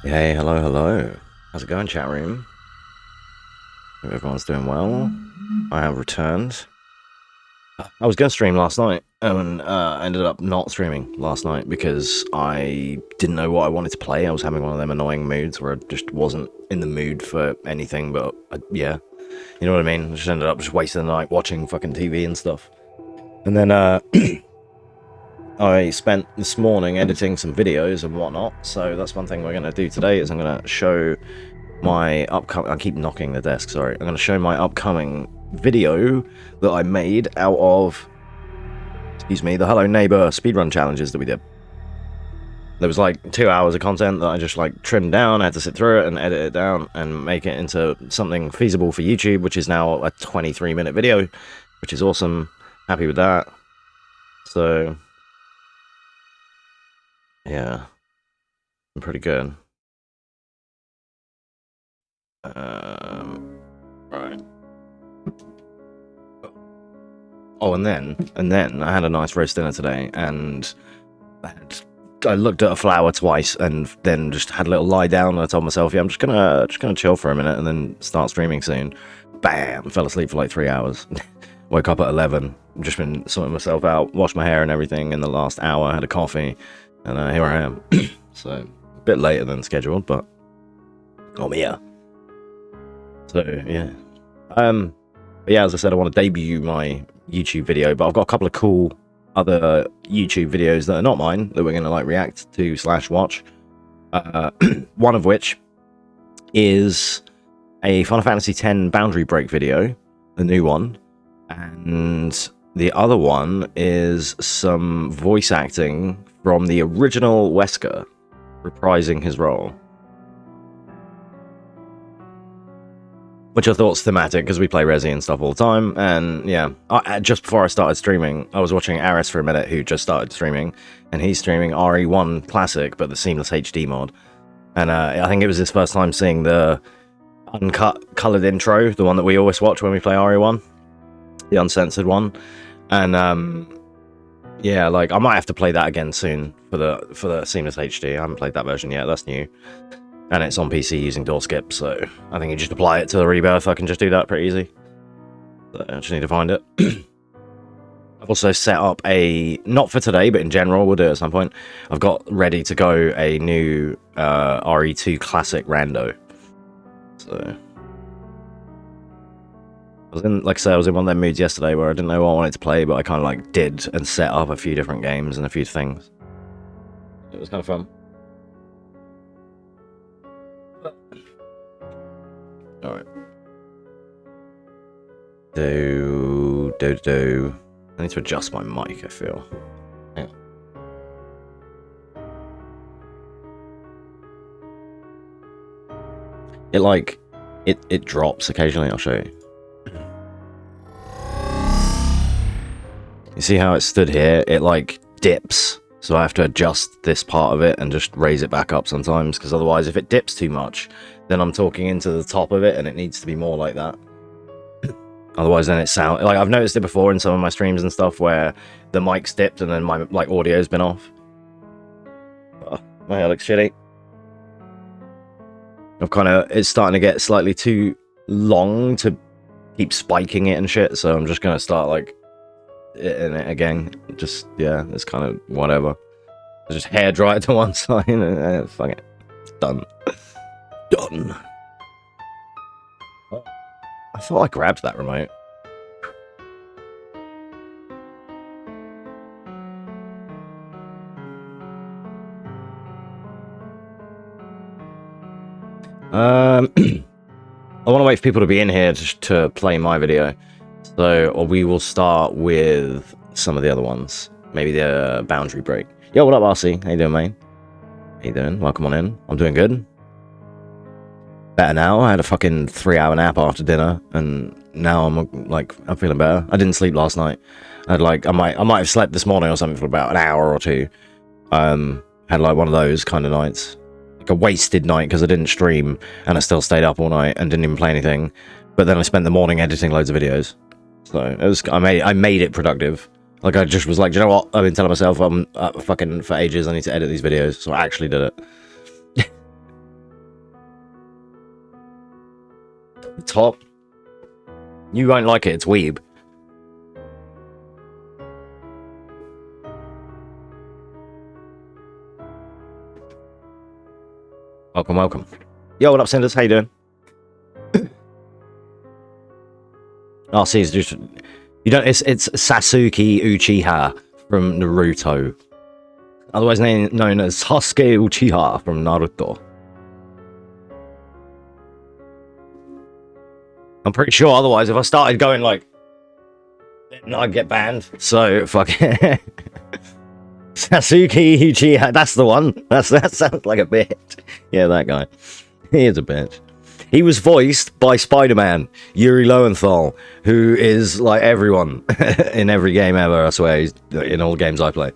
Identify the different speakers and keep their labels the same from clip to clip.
Speaker 1: Hey, hello, hello. How's it going, chat room? Hope everyone's doing well. I have returned. I was going to stream last night, and ended up not streaming last night because I didn't know what I wanted to play. I was having one of them annoying moods where I just wasn't in the mood for anything, but yeah, you know what I mean? I just ended up just wasting the night watching fucking TV and stuff. And then I spent this morning editing some videos and whatnot, so that's one thing we're going to do today is I'm going to show my upcoming... I keep knocking the desk, sorry. I'm going to show my upcoming video that I made out of, excuse me, the Hello Neighbor speedrun challenges that we did. There was like 2 hours of content that I just like trimmed down. I had to sit through it and edit it down and make it into something feasible for YouTube, which is now a 23-minute video, which is awesome. Happy with that. So yeah, I'm pretty good. Right. Oh, and then I had a nice roast dinner today, and I looked at a flower twice, and then just had a little lie down. And I told myself, yeah, I'm just gonna chill for a minute, and then start streaming soon. Bam! Fell asleep for like 3 hours. Woke up at 11. Just been sorting myself out, washed my hair and everything in the last hour. Had a coffee, and here I am. So a bit later than scheduled, but I'm here. So yeah. But yeah, as I said, I want to debut my YouTube video, but I've got a couple of cool other YouTube videos that are not mine that we're going to like react to / watch. One of which is a Final Fantasy X boundary break video, the new one, and the other one is some voice acting from the original Wesker reprising his role. Which I thought's thematic because we play Resi and stuff all the time, and yeah, just before I started streaming, I was watching Aris for a minute, who just started streaming, and he's streaming RE1R Classic, but the Seamless HD mod, and I think it was his first time seeing the uncut coloured intro, the one that we always watch when we play RE1R, the uncensored one, and yeah, like I might have to play that again soon for the Seamless HD. I haven't played that version yet. That's new. And it's on PC using door skip, so I think you just apply it to the Rebirth. I can just do that pretty easy. So I just need to find it. I've also set up a, not for today, but in general, we'll do it at some point. I've got ready to go a new RE2 Classic Rando. So I was in, like I said, I was in one of them moods yesterday where I didn't know what I wanted to play, but I kind of like did and set up a few different games and a few things. It was kind of fun. Alright. I need to adjust my mic, I feel. Yeah. It like it drops occasionally, I'll show you. You see how it stood here? It like dips. So I have to adjust this part of it and just raise it back up sometimes, because otherwise if it dips too much, then I'm talking into the top of it and it needs to be more like that. Otherwise then it sounds like, I've noticed it before in some of my streams and stuff where the mic's dipped and then my like audio's been off. Oh, my hair looks shitty. It's starting to get slightly too long to keep spiking it and shit, so I'm just gonna start like in it again. Just, yeah, it's kind of whatever. Just hair dry it to one side and fuck it. It's done. Done. I thought I grabbed that remote. I want to wait for people to be in here to play my video. So we will start with some of the other ones. Maybe the boundary break. Yo, what up, RC? How you doing, mate? How you doing? Welcome on in. I'm doing good. Better now. I had a fucking 3-hour nap after dinner, and now I'm feeling better. I didn't sleep last night. I might have slept this morning or something for about an hour or two. Had like one of those kind of nights, like a wasted night because I didn't stream and I still stayed up all night and didn't even play anything. But then I spent the morning editing loads of videos, so it was I made it productive. Like I just was like, you know what? I've been telling myself I'm fucking for ages. I need to edit these videos, so I actually did it. It's hot. You won't like it, it's weeb. Welcome, welcome. Yo, what up, Cinders? How you doing? Oh, see, it's just... You don't... It's Sasuke Uchiha from Naruto. Otherwise known as Sasuke Uchiha from Naruto. I'm pretty sure otherwise if I started going like... then I'd get banned. So, fuck it. Sasuke Uchiha, that's the one. That sounds like a bitch. Yeah, that guy. He is a bitch. He was voiced by Spider-Man, Yuri Lowenthal, who is like everyone in every game ever, I swear. He's in all the games I play.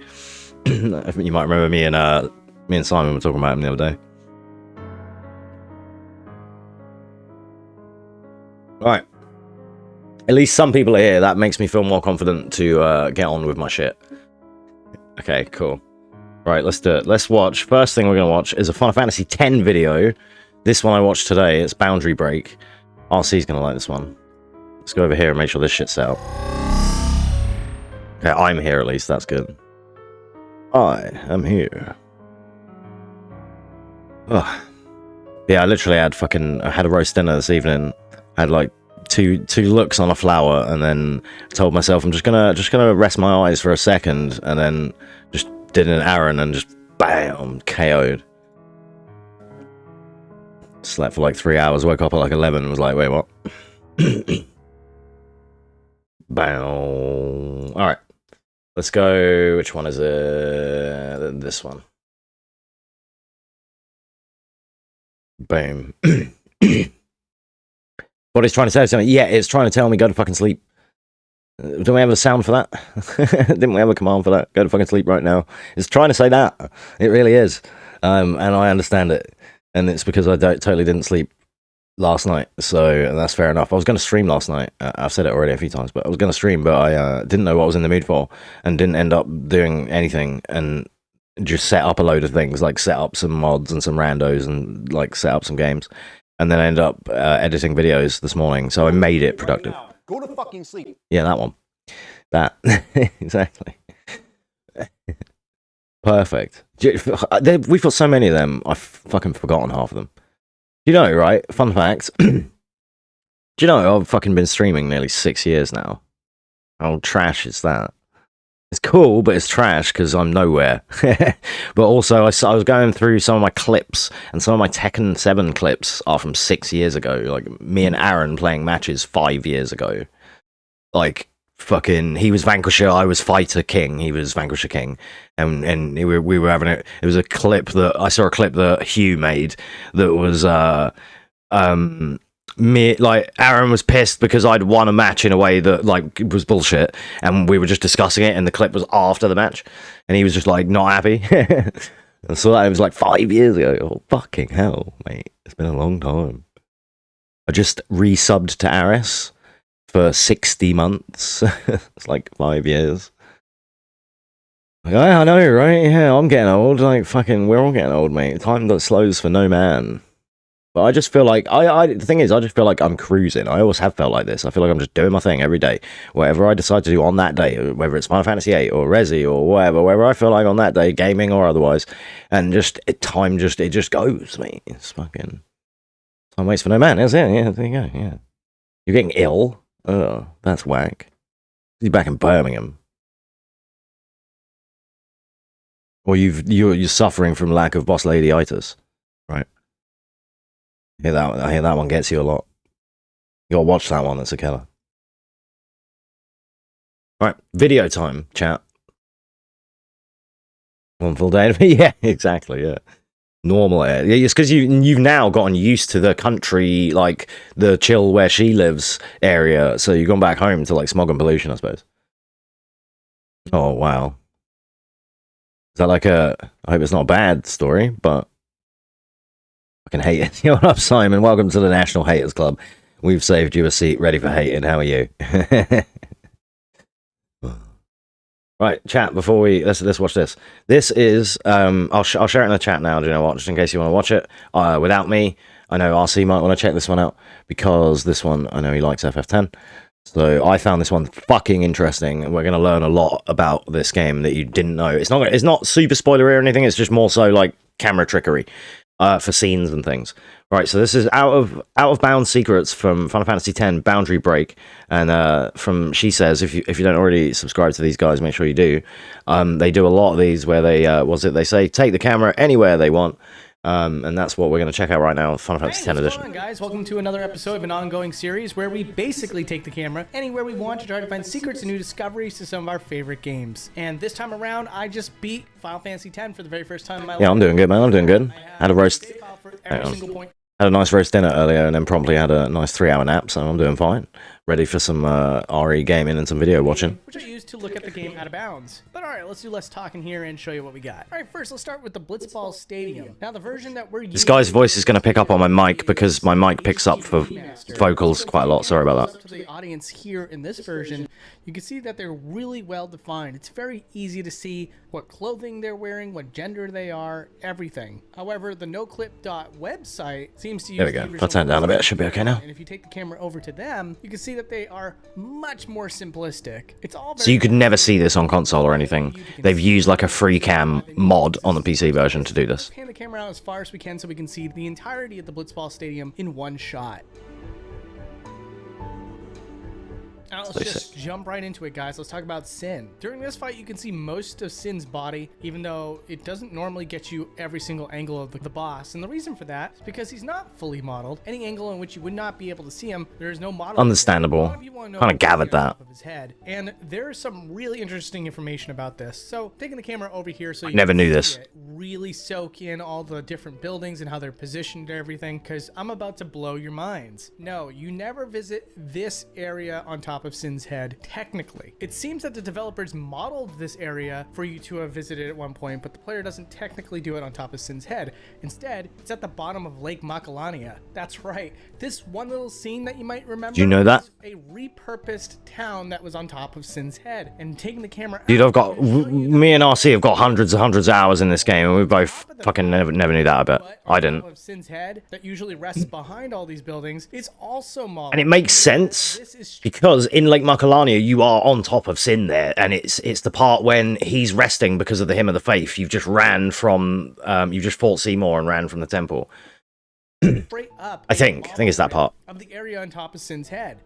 Speaker 1: You might remember me and Simon were talking about him the other day. Alright. At least some people are here. That makes me feel more confident to get on with my shit. Okay, cool. Right, let's do it. Let's watch. First thing we're going to watch is a Final Fantasy X video. This one I watched today. It's Boundary Break. RC's going to like this one. Let's go over here and make sure this shit's set up. Okay, I'm here at least. That's good. I am here. Ugh. Yeah, I literally had I had a roast dinner this evening. I had like two looks on a flower, and then told myself I'm just gonna rest my eyes for a second, and then just did an Aaron and just bam, KO'd. Slept for like 3 hours, woke up at like 11 and was like, wait, what? Bam. Alright. Let's go. Which one is it? This one. Boom. What it's trying to say something. Yeah, it's trying to tell me go to fucking sleep. Don't we have a sound for that? Didn't we have a command for that? Go to fucking sleep right now. It's trying to say that. It really is. And I understand it. And it's because I totally didn't sleep last night. So that's fair enough. I was going to stream last night. I've said it already a few times, but I was going to stream, but I didn't know what I was in the mood for and didn't end up doing anything and just set up a load of things, like set up some mods and some randos and like set up some games. And then I ended up editing videos this morning. So I made it productive.
Speaker 2: Right, go to fucking sleep.
Speaker 1: Yeah, that one. That. Exactly. Perfect. We've got so many of them, I've fucking forgotten half of them. You know, right? Fun fact. Do you know I've fucking been streaming nearly 6 years now? How trash is that? It's cool, but it's trash because I'm nowhere. But also, I was going through some of my clips, and some of my Tekken 7 clips are from 6 years ago. Like, me and Aaron playing matches 5 years ago. Like, fucking, he was Vanquisher, I was Fighter King, he was Vanquisher King. And we were having it. It was a clip that, I saw a clip that Hugh made that was, me, like, Aaron was pissed because I'd won a match in a way that like was bullshit, and we were just discussing it, and the clip was after the match, and he was just like not happy. And so that it was like 5 years ago. Oh, fucking hell, mate, it's been a long time. I just resubbed to Aris for 60 months. It's like 5 years. Like, I know, right? Yeah, I'm getting old. Like, fucking, we're all getting old, mate. Time that slows for no man. But I just feel like, the thing is, I just feel like I'm cruising. I always have felt like this. I feel like I'm just doing my thing every day. Whatever I decide to do on that day, whether it's Final Fantasy VIII or Resi or whatever I feel like on that day, gaming or otherwise. And just, it just goes, mate. It's fucking, time waits for no man, is it? Yeah, there you go, yeah. You're getting ill? Oh, that's whack. You're back in Birmingham. Or you're suffering from lack of boss lady-itis, right? I hear that one gets you a lot. You gotta watch that one, that's a killer. Alright, video time, chat. One full day. Yeah, exactly, yeah. Normal air. Yeah, it's because you've now gotten used to the country, like the chill where she lives area, so you've gone back home to like smog and pollution, I suppose. Oh, wow. Is that like I hope it's not a bad story, but I can hate it. Yo, what up, Simon? Welcome to the National Haters Club. We've saved you a seat, ready for hating. How are you? Right, chat. Before let's watch this. This is I'll share it in the chat now. Do you know what? Just in case you want to watch it without me. I know RC might want to check this one out, because this one, I know he likes FF10. So I found this one fucking interesting, and we're going to learn a lot about this game that you didn't know. It's not super spoilery or anything, it's just more so like camera trickery for scenes and things. Right, so this is out of bounds secrets from Final Fantasy X Boundary Break, and from She Says, if you don't already subscribe to these guys, make sure you do. They do a lot of these where they they say take the camera anywhere they want. And that's what we're going to check out right now, Final Fantasy X Edition.
Speaker 2: What's going on, guys? Welcome to another episode of an ongoing series where we basically take the camera anywhere we want to try to find secrets and new discoveries to some of our favorite games. And this time around, I just beat Final Fantasy X for the very first time in my life.
Speaker 1: Yeah, I'm doing good, man. I'm doing good. Had a roast. Had a nice roast dinner earlier, and then promptly had a nice 3-hour nap, so I'm doing fine. Ready for some RE gaming and some video watching.
Speaker 2: Which I used to look at the game out of bounds. But alright, let's do less talking here and show you what we got. Alright, first let's start with the Blitzball Stadium. Now the version that we're using...
Speaker 1: This guy's voice is going to pick up on my mic, because my mic picks up for vocals quite a lot. Sorry about that.
Speaker 2: To the audience here in this version, you can see that they're really well defined. It's very easy to see what clothing they're wearing, what gender they are, everything. However, the NoClip website seems to use...
Speaker 1: There we go. If I turn down a bit, it should be okay now.
Speaker 2: And if you take the camera over to them, you can see that they are much more simplistic. It's all very...
Speaker 1: So you could never see this on console or anything. They've used like a free cam mod on the PC version to do this.
Speaker 2: Pan the camera out as far as we can so we can see the entirety of the Blitzball Stadium in one shot. Now let's just jump right into it, guys. Let's talk about Sin. During this fight, you can see most of Sin's body, even though it doesn't normally get you every single angle of the boss. And the reason for that is because he's not fully modeled. Any angle in which you would not be able to see him, there is no model.
Speaker 1: Understandable. Kind of gathered that.
Speaker 2: Of his head. And there is some really interesting information about this. So taking the camera over here, so you
Speaker 1: never knew this.
Speaker 2: Really soak in all the different buildings and how they're positioned and everything, because I'm about to blow your minds. No, you never visit this area on top of Sin's head, technically. It seems that the developers modeled this area for you to have visited at one point, but the player doesn't technically do it on top of Sin's head. Instead, it's at the bottom of Lake Macalania. That's right. This one little scene that you might remember.
Speaker 1: Do you know that?
Speaker 2: A repurposed town that was on top of Sin's head. And taking the camera
Speaker 1: Dude, me and RC have got hundreds of hours in this game, and we both fucking never knew that a bit. I didn't.
Speaker 2: Of Sin's head that usually rests behind all these buildings is also modeled.
Speaker 1: And it makes sense, because in Lake Macalania, you are on top of Sin there, and it's the part when he's resting because of the Hymn of the Faith. You've just ran from, you just fought Seymour and ran from the temple.
Speaker 2: Straight up.
Speaker 1: I think it's that part.
Speaker 2: Of the area on top of Sin's head.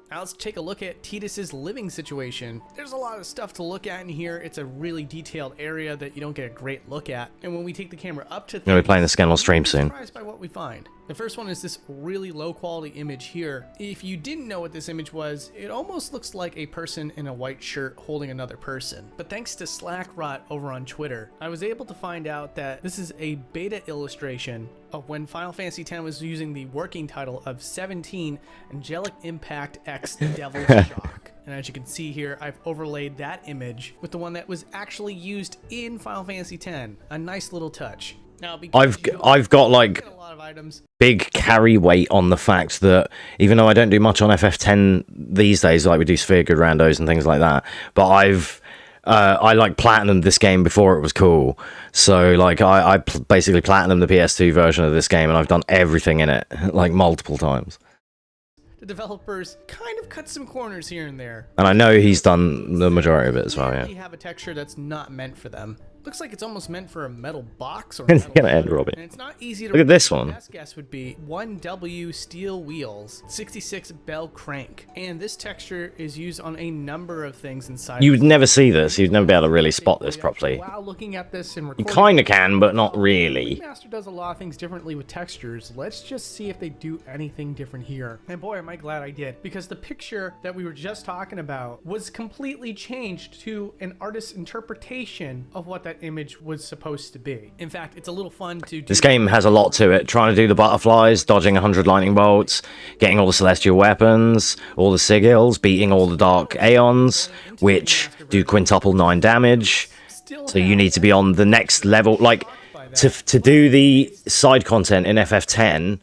Speaker 2: Now let's take a look at Tidus's living situation. There's a lot of stuff to look at in here. It's a really detailed area that you don't get a great look at. And when we take the camera up to things,
Speaker 1: we'll be playing this again on stream soon.
Speaker 2: Surprised by what we find. The first one is this really low quality image here. If you didn't know what this image was, it almost looks like a person in a white shirt holding another person. But thanks to Slackrot over on Twitter, I was able to find out that this is a beta illustration of when Final Fantasy X was using the working title of 17 Angelic Impact X Devil's Shock. And as you can see here, I've overlaid that image with the one that was actually used in Final Fantasy X. A nice little touch. Now,
Speaker 1: I've got like
Speaker 2: a lot of items.
Speaker 1: Big carry weight on the fact that even though I don't do much on FF10 these days, like we do Sphere Good Randos and things like that, but I like platinumed this game before it was cool. So like I basically platinumed the PS2 version of this game, and I've done everything in it like multiple times.
Speaker 2: The developers kind of cut some corners here and there.
Speaker 1: And I know he's done the majority of it as well, yeah.
Speaker 2: They have a texture that's not meant for them. Looks like it's almost meant for a metal box or a
Speaker 1: It's
Speaker 2: metal
Speaker 1: gonna end, Robbie.
Speaker 2: and it's not easy to
Speaker 1: Look at this one.
Speaker 2: Best guess would be 1W steel wheels, 66 bell crank. And this texture is used on a number of things inside.
Speaker 1: You would never see this. You'd never be able to really spot this properly.
Speaker 2: While looking at this and
Speaker 1: You
Speaker 2: recording,
Speaker 1: kind of can, but not really.
Speaker 2: Master does a lot of things differently with textures. Let's just see if they do anything different here. And boy, am I glad I did, because the picture that we were just talking about was completely changed to an artist's interpretation of what that image was supposed to be. In fact, it's a little fun to do.
Speaker 1: This game has a lot to it. Trying to do the butterflies, dodging 100 lightning bolts, getting all the celestial weapons, all the sigils, beating all the dark aeons, which do quintuple 9 damage. So you need to be on the next level. Like, to do the side content in FF10,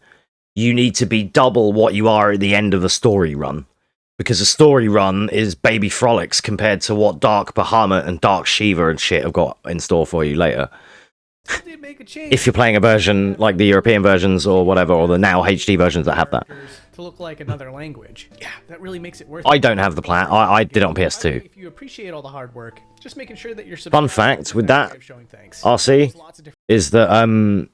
Speaker 1: you need to be double what you are at the end of the story run. Because the story run is baby frolics compared to what Dark Bahamut and Dark Shiva and shit have got in store for you later.
Speaker 2: They did make a change.
Speaker 1: If you're playing a version like the European versions or whatever, or the now HD versions that have that.
Speaker 2: To look like another language. Yeah, that really makes it worth it.
Speaker 1: I don't have the plan. I did it on PS2.
Speaker 2: If you appreciate all the hard work, just making sure that you're
Speaker 1: Fun fact with that,
Speaker 2: showing thanks.
Speaker 1: RC, is that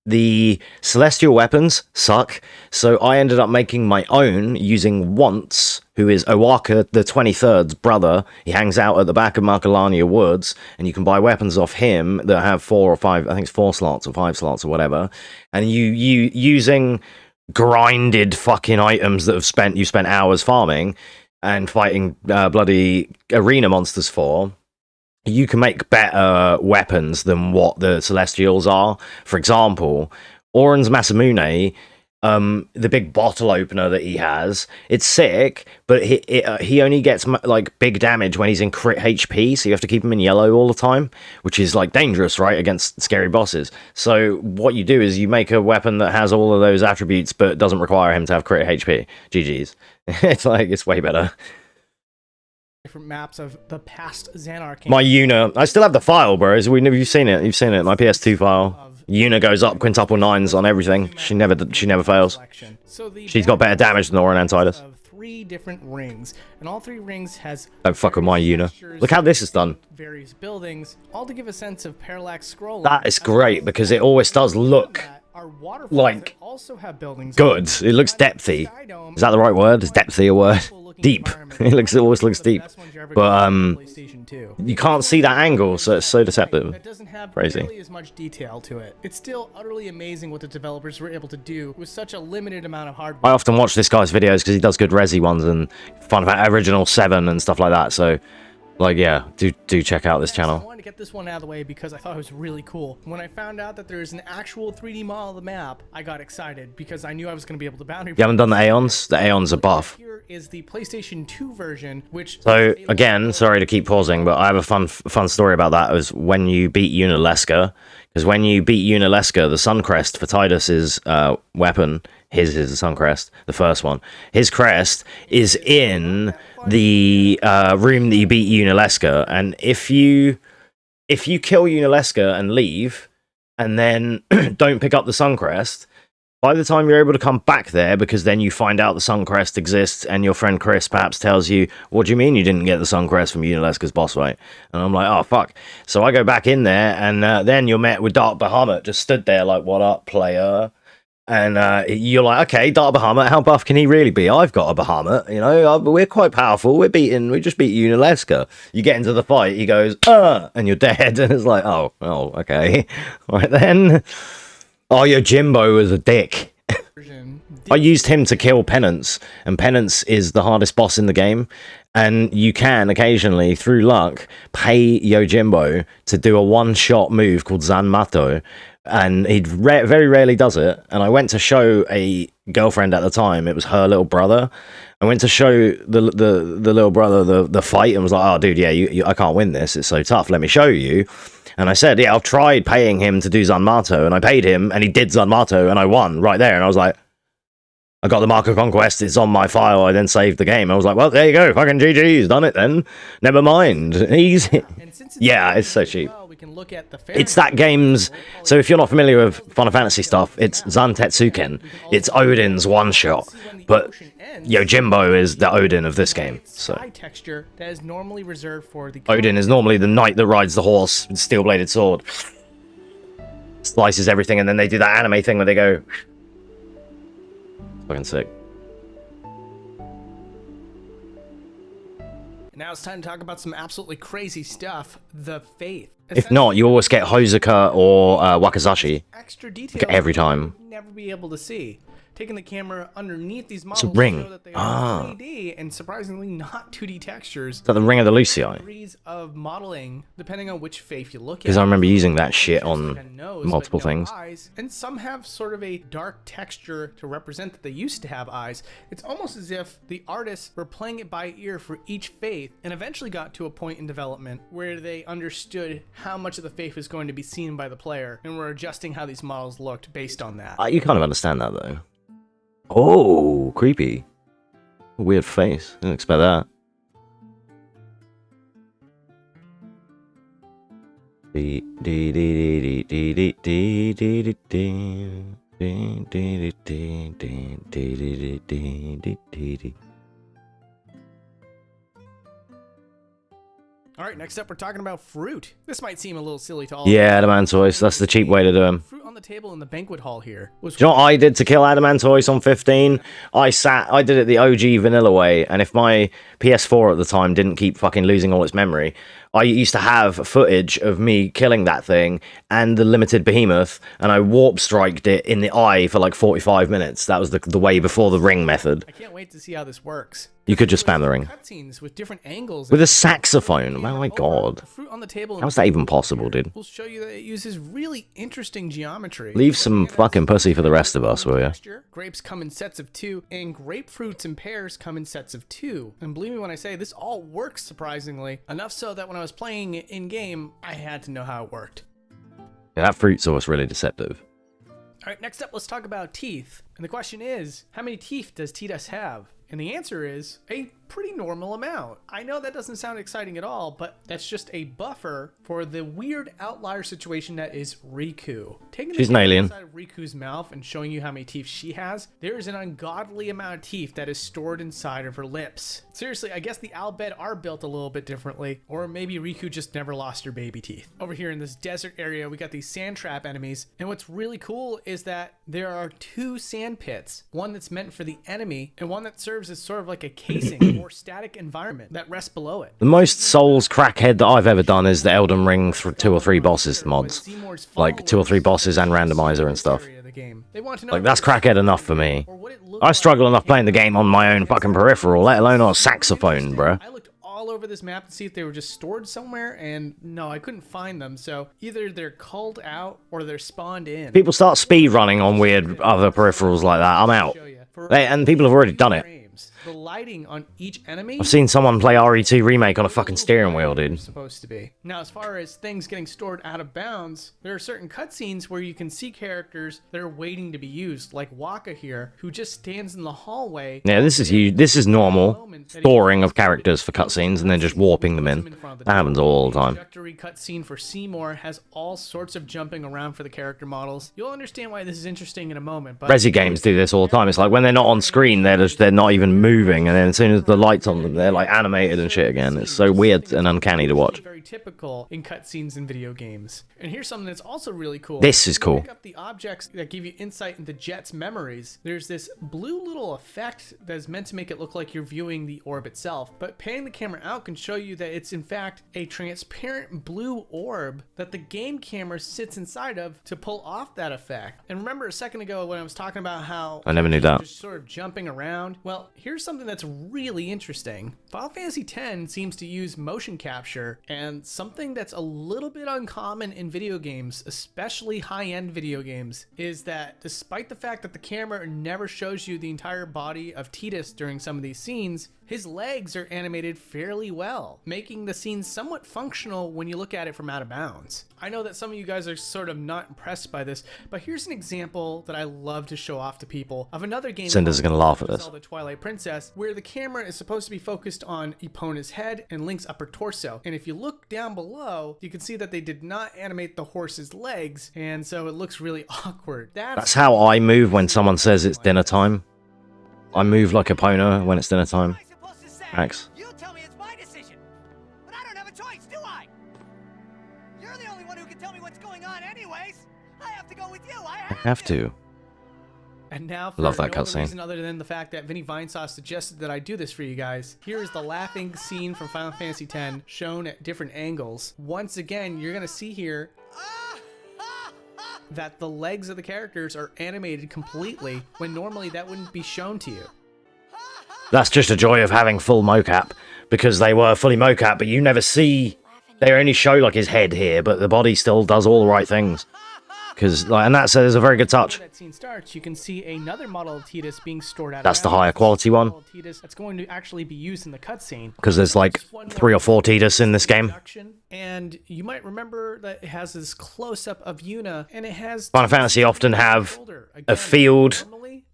Speaker 1: the celestial weapons suck, so I ended up making my own using Once, who is Owaka the 23rd's brother. He hangs out at the back of Markalania Woods, and you can buy weapons off him that have 4 or 5, I think it's 4 slots or 5 slots or whatever, and you using grinded fucking items that you spent hours farming and fighting bloody arena monsters for, you can make better weapons than what the Celestials are. For example, Oren's Masamune, the big bottle opener that he has, it's sick, but he only gets like big damage when he's in crit HP, so you have to keep him in yellow all the time, which is like dangerous, right, against scary bosses. So what you do is you make a weapon that has all of those attributes but doesn't require him to have crit HP. GG's. It's way better.
Speaker 2: Different maps of the past Xanar game.
Speaker 1: My Yuna, I still have the file, bro. You've seen it. You've seen it. My PS2 file. Yuna goes up quintuple 9s on everything. She never fails.
Speaker 2: So
Speaker 1: She's got better damage than Oren and Tidus.
Speaker 2: 3 different rings, and all 3 rings has
Speaker 1: don't fuck with my Yuna. Look how this is done.
Speaker 2: Various buildings, all to give a sense of parallax scrolling.
Speaker 1: That is great because it always does look like
Speaker 2: also have buildings
Speaker 1: good. It looks depthy. Is that the right word? Is depthy a word? Deep. It always looks deep. But you can't see that angle, so it's so deceptive.
Speaker 2: It doesn't have
Speaker 1: crazy.
Speaker 2: Really as much detail to it. It's still utterly amazing what the developers were able to do with such a limited amount of hardware.
Speaker 1: I often watch this guy's videos because he does good Resi ones and fun about Original 7 and stuff like that. So, like, yeah, do check out this channel.
Speaker 2: I wanted to get this one out of the way because I thought it was really cool. When I found out that there's an actual 3D model of the map, I got excited because I knew I was going to be able to boundary.
Speaker 1: You haven't done the Aeons? The Aeons are buff.
Speaker 2: Here is the PlayStation 2 version, which...
Speaker 1: So, again, sorry to keep pausing, but I have a fun story about that. It was when you beat Unileska. Because when you beat Unileska, the Suncrest for Tidus's weapon, his is the Suncrest, the first one. His crest is in the room that you beat Unileska, and if you kill Unileska and leave, and then don't pick up the Suncrest, by the time you're able to come back there, because then you find out the Suncrest exists, and your friend Chris perhaps tells you, what do you mean you didn't get the Suncrest from Unileska's boss fight? And I'm like, oh, fuck. So I go back in there, and then you're met with Dark Bahamut, just stood there like, what up, player? And you're like, okay, Dark Bahamut, how buff can he really be? I've got a Bahamut, you know, we're quite powerful. We just beat Unileska. You get into the fight, he goes, and you're dead. And it's like, oh, okay. Right then. Oh, your Jimbo was a dick. I used him to kill Penance, and Penance is the hardest boss in the game. And you can occasionally, through luck, pay Yojimbo to do a one-shot move called Zanmato, and he very rarely does it. And I went to show a girlfriend at the time, it was her little brother. I went to show the little brother the fight and was like, oh, dude, yeah, I can't win this. It's so tough. Let me show you. And I said, yeah, I've tried paying him to do Zanmato, and I paid him, and he did Zanmato, and I won right there. And I was like, I got the Mark of Conquest, it's on my file, I then saved the game. I was like, well, there you go, fucking GG's, done it then. Never mind. Easy. Yeah, it's so cheap. It's that game's... So if you're not familiar with Final Fantasy stuff, it's Zantetsuken. It's Odin's one-shot. But Yojimbo is the Odin of this game. So Odin is normally the knight that rides the horse with steel-bladed sword. Slices everything, and then they do that anime thing where they go... Fucking sick.
Speaker 2: Now it's time to talk about some absolutely crazy stuff. The Faith.
Speaker 1: If not, you always get Hozuka or Wakazashi.
Speaker 2: Extra detail
Speaker 1: every time.
Speaker 2: Never be able to see. Taking the camera underneath these models
Speaker 1: it's a ring.
Speaker 2: show that they are 3D and surprisingly not 2D textures.
Speaker 1: Is that the ring of the Lucii?
Speaker 2: Degrees of modeling, depending on which faith you look at.
Speaker 1: Because I remember using that shit on multiple things.
Speaker 2: Eyes, and some have sort of a dark texture to represent that they used to have eyes. It's almost as if the artists were playing it by ear for each faith and eventually got to a point in development where they understood how much of the faith was going to be seen by the player and were adjusting how these models looked based on that.
Speaker 1: You kind of understand that though. Oh, creepy. Weird face. Didn't expect that.
Speaker 2: All right, next up, we're talking about fruit. This might seem a little silly to all.
Speaker 1: Yeah, Adamantoise. That's the cheap way to do him.
Speaker 2: Fruit on the table in the banquet hall here was.
Speaker 1: Do you know what I did to kill Adamantoise on 15? I did it the OG vanilla way, and if my PS4 at the time didn't keep fucking losing all its memory, I used to have footage of me killing that thing and the limited behemoth, and I warp striked it in the eye for like 45 minutes. That was the way before the ring method.
Speaker 2: I can't wait to see how this works.
Speaker 1: You could just spam the ring.
Speaker 2: Cutscenes with different angles.
Speaker 1: With a saxophone. Oh my god.
Speaker 2: Fruit on the table.
Speaker 1: How's that even possible, dude?
Speaker 2: We'll show you that it uses really interesting geometry.
Speaker 1: Leave some fucking pussy for the rest of us, will ya?
Speaker 2: Grapes come in sets of 2, and grapefruits and pears come in sets of 2. And believe me when I say this all works surprisingly. Enough so that when I was playing it in-game, I had to know how it worked.
Speaker 1: Yeah, that fruit sauce really deceptive.
Speaker 2: Alright, next up, let's talk about teeth. And the question is, how many teeth does Tidus have? And the answer is a pretty normal amount. I know that doesn't sound exciting at all, but that's just a buffer for the weird outlier situation that is Riku.
Speaker 1: She's an alien.
Speaker 2: Inside of Riku's mouth and showing you how many teeth she has, there is an ungodly amount of teeth that is stored inside of her lips. Seriously, I guess the Albed are built a little bit differently, or maybe Riku just never lost her baby teeth. Over here in this desert area, we got these sand trap enemies, and what's really cool is that there are 2 sand pits, one that's meant for the enemy, and one that serves as sort of like a casing or static environment that rests below it.
Speaker 1: The most Souls crackhead that I've ever done is the Elden Ring 2 or 3 bosses mods. Like 2 or 3 bosses and randomizer and stuff. Like, that's crackhead enough for me. I struggle enough playing the game on my own fucking peripheral, let alone on a saxophone, bruh.
Speaker 2: I looked all over this map to see if they were just stored somewhere, and no, I couldn't find them. So either they're culled out or they're spawned in.
Speaker 1: People start speedrunning on weird other peripherals like that, I'm out. And people have already done it.
Speaker 2: The lighting on each enemy.
Speaker 1: I've seen someone play RE2 Remake on a fucking steering wheel, dude.
Speaker 2: Supposed to be. Now, as far as things getting stored out of bounds, there are certain cutscenes where you can see characters that are waiting to be used, like Waka here, who just stands in the hallway.
Speaker 1: Yeah, this is huge. This is normal. Storing of characters for cutscenes and then just warping them in. That happens all the time.
Speaker 2: The introductory cutscene for Seymour has all sorts of jumping around for the character models. You'll understand why this is interesting in a moment. But
Speaker 1: Resi games do this all the time. It's like when they're not on screen, they're not even moving, and then as soon as the light's on them, they're like animated and shit again. It's so weird and uncanny to watch.
Speaker 2: Very typical in cutscenes in video games. And here's something that's also really cool.
Speaker 1: This is cool.
Speaker 2: Pick up the objects that give you insight into Jet's memories. There's this blue little effect that is meant to make it look like you're viewing the orb itself, but panning the camera out can show you that it's in fact a transparent blue orb that the game camera sits inside of to pull off that effect. And remember a second ago when I was talking about how
Speaker 1: I never knew that.
Speaker 2: Just sort of jumping around? Well, here's something that's really interesting. Final Fantasy X seems to use motion capture, and something that's a little bit uncommon in video games, especially high-end video games, is that despite the fact that the camera never shows you the entire body of Tidus during some of these scenes, his legs are animated fairly well, making the scene somewhat functional when you look at it from out of bounds. I know that some of you guys are sort of not impressed by this, but here's an example that I love to show off to people of another game.
Speaker 1: Cinder's gonna laugh at this.
Speaker 2: The Twilight Princess, where the camera is supposed to be focused on Epona's head and Link's upper torso. And if you look down below, you can see that they did not animate the horse's legs, and so it looks really awkward.
Speaker 1: That's how I move when someone says it's dinner time. I move like Epona when it's dinner time. Max.
Speaker 3: You tell me it's my decision, but I don't have a choice, do I? You're the only one who can tell me what's going on anyways. I have to go with you. I have to.
Speaker 2: And now, for
Speaker 1: love that
Speaker 2: no
Speaker 1: cutscene.
Speaker 2: reason other than the fact that Vinny Vinesauce suggested that I do this for you guys, here is the laughing scene from Final Fantasy X shown at different angles. Once again, you're gonna see here that the legs of the characters are animated completely when normally that wouldn't be shown to you.
Speaker 1: That's just a joy of having full mocap, because they were fully mocap, but you never see. They only show like his head here, but the body still does all the right things. Because, like, and that's a very good touch.
Speaker 2: When that scene starts, you can see another model of Tidus being stored out.
Speaker 1: That's the higher quality one.
Speaker 2: That's going to actually be used in the cutscene.
Speaker 1: Because there's like 3 or 4 Tidus in this game.
Speaker 2: And you might remember that it has this close-up of Yuna, and it has.
Speaker 1: Final Fantasy often have a field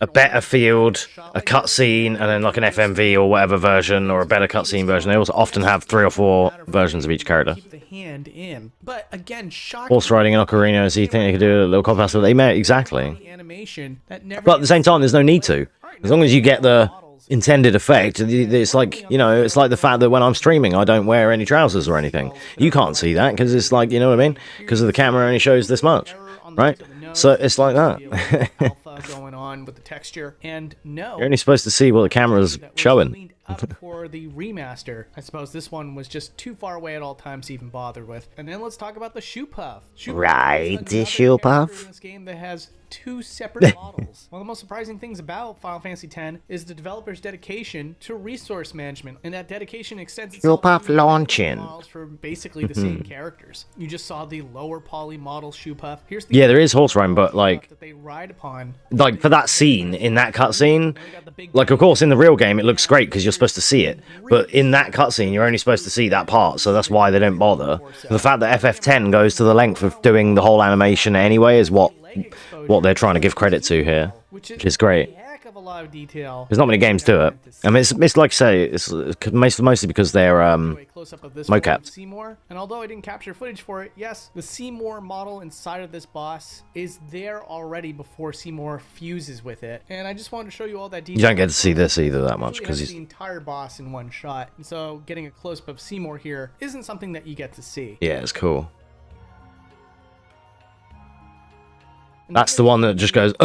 Speaker 1: a better field, a cutscene, and then like an FMV or whatever version, or a better cutscene version. They also often have 3 or 4 versions of each character.
Speaker 2: Keep the hand in. But again,
Speaker 1: Horse riding in Ocarina, so you think they could do a little cop but they may exactly.
Speaker 2: Animation that never
Speaker 1: But at the same time, there's no need to. As long as you get the intended effect, it's like, you know, it's like the fact that when I'm streaming, I don't wear any trousers or anything. You can't see that because it's like, you know what I mean? Because the camera only shows this much, right? So it's like that.
Speaker 2: Alpha going on with the texture, and no,
Speaker 1: You're only supposed to see what the camera's showing.
Speaker 2: cleaned up for the remaster. I suppose this one was just too far away at all times to even bother with. And then let's talk about the shoe puff. Shoe Puff
Speaker 1: Right,
Speaker 2: is
Speaker 1: the
Speaker 2: another
Speaker 1: shoe
Speaker 2: character
Speaker 1: puff.
Speaker 2: in this game that has 2 separate models. One of the most surprising things about Final Fantasy X is the developer's dedication to resource management, and that dedication extends itself
Speaker 1: Puff
Speaker 2: to
Speaker 1: launching.
Speaker 2: models for basically the same characters. You just saw the lower poly model Shoe Puff. Here's the
Speaker 1: Yeah, there is horse riding, but like
Speaker 2: that they ride upon.
Speaker 1: for that scene in that cutscene, like of course in the real game it looks great because you're supposed to see it, but in that cutscene you're only supposed to see that part, so that's why they don't bother. The fact that FF10 goes to the length of doing the whole animation anyway is what they're trying to give credit to here, which is great.
Speaker 2: Heck of a lot of detail.
Speaker 1: There's not many games do it. I mean, it's like I say, it's mostly because they're
Speaker 2: A close-up of this
Speaker 1: mocap.
Speaker 2: one of Seymour, and although I didn't capture footage for it, yes, the Seymour model inside of this boss is there already before Seymour fuses with it, and I just wanted to show you all that detail.
Speaker 1: You don't get to see this either that much because
Speaker 2: Because
Speaker 1: he's
Speaker 2: the entire boss in one shot, and so getting a close-up of Seymour here isn't something that you get to see.
Speaker 1: yeah, it's cool. That's the one that just goes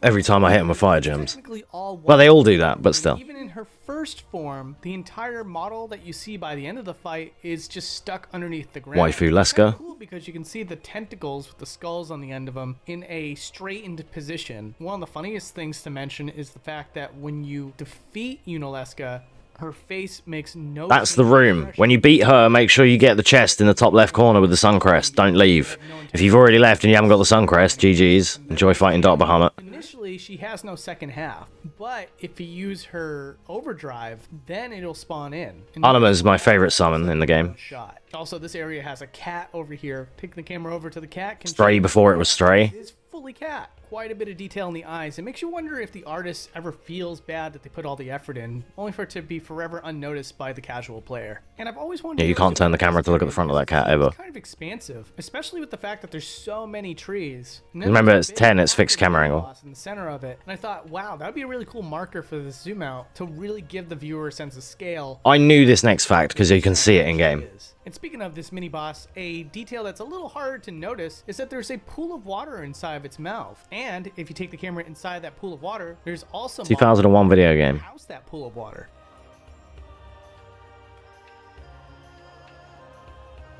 Speaker 1: every time I hit him with fire gems.
Speaker 2: Technically all
Speaker 1: Well, they all do that, but still.
Speaker 2: Even in her first form, the entire model that you see by the end of the fight is just stuck underneath the ground.
Speaker 1: Waifu
Speaker 2: It's
Speaker 1: Leska.
Speaker 2: kinda cool because you can see the tentacles with the skulls on the end of them in a straightened position. One of the funniest things to mention is the fact that when you defeat Unileska, her face makes no
Speaker 1: That's the
Speaker 2: change in
Speaker 1: room.
Speaker 2: expression.
Speaker 1: When you beat her, make sure you get the chest in the top left corner with the sun crest. Don't leave. If you've already left and you haven't got the sun crest, GG's. Enjoy fighting Dark Bahamut.
Speaker 2: Initially, she has no second half, but if you use her overdrive, then it'll spawn in. And
Speaker 1: Anima's my favorite summon in the game.
Speaker 2: shot. Also, this area has a cat over here. Take the camera over to the cat. Can
Speaker 1: Stray before it was Stray.
Speaker 2: is fully cat. Quite a bit of detail in the eyes. It makes you wonder if the artist ever feels bad that they put all the effort in, only for it to be forever unnoticed by the casual player. And I've always wondered.
Speaker 1: Yeah, you can't turn the camera to look at the front of that cat ever.
Speaker 2: It's kind of expansive, especially with the fact that there's so many trees. And then
Speaker 1: Remember,
Speaker 2: there's
Speaker 1: it's
Speaker 2: a big
Speaker 1: 10, it's fixed camera angle.
Speaker 2: boss in the center of it, and I thought, wow, that would be a really cool marker for the zoom out to really give the viewer a sense of scale.
Speaker 1: I knew this next fact because you can see it in game.
Speaker 2: And speaking of this mini boss, a detail that's a little harder to notice is that there's a pool of water inside of its mouth. And if you take the camera inside that pool of water, there's also
Speaker 1: 2001 video game.
Speaker 2: house that pool of water.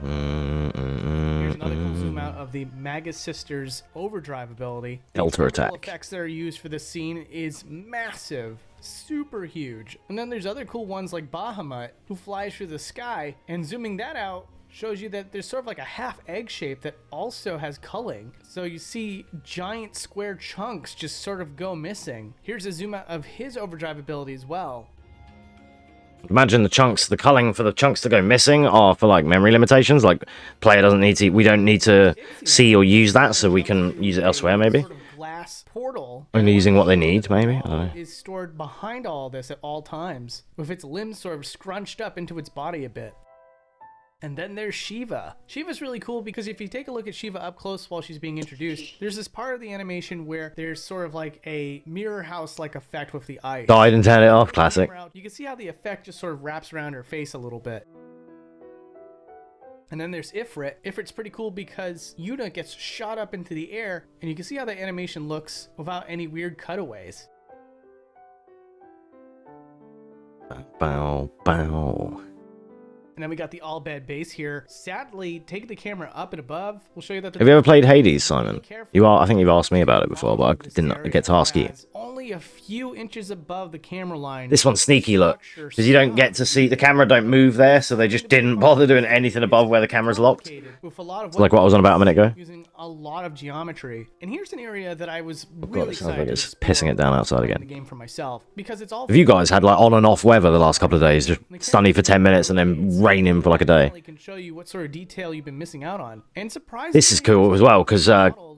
Speaker 2: Here's another cool zoom out of the Magus Sisters overdrive ability. The
Speaker 1: Delta
Speaker 2: technical
Speaker 1: attack.
Speaker 2: effects that are used for this scene is massive, super huge. And then there's other cool ones like Bahamut, who flies through the sky, and zooming that out shows you that there's sort of like a half egg shape that also has culling. So you see giant square chunks just sort of go missing. Here's a zoom out of his overdrive ability as well.
Speaker 1: Imagine the chunks, the culling for the chunks to go missing are for like memory limitations. Like player doesn't need to, we don't need to see or use that, so we can use it elsewhere maybe.
Speaker 2: Sort of glass portal.
Speaker 1: Only using what they need, maybe. I don't know.
Speaker 2: Is stored behind all this at all times, with its limbs sort of scrunched up into its body a bit. And then there's Shiva. Shiva's really cool because if you take a look at Shiva up close while she's being introduced, there's this part of the animation where there's sort of like a mirror house-like effect with the ice.
Speaker 1: Died and turned it off, classic.
Speaker 2: You can see how the effect just sort of wraps around her face a little bit. And then there's Ifrit. Ifrit's pretty cool because Yuna gets shot up into the air, and you can see how the animation looks without any weird cutaways.
Speaker 1: Bow, bow.
Speaker 2: And then we got the all-bed base here. Sadly, take the camera up and above. We'll show you that.
Speaker 1: Have you ever played Hades, Simon? I think you've asked me about it before, but I didn't get to ask you.
Speaker 2: Only a few inches above the camera line.
Speaker 1: This one's sneaky, look, because you don't get to see, the camera don't move there, so they just didn't bother doing anything above where the camera's locked.
Speaker 2: With a lot of
Speaker 1: Like what I was on about a minute ago.
Speaker 2: using a lot of geometry. And here's an area that I was
Speaker 1: God,
Speaker 2: really
Speaker 1: it sounds like
Speaker 2: excited
Speaker 1: it's
Speaker 2: to
Speaker 1: pissing it down outside
Speaker 2: explore in
Speaker 1: again.
Speaker 2: the game for myself because it's all.
Speaker 1: Have you guys had like on and off weather the last couple of days? Just sunny for 10 minutes and then raining for like a day.
Speaker 2: Can show you what sort of detail you've been missing out on. And surprisingly,
Speaker 1: This is cool as well, because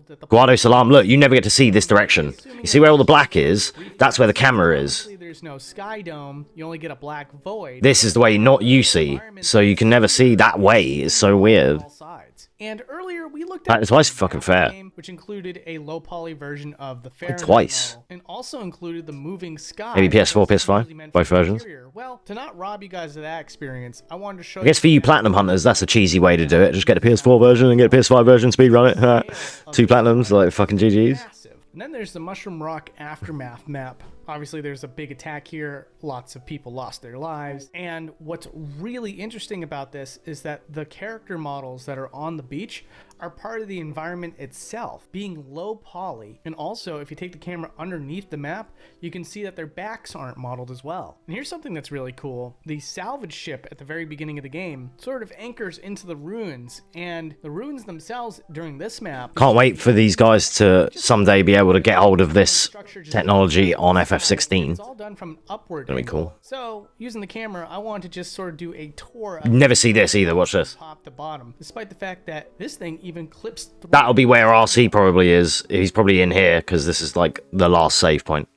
Speaker 2: that the
Speaker 1: Guado Salam, look, you never get to see this direction. You see where all the black is? That's where the camera is.
Speaker 2: Obviously, there's no sky dome. You only get a black void.
Speaker 1: This is the way not you see, so you can never see that way. It's so weird.
Speaker 2: All sides. And earlier we looked
Speaker 1: That
Speaker 2: at
Speaker 1: is why it's fucking fair.
Speaker 2: game, which included a low poly version of the Fahrenheit
Speaker 1: twice.
Speaker 2: model, and also included the moving sky.
Speaker 1: Maybe PS4,
Speaker 2: which is
Speaker 1: PS5,
Speaker 2: usually meant
Speaker 1: both
Speaker 2: for the
Speaker 1: versions.
Speaker 2: interior. Well, to not rob you guys of that experience, I wanted to show
Speaker 1: I guess for you platinum hunters, that's a cheesy way to do it. Just get the PS4 version and get a PS5 version, speedrun it. 2 platinums, like fucking GG's.
Speaker 2: Massive. And then there's the Mushroom Rock Aftermath map. Obviously, there's a big attack here. Lots of people lost their lives. And what's really interesting about this is that the character models that are on the beach are part of the environment itself, being low poly. And also, if you take the camera underneath the map, you can see that their backs aren't modeled as well. And here's something that's really cool. The salvage ship at the very beginning of the game sort of anchors into the ruins, and the ruins themselves during this map...
Speaker 1: Can't wait for these guys to someday be able to get hold of this technology on FF16.
Speaker 2: It's all done from an upward
Speaker 1: That'd be
Speaker 2: angle.
Speaker 1: cool.
Speaker 2: So, using the camera, I wanted to just sort of do a tour of
Speaker 1: Never see this either, watch this.
Speaker 2: top to bottom, despite the fact that this thing even clips through.
Speaker 1: That'll be where RC probably is. He's probably in here, because this is like the last save point.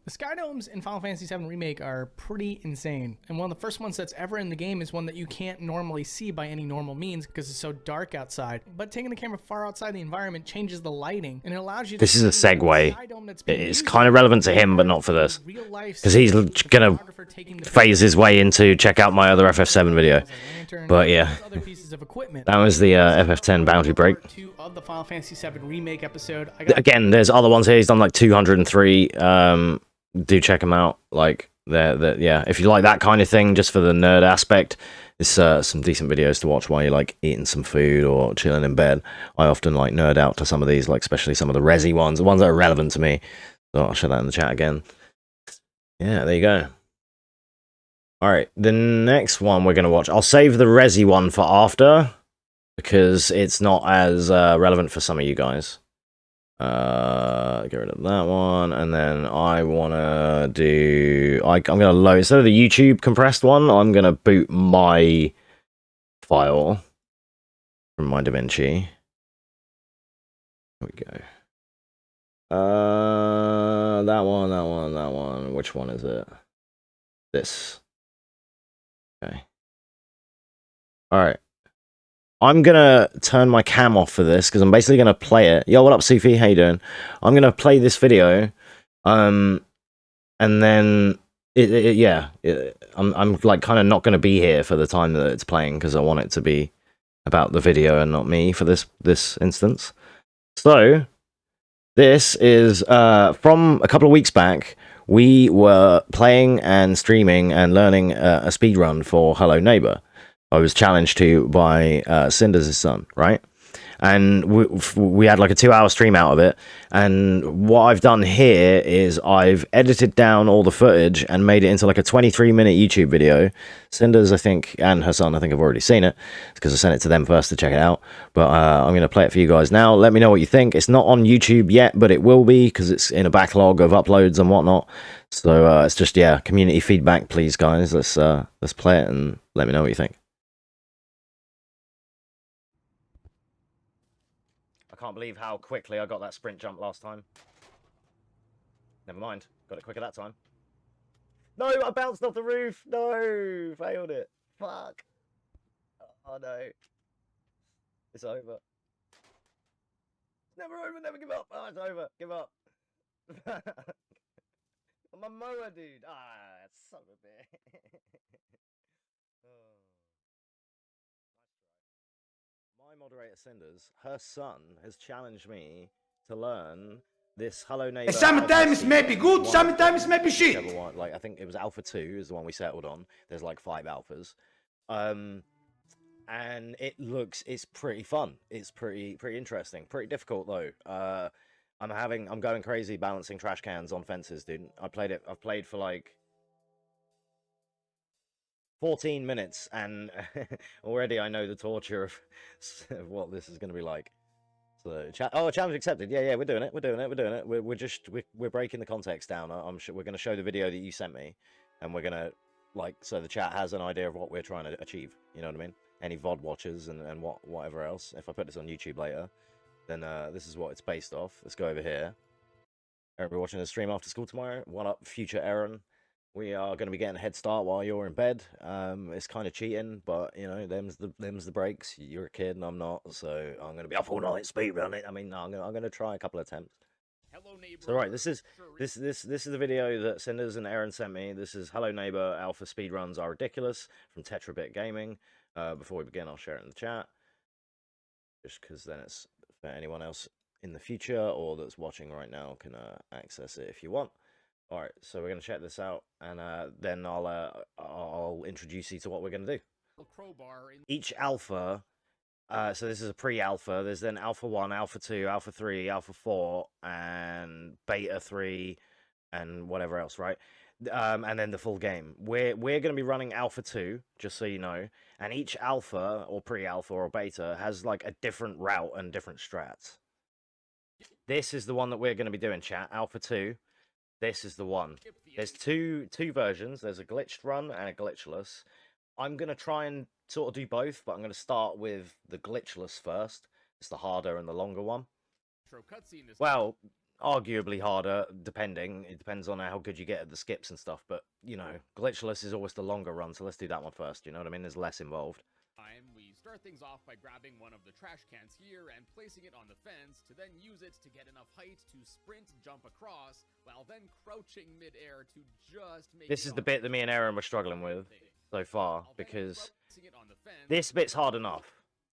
Speaker 2: The sky domes in Final Fantasy VII Remake are pretty insane, and one of the first ones that's ever in the game is one that you can't normally see by any normal means because it's so dark outside. But taking the camera far outside the environment changes the lighting, and it allows you to
Speaker 1: This is a
Speaker 2: see the
Speaker 1: segue.
Speaker 2: sky dome that's being
Speaker 1: It's
Speaker 2: used
Speaker 1: kind of relevant to him, but not for this.
Speaker 2: real life
Speaker 1: Because he's
Speaker 2: scenes with the
Speaker 1: gonna
Speaker 2: photographer taking the
Speaker 1: phase his way into check out my other FF7 video.
Speaker 2: lantern,
Speaker 1: But yeah,
Speaker 2: and other pieces of equipment.
Speaker 1: that was the FF10 bounty break.
Speaker 2: Part 2 of the Final Fantasy VII Remake episode. I got
Speaker 1: Again, there's other ones here. He's done like 203. Do check him out. Like, yeah. If you like that kind of thing, just for the nerd aspect, it's some decent videos to watch while you're like eating some food or chilling in bed. I often like nerd out to some of these, like especially some of the resi ones, the ones that are relevant to me. So I'll show that in the chat again. Yeah, there you go. All right, the next one we're gonna watch. I'll save the resi one for after because it's not as relevant for some of you guys. Get rid of that one, and then I wanna do. I'm gonna load instead of the YouTube compressed one. I'm gonna boot my file from my DaVinci. Here we go. That one. Which one is it? This. Okay. All right. I'm gonna turn my cam off for this because I'm basically gonna play it. Yo, what up, Sufi? How you doing? I'm gonna play this video, and then I'm like kind of not gonna be here for the time that it's playing because I want it to be about the video and not me for this instance. So this is from a couple of weeks back. We were playing and streaming and learning a speedrun for Hello Neighbor. I was challenged to by Cinders' son, right? And we had like a 2-hour stream out of it. And what I've done here is I've edited down all the footage and made it into like a 23-minute YouTube video. Cinders, I think, and her son, I think, have already seen it because I sent it to them first to check it out. But I'm going to play it for you guys now. Let me know what you think. It's not on YouTube yet, but it will be because it's in a backlog of uploads and whatnot. So it's just, yeah, community feedback, please, guys. Let's play it and let me know what you think. I can't believe how quickly I got that sprint jump last time. Never mind. Got it quicker that time. No, I bounced off the roof. No, failed it. Fuck. Oh no. It's over. Never over, never give up. Oh, it's over. Give up. I'm a mower, dude. Ah, son of a bitch. My moderator Cinders, her son has challenged me to learn this Hello Neighbor.
Speaker 4: Sometimes may be good, sometimes may be shit.
Speaker 1: One, like I think it was Alpha 2 is the one we settled on. There's like 5 alphas. And it's pretty fun. It's pretty interesting. Pretty difficult though. I'm going crazy balancing trash cans on fences, dude. I've played for like 14 minutes, and already I know the torture of what this is going to be like. So, challenge accepted. Yeah, we're doing it. We're breaking the context down. I'm sure we're going to show the video that you sent me, and we're going to so the chat has an idea of what we're trying to achieve. You know what I mean? Any VOD watchers and whatever else. If I put this on YouTube later, then this is what it's based off. Let's go over here. Aaron, we're watching a stream after school tomorrow. What up, future Aaron? We are going to be getting a head start while you're in bed. It's kind of cheating, but you know, them's the breaks. You're a kid and I'm not, so I'm going to be up all night speedrunning. I mean, no, I'm going to try a couple of attempts.
Speaker 5: Hello, neighbor.
Speaker 1: So right, this is the video that Cinders and Aaron sent me. This is Hello Neighbor Alpha Speedruns Are Ridiculous from Tetrabit Gaming. Before we begin, I'll share it in the chat, just because then it's for anyone else in the future or that's watching right now can access it if you want. All right, so we're gonna check this out, and then I'll introduce you to what we're gonna do. Each alpha. So this is a pre-alpha. There's then alpha 1, alpha 2, alpha 3, alpha 4, and beta 3, and whatever else, right? And then the full game. We're going to be running alpha 2, just so you know. And each alpha, or pre-alpha, or beta, has like a different route and different strats. This is the one that we're going to be doing, chat. Alpha 2. This is the one. There's two versions. There's a glitched run and a glitchless. I'm going to try and sort of do both, but I'm going to start with the glitchless first. It's the harder and the longer one. Well, arguably harder, depending. It depends on how good you get at the skips and stuff, but, you know, glitchless is always the longer run, so let's do that one first, you know what I mean? There's less involved.
Speaker 5: We start things off by grabbing one of the trash cans here and placing it on the fence to then use it to get enough height to sprint, jump across, while then crouching mid-air to just make
Speaker 1: This is the bit that me and Aaron were struggling with so far, because this bit's hard enough.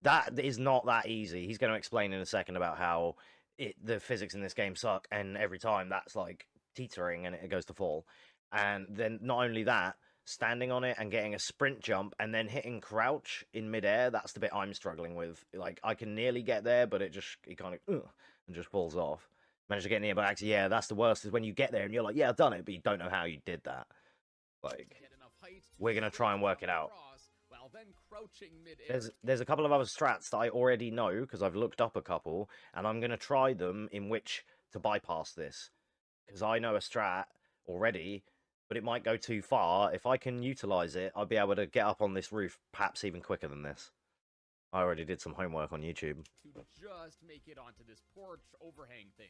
Speaker 1: That is not that easy. He's going to explain in a second about how the physics in this game suck, and every time that's like teetering and it goes to fall. And then not only that, standing on it and getting a sprint jump and then hitting crouch in midair, that's the bit I'm struggling with. Like, I can nearly get there, but it kind of and just falls off. Managed to get near, but actually, yeah, that's the worst, is when you get there and you're like, yeah, I've done it, but you don't know how you did that. Like, we're going to try and work it out. There's a couple of other strats that I already know, because I've looked up a couple, and I'm going to try them in which to bypass this. Because I know a strat already, but it might go too far. If I can utilize it, I'll be able to get up on this roof perhaps even quicker than this. I already did some homework on YouTube.
Speaker 5: To just make it onto this porch overhang thing.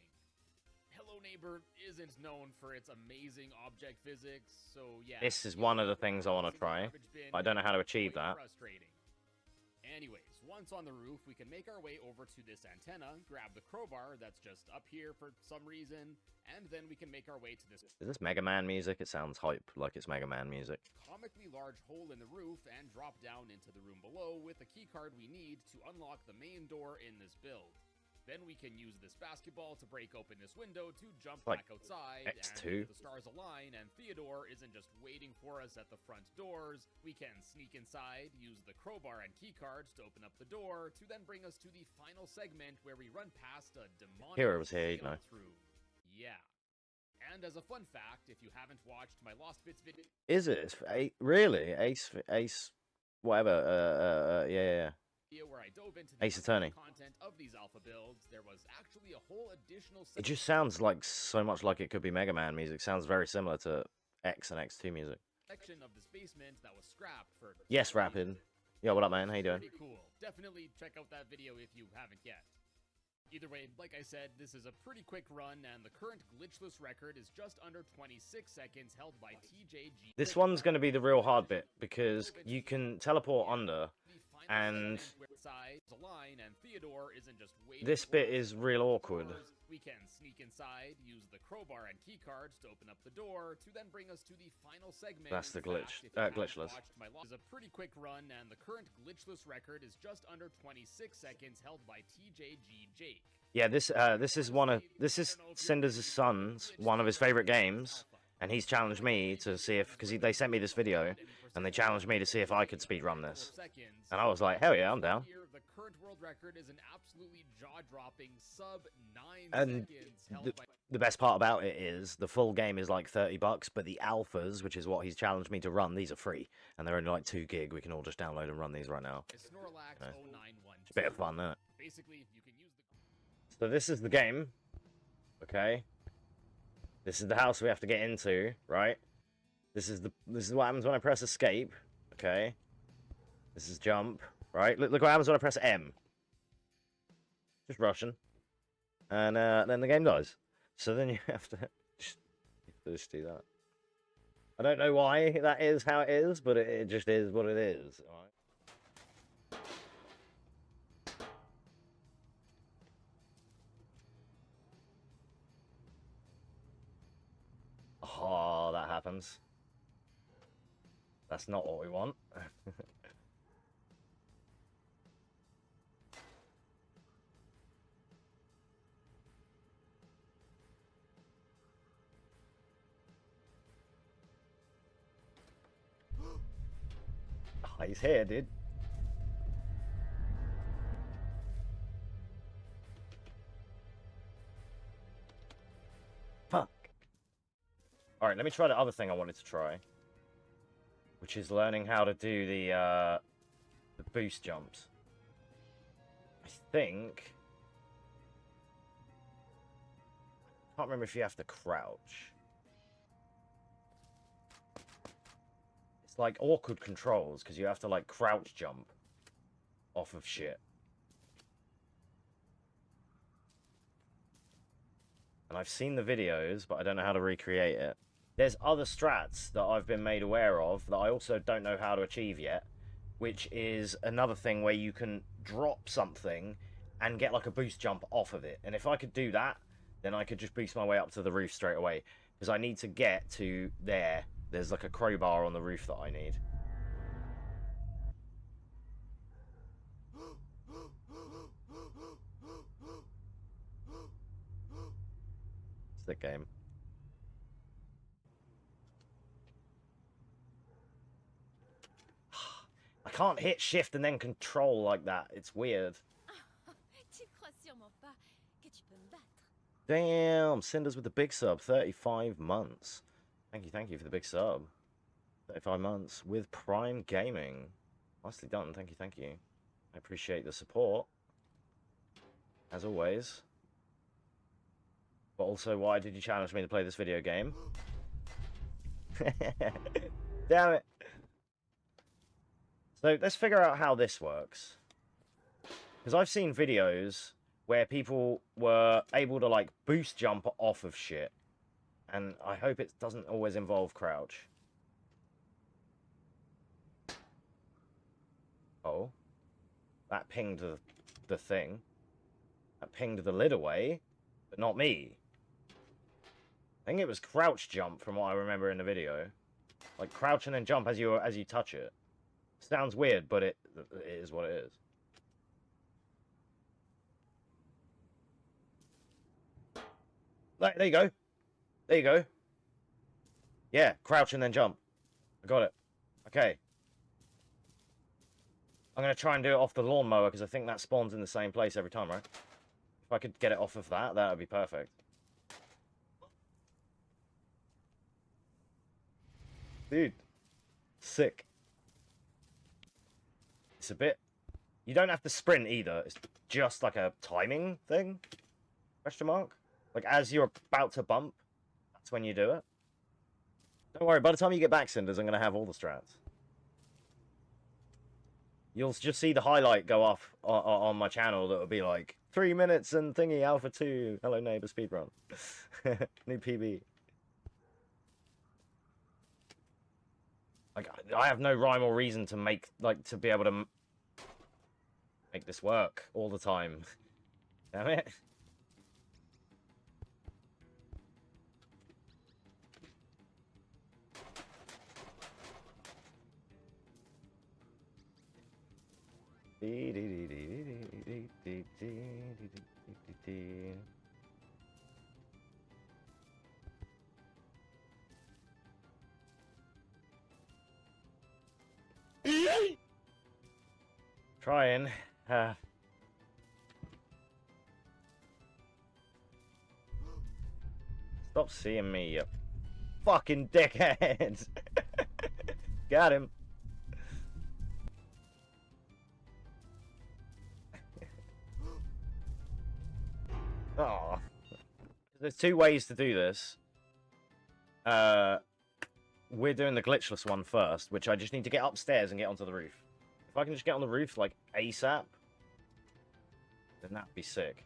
Speaker 5: Hello Neighbor isn't known for its amazing object physics, so yeah.
Speaker 1: This is one of the things I want to try. I don't know how to achieve that.
Speaker 5: Frustrating. Anyways, once on the roof, we can make our way over to this antenna, grab the crowbar that's just up here for some reason, and then we can make our way to this...
Speaker 1: Is this Mega Man music? It sounds hype, like it's Mega Man music.
Speaker 5: Comically large hole in the roof and drop down into the room below with the keycard we need to unlock the main door in this build. Then we can use this basketball to break open this window to jump back outside,
Speaker 1: X2.
Speaker 5: and the stars align and Theodore isn't just waiting for us at the front doors. We can sneak inside, use the crowbar and keycards to open up the door, to then bring us to the final segment where we run past a demonic
Speaker 1: Hero was here, you know.
Speaker 5: Yeah. And as a fun fact, if you haven't watched my Lost Bits video...
Speaker 1: Is it? Really? Ace, whatever, yeah.
Speaker 5: Where I dove into the
Speaker 1: Ace Attorney.
Speaker 5: Content of these alpha builds, there was actually a whole additional...
Speaker 1: It just sounds like so much like it could be Mega Man music. Sounds very similar to X and X2 music.
Speaker 5: Section of this basement that was scrapped for...
Speaker 1: Yes, Rapid. Yo, what up, man? How you doing?
Speaker 5: Pretty cool. Definitely check out that video if you haven't yet. Either way, like I said, this is a pretty quick run, and the current glitchless record is just under 26 seconds, held by TJG.
Speaker 1: This one's going to be the real hard bit, because you can teleport under, and this bit is real awkward.
Speaker 5: We can sneak inside, use the crowbar and keycards to open up the door, to then bring us to the final segment.
Speaker 1: That's the glitchless.
Speaker 5: This is a pretty quick run, and the current glitchless record is just under 26 seconds, held by TJG Jake.
Speaker 1: Yeah, this is Cinders' son's one of his favorite games, and he's challenged me to see if, because they sent me this video, and they challenged me to see if I could speedrun this, and I was like, hell yeah, I'm down.
Speaker 5: The current world record is an absolutely jaw-dropping sub 9
Speaker 1: and
Speaker 5: seconds.
Speaker 1: The best part about it is the full game is like $30, but the alphas, which is what he's challenged me to run, these are free, and they're only like 2 gig. We can all just download and run these right now. It's a bit of fun, isn't it?
Speaker 5: Basically, you can use the...
Speaker 1: So this is the game, okay? This is the house we have to get into, right? This is what happens when I press escape, okay? This is jump, right? Look what happens when I press M. just rushing, and then the game dies. So then you have to just do that. I don't know why that is how it is, but it just is what it is. All right? Oh, that happens. That's not what we want. Oh, he's here, dude. Fuck. Alright, let me try the other thing I wanted to try. Which is learning how to do the boost jumps. I think... I can't remember if you have to crouch. It's like awkward controls, because you have to like crouch jump off of shit. And I've seen the videos, but I don't know how to recreate it. There's other strats that I've been made aware of that I also don't know how to achieve yet, which is another thing where you can drop something and get like a boost jump off of it. And if I could do that, then I could just boost my way up to the roof straight away. Because I need to get to there. There's like a crowbar on the roof that I need. It's the game. I can't hit shift and then control like that. It's weird. Damn, Cinders with the big sub, 35 months. Thank you for the big sub. 35 months with Prime Gaming. Nicely done, thank you. I appreciate the support. As always. But also, why did you challenge me to play this video game? Damn it. So, let's figure out how this works. Because I've seen videos where people were able to, like, boost jump off of shit. And I hope it doesn't always involve crouch. Oh. That pinged the thing. That pinged the lid away, but not me. I think it was crouch jump from what I remember in the video. Like, crouch and then jump as you touch it. Sounds weird, but it is what it is. There you go. There you go. Yeah, crouch and then jump. I got it. Okay. I'm going to try and do it off the lawnmower because I think that spawns in the same place every time, right? If I could get it off of that, that would be perfect. Dude. Sick. It's a bit... You don't have to sprint either. It's just like a timing thing? Question mark? Like, as you're about to bump, that's when you do it. Don't worry, by the time you get back, Cinders, I'm going to have all the strats. You'll just see the highlight go off on my channel that will be like, 3 minutes and thingy alpha 2. Hello, neighbor, speedrun. New PB. Like, I have no rhyme or reason to make, like, to be able to make this work all the time. Damn it. Trying. Stop seeing me, you fucking dickhead. Got him. Oh, there's two ways to do this. We're doing the glitchless one first, which I just need to get upstairs and get onto the roof. If I can just get on the roof, like, ASAP, Then that'd be sick.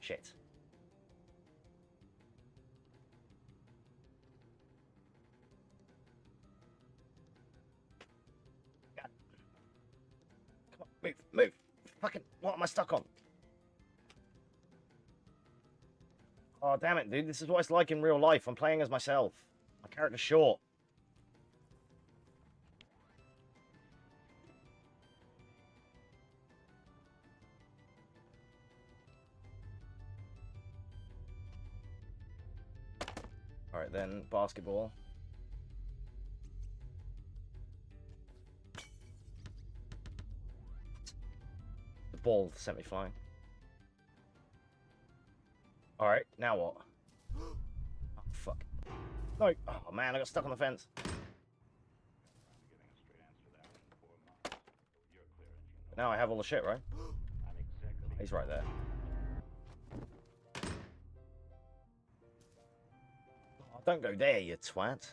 Speaker 1: Shit. God. Come on, move, move. Fucking, what am I stuck on? Oh, damn it, dude. This is what it's like in real life. I'm playing as myself. My character's short. Alright then, basketball. The ball sent me flying. Alright, now what? Oh, fuck. No! Oh man, I got stuck on the fence. But now I have all the shit, right? He's right there. Oh, don't go there, you twat.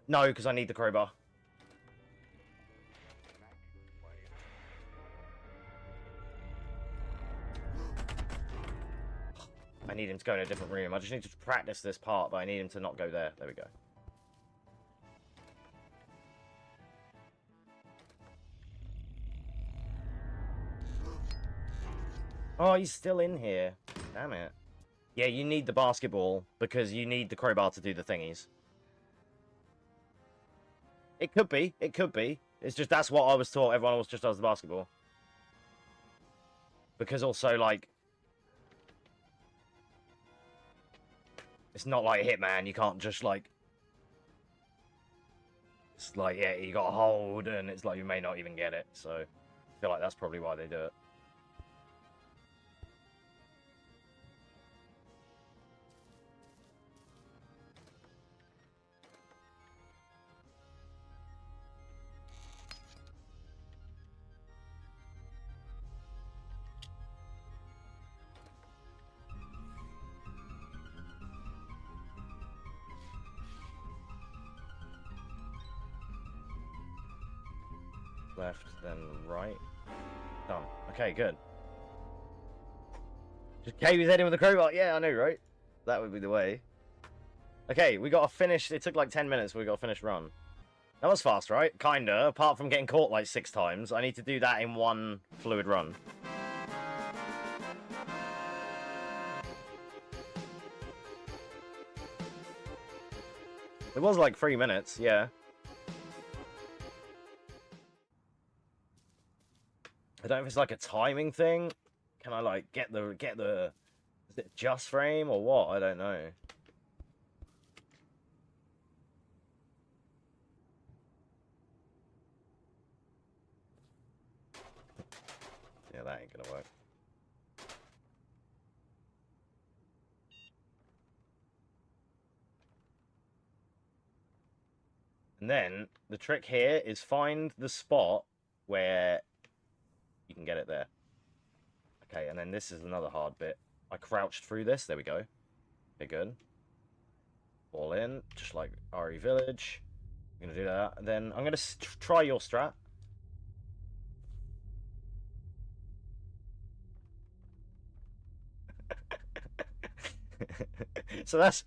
Speaker 1: No, because I need the crowbar. I need him to go in a different room. I just need to practice this part, but I need him to not go there. There we go. Oh, he's still in here. Damn it. Yeah, you need the basketball because you need the crowbar to do the thingies. It could be. It could be. It's just that's what I was taught. Everyone else just does the basketball. Because also, like... It's not like Hitman. You can't just, like... It's like, yeah, you got to hold, and it's like you may not even get it. So, I feel like that's probably why they do it. Left, then right. Done. Okay, good. Just cave his head in with the crowbar. Yeah, I knew, right? That would be the way. Okay, we got a finish. It took like 10 minutes. We got a finished run. That was fast, right? Kinda. Apart from getting caught like 6 times. I need to do that in one fluid run. It was like 3 minutes, yeah. I don't know if it's like a timing thing. Can I like get the is it just frame or what? I don't know. Yeah, that ain't gonna work. And then the trick here is find the spot where you can get it there. Okay, and then this is another hard bit. I crouched through this. There we go. Okay, good. All in, just like RE Village. I'm going to do that. And then I'm going to try your strat. So that's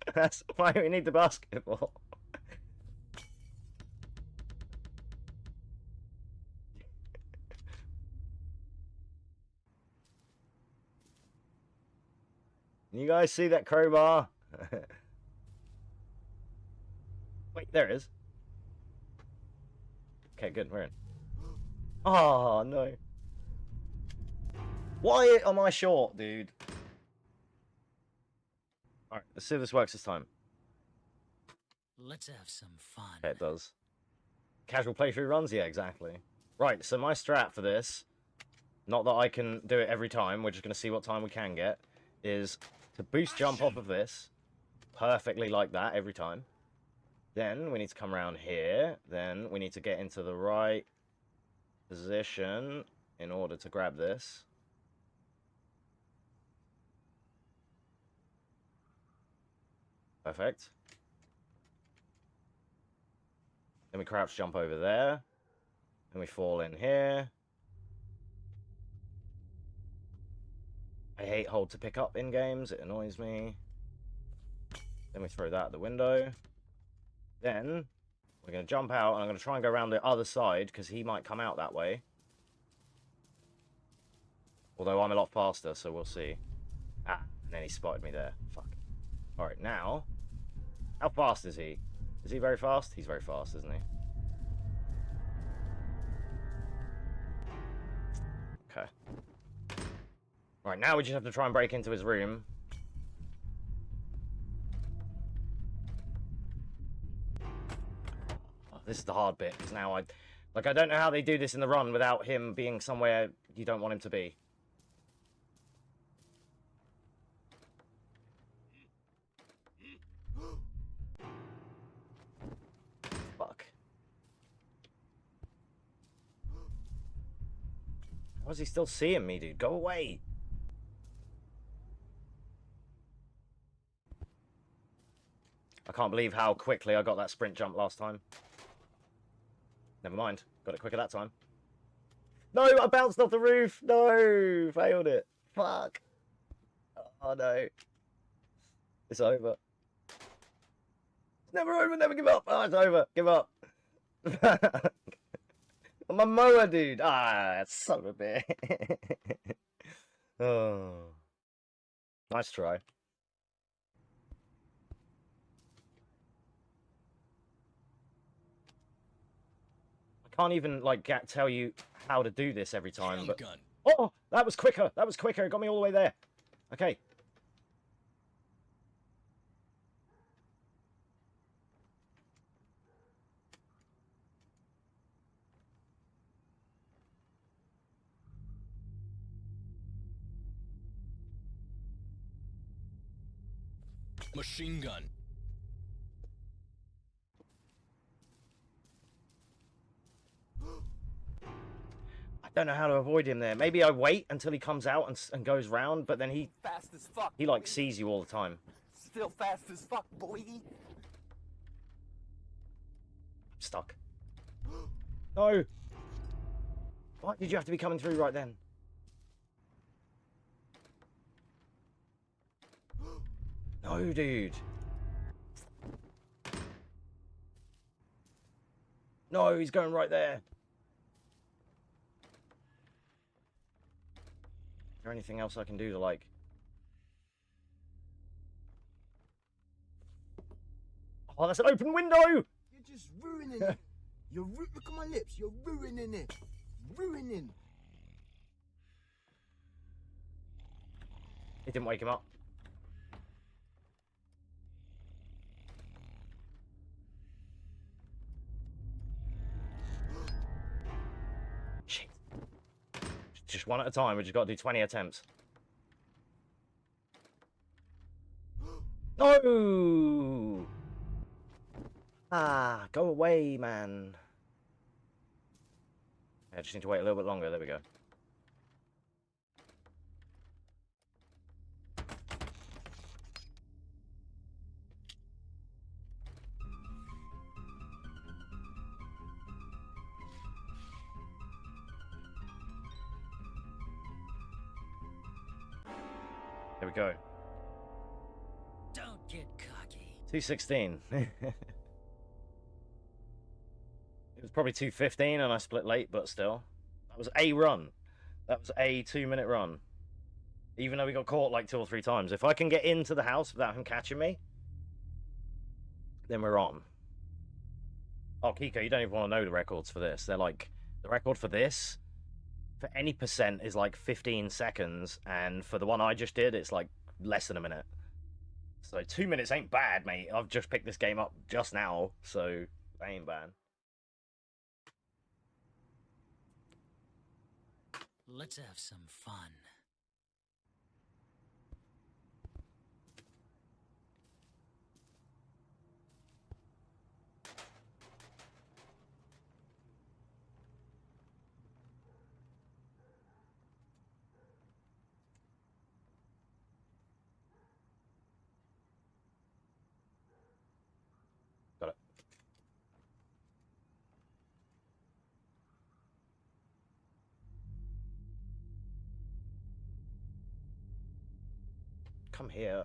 Speaker 1: why we need the basketball. You guys see that crowbar? Wait, there it is. Okay, good, we're in. Oh, no. Why am I short, dude? Alright, let's see if this works this time.
Speaker 6: Let's have some fun.
Speaker 1: Okay, it does. Casual playthrough runs? Yeah, exactly. Right, so my strat for this, not that I can do it every time, we're just going to see what time we can get, is to boost jump off of this perfectly like that every time. Then we need to come around here. Then we need to get into the right position in order to grab this. Perfect. Then we crouch jump over there. Then we fall in here. I hate hold to pick up in games. It annoys me. Then we throw that out the window. Then we're going to jump out, and I'm going to try and go around the other side, because he might come out that way. Although I'm a lot faster, so we'll see. Ah, and then he spotted me there. Fuck. Alright, now... How fast is he? Is he very fast? He's very fast, isn't he? Okay. Right, now we just have to try and break into his room. Oh, this is the hard bit, because now I don't know how they do this in the run without him being somewhere you don't want him to be. Fuck. How is he still seeing me, dude? Go away! I can't believe how quickly I got that sprint jump last time. Never mind. Got it quicker that time. No, I bounced off the roof. No, failed it. Fuck. Oh, no. It's over. It's never over. Never give up. Oh, it's over. Give up. I'm a mower, dude. Ah, son of a bitch. Oh. Nice try. Can't even like tell you how to do this every time, but oh, that was quicker. That was quicker. It got me all the way there. Okay.
Speaker 6: Machine gun.
Speaker 1: I don't know how to avoid him there. Maybe I wait until he comes out and goes round, but then he
Speaker 3: Fast as fuck.
Speaker 1: like sees you all the time.
Speaker 3: Still fast as fuck, boy.
Speaker 1: Stuck. No. Why did you have to be coming through right then? No, dude. No, he's going right there. Is there anything else I can do to, like... Oh, that's an open window!
Speaker 7: You're just ruining it. Look at my lips. You're ruining it. Ruining.
Speaker 1: It didn't wake him up. Shit. Just one at a time. We just got to do 20 attempts. No! Ah, go away, man. I just need to wait a little bit longer. There we go. There we go.
Speaker 6: Don't get cocky.
Speaker 1: 2:16. It was probably 2:15 and I split late, but still. That was a run. That was a 2-minute run. Even though we got caught like 2 or 3 times. If I can get into the house without him catching me, then we're on. Oh, Kiko, you don't even want to know the records for this. They're like, the record for this, for any percent, is like 15 seconds. And for the one I just did, it's like less than a minute. So 2 minutes ain't bad, mate. I've just picked this game up just now, so that ain't bad.
Speaker 6: Let's have some fun.
Speaker 1: come here.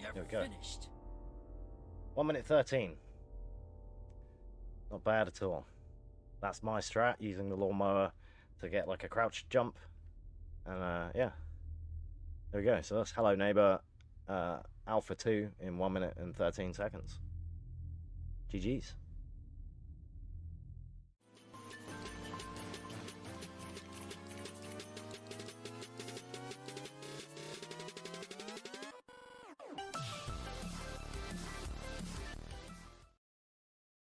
Speaker 6: You're
Speaker 1: Here we go.
Speaker 6: finished.
Speaker 1: 1 minute 13. Not bad at all. That's my strat, using the lawnmower to get like a crouch jump. And yeah. There we go. So that's Hello Neighbor Alpha 2 in 1 minute and 13 seconds. GG's.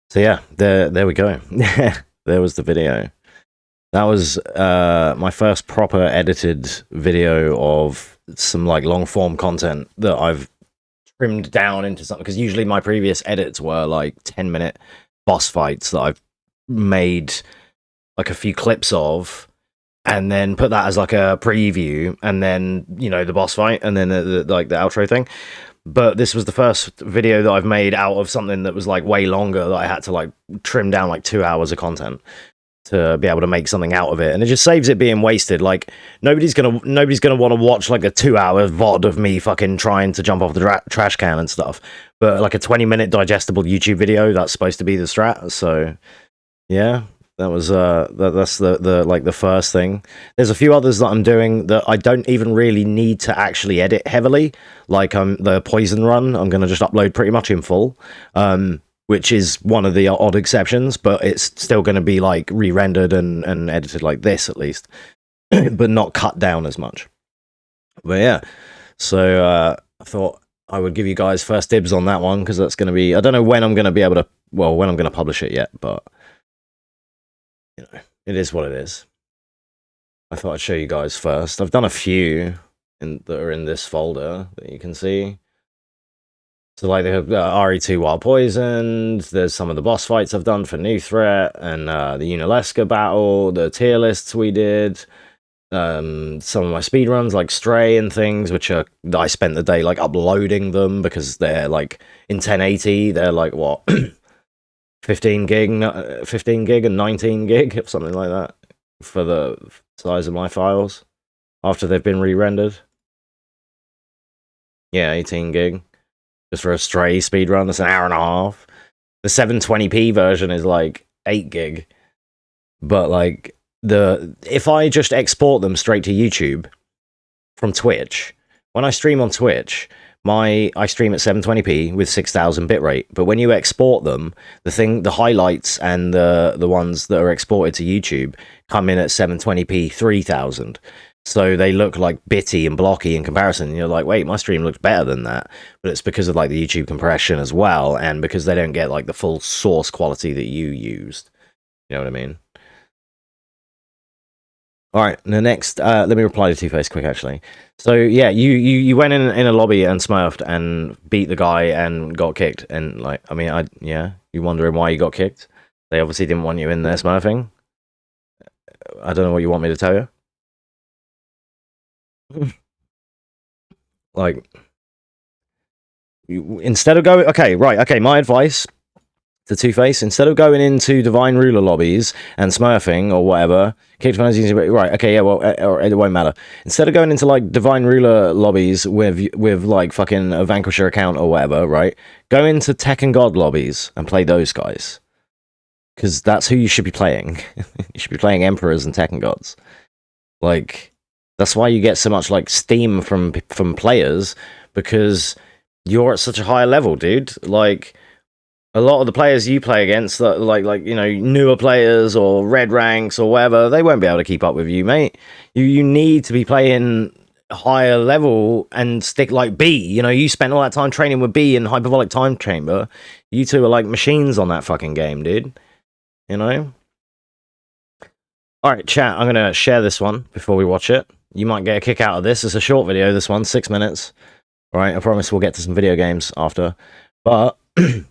Speaker 1: So yeah, there we go. There was the video. That was my first proper edited video of some like long form content that I've trimmed down into something, because usually my previous edits were like 10-minute boss fights that I've made like a few clips of and then put that as like a preview, and then, you know, the boss fight, and then like the outro thing. But this was the first video that I've made out of something that was like way longer, that I had to like trim down like 2 hours of content to be able to make something out of it, and it just saves it being wasted. Like nobody's gonna want to watch like a 2-hour VOD of me fucking trying to jump off the trash can and stuff. But like a 20-minute digestible YouTube video, that's supposed to be the strat. So yeah, that was that's the like the first thing. There's a few others that I'm doing that I don't even really need to actually edit heavily. Like the poison run, I'm gonna just upload pretty much in full. Which is one of the odd exceptions, but it's still going to be like re-rendered and edited like this at least, but not cut down as much. But yeah, so I thought I would give you guys first dibs on that one, because that's going to be, I don't know when I'm going to be able to, well, when I'm going to publish it yet, but you know, it is what it is. I thought I'd show you guys first. I've done a few that are in this folder that you can see. So like the RE1R Poisoned, there's some of the boss fights I've done for New Threat, and the Unalesca battle, the tier lists we did, some of my speedruns like Stray and things, which are, I spent the day like uploading them, because they're like in 1080, they're like what, 15 gig and 19 gig, or something like that, for the size of my files, after they've been re-rendered. Yeah, 18 gig. Just for a Stray speedrun, that's an hour and a half. The 720p version is like 8 gig. But like, if I just export them straight to YouTube from Twitch, when I stream on Twitch, I stream at 720p with 6000 bitrate. But when you export them, the highlights and the ones that are exported to YouTube come in at 720p 3000. So they look like bitty and blocky in comparison. And you're like, wait, my stream looks better than that. But it's because of like the YouTube compression as well, and because they don't get like the full source quality that you used. You know what I mean? All right, the next, let me reply to Two-Face quick, actually. So yeah, you went in a lobby and smurfed and beat the guy and got kicked. And like, I mean, yeah, you wondering why you got kicked? They obviously didn't want you in there smurfing. I don't know what you want me to tell you. Like, instead of going, okay, my advice to Two-Face, instead of going into Divine Ruler lobbies and smurfing or whatever, right, okay, yeah, well, it won't matter. Instead of going into like Divine Ruler lobbies with like fucking a Vanquisher account or whatever, right, go into Tekken God lobbies and play those guys, because that's who you should be playing. You should be playing Emperors and Tekken Gods. Like, that's why you get so much like steam from players, because you're at such a high level, dude. Like, a lot of the players you play against, like you know, newer players or red ranks or whatever, they won't be able to keep up with you, mate. You need to be playing higher level and stick like B. You know, you spent all that time training with B and Hyperbolic Time Chamber. You two are like machines on that fucking game, dude. You know? Alright, chat, I'm gonna share this one before we watch it. You might get a kick out of this. It's a short video, this one, 6 minutes. Alright, I promise we'll get to some video games after. But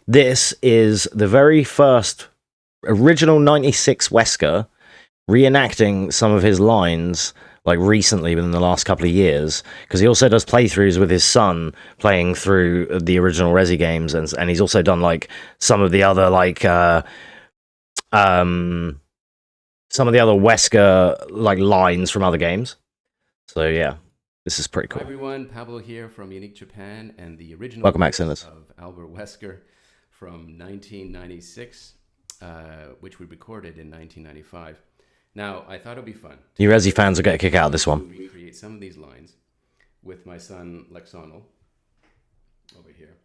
Speaker 1: this is the very first original 96 Wesker reenacting some of his lines like recently within the last couple of years, because he also does playthroughs with his son playing through the original Resi games, and he's also done like some of the other like some of the other Wesker like lines from other games. So yeah, this is pretty cool.
Speaker 8: Hi everyone, Pablo here from Unique Japan, and the original
Speaker 1: Welcome back,
Speaker 8: voice
Speaker 1: Sinners.
Speaker 8: of Albert Wesker from 1996, which we recorded in 1995. Now, I thought it'd be fun.
Speaker 1: You Resi fans will get a kick out of this one.
Speaker 8: Recreate some of these lines with my son Lexonal over here.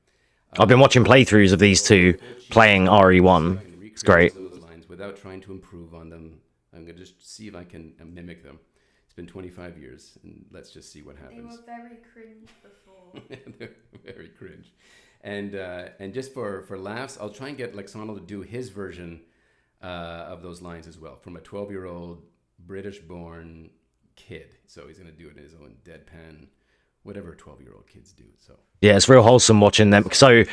Speaker 1: I've been watching playthroughs of these two playing RE1. It's great.
Speaker 8: Those lines without trying to improve on them. I'm gonna just see if I can mimic them. It's been 25 years, and let's just see what happens.
Speaker 9: They were very cringe before.
Speaker 8: They're very cringe. And just for laughs, I'll try and get Lexonal to do his version of those lines as well, from a 12-year-old British-born kid. So he's going to do it in his own deadpan, whatever 12-year-old kids do. So
Speaker 1: yeah, it's real wholesome watching them. So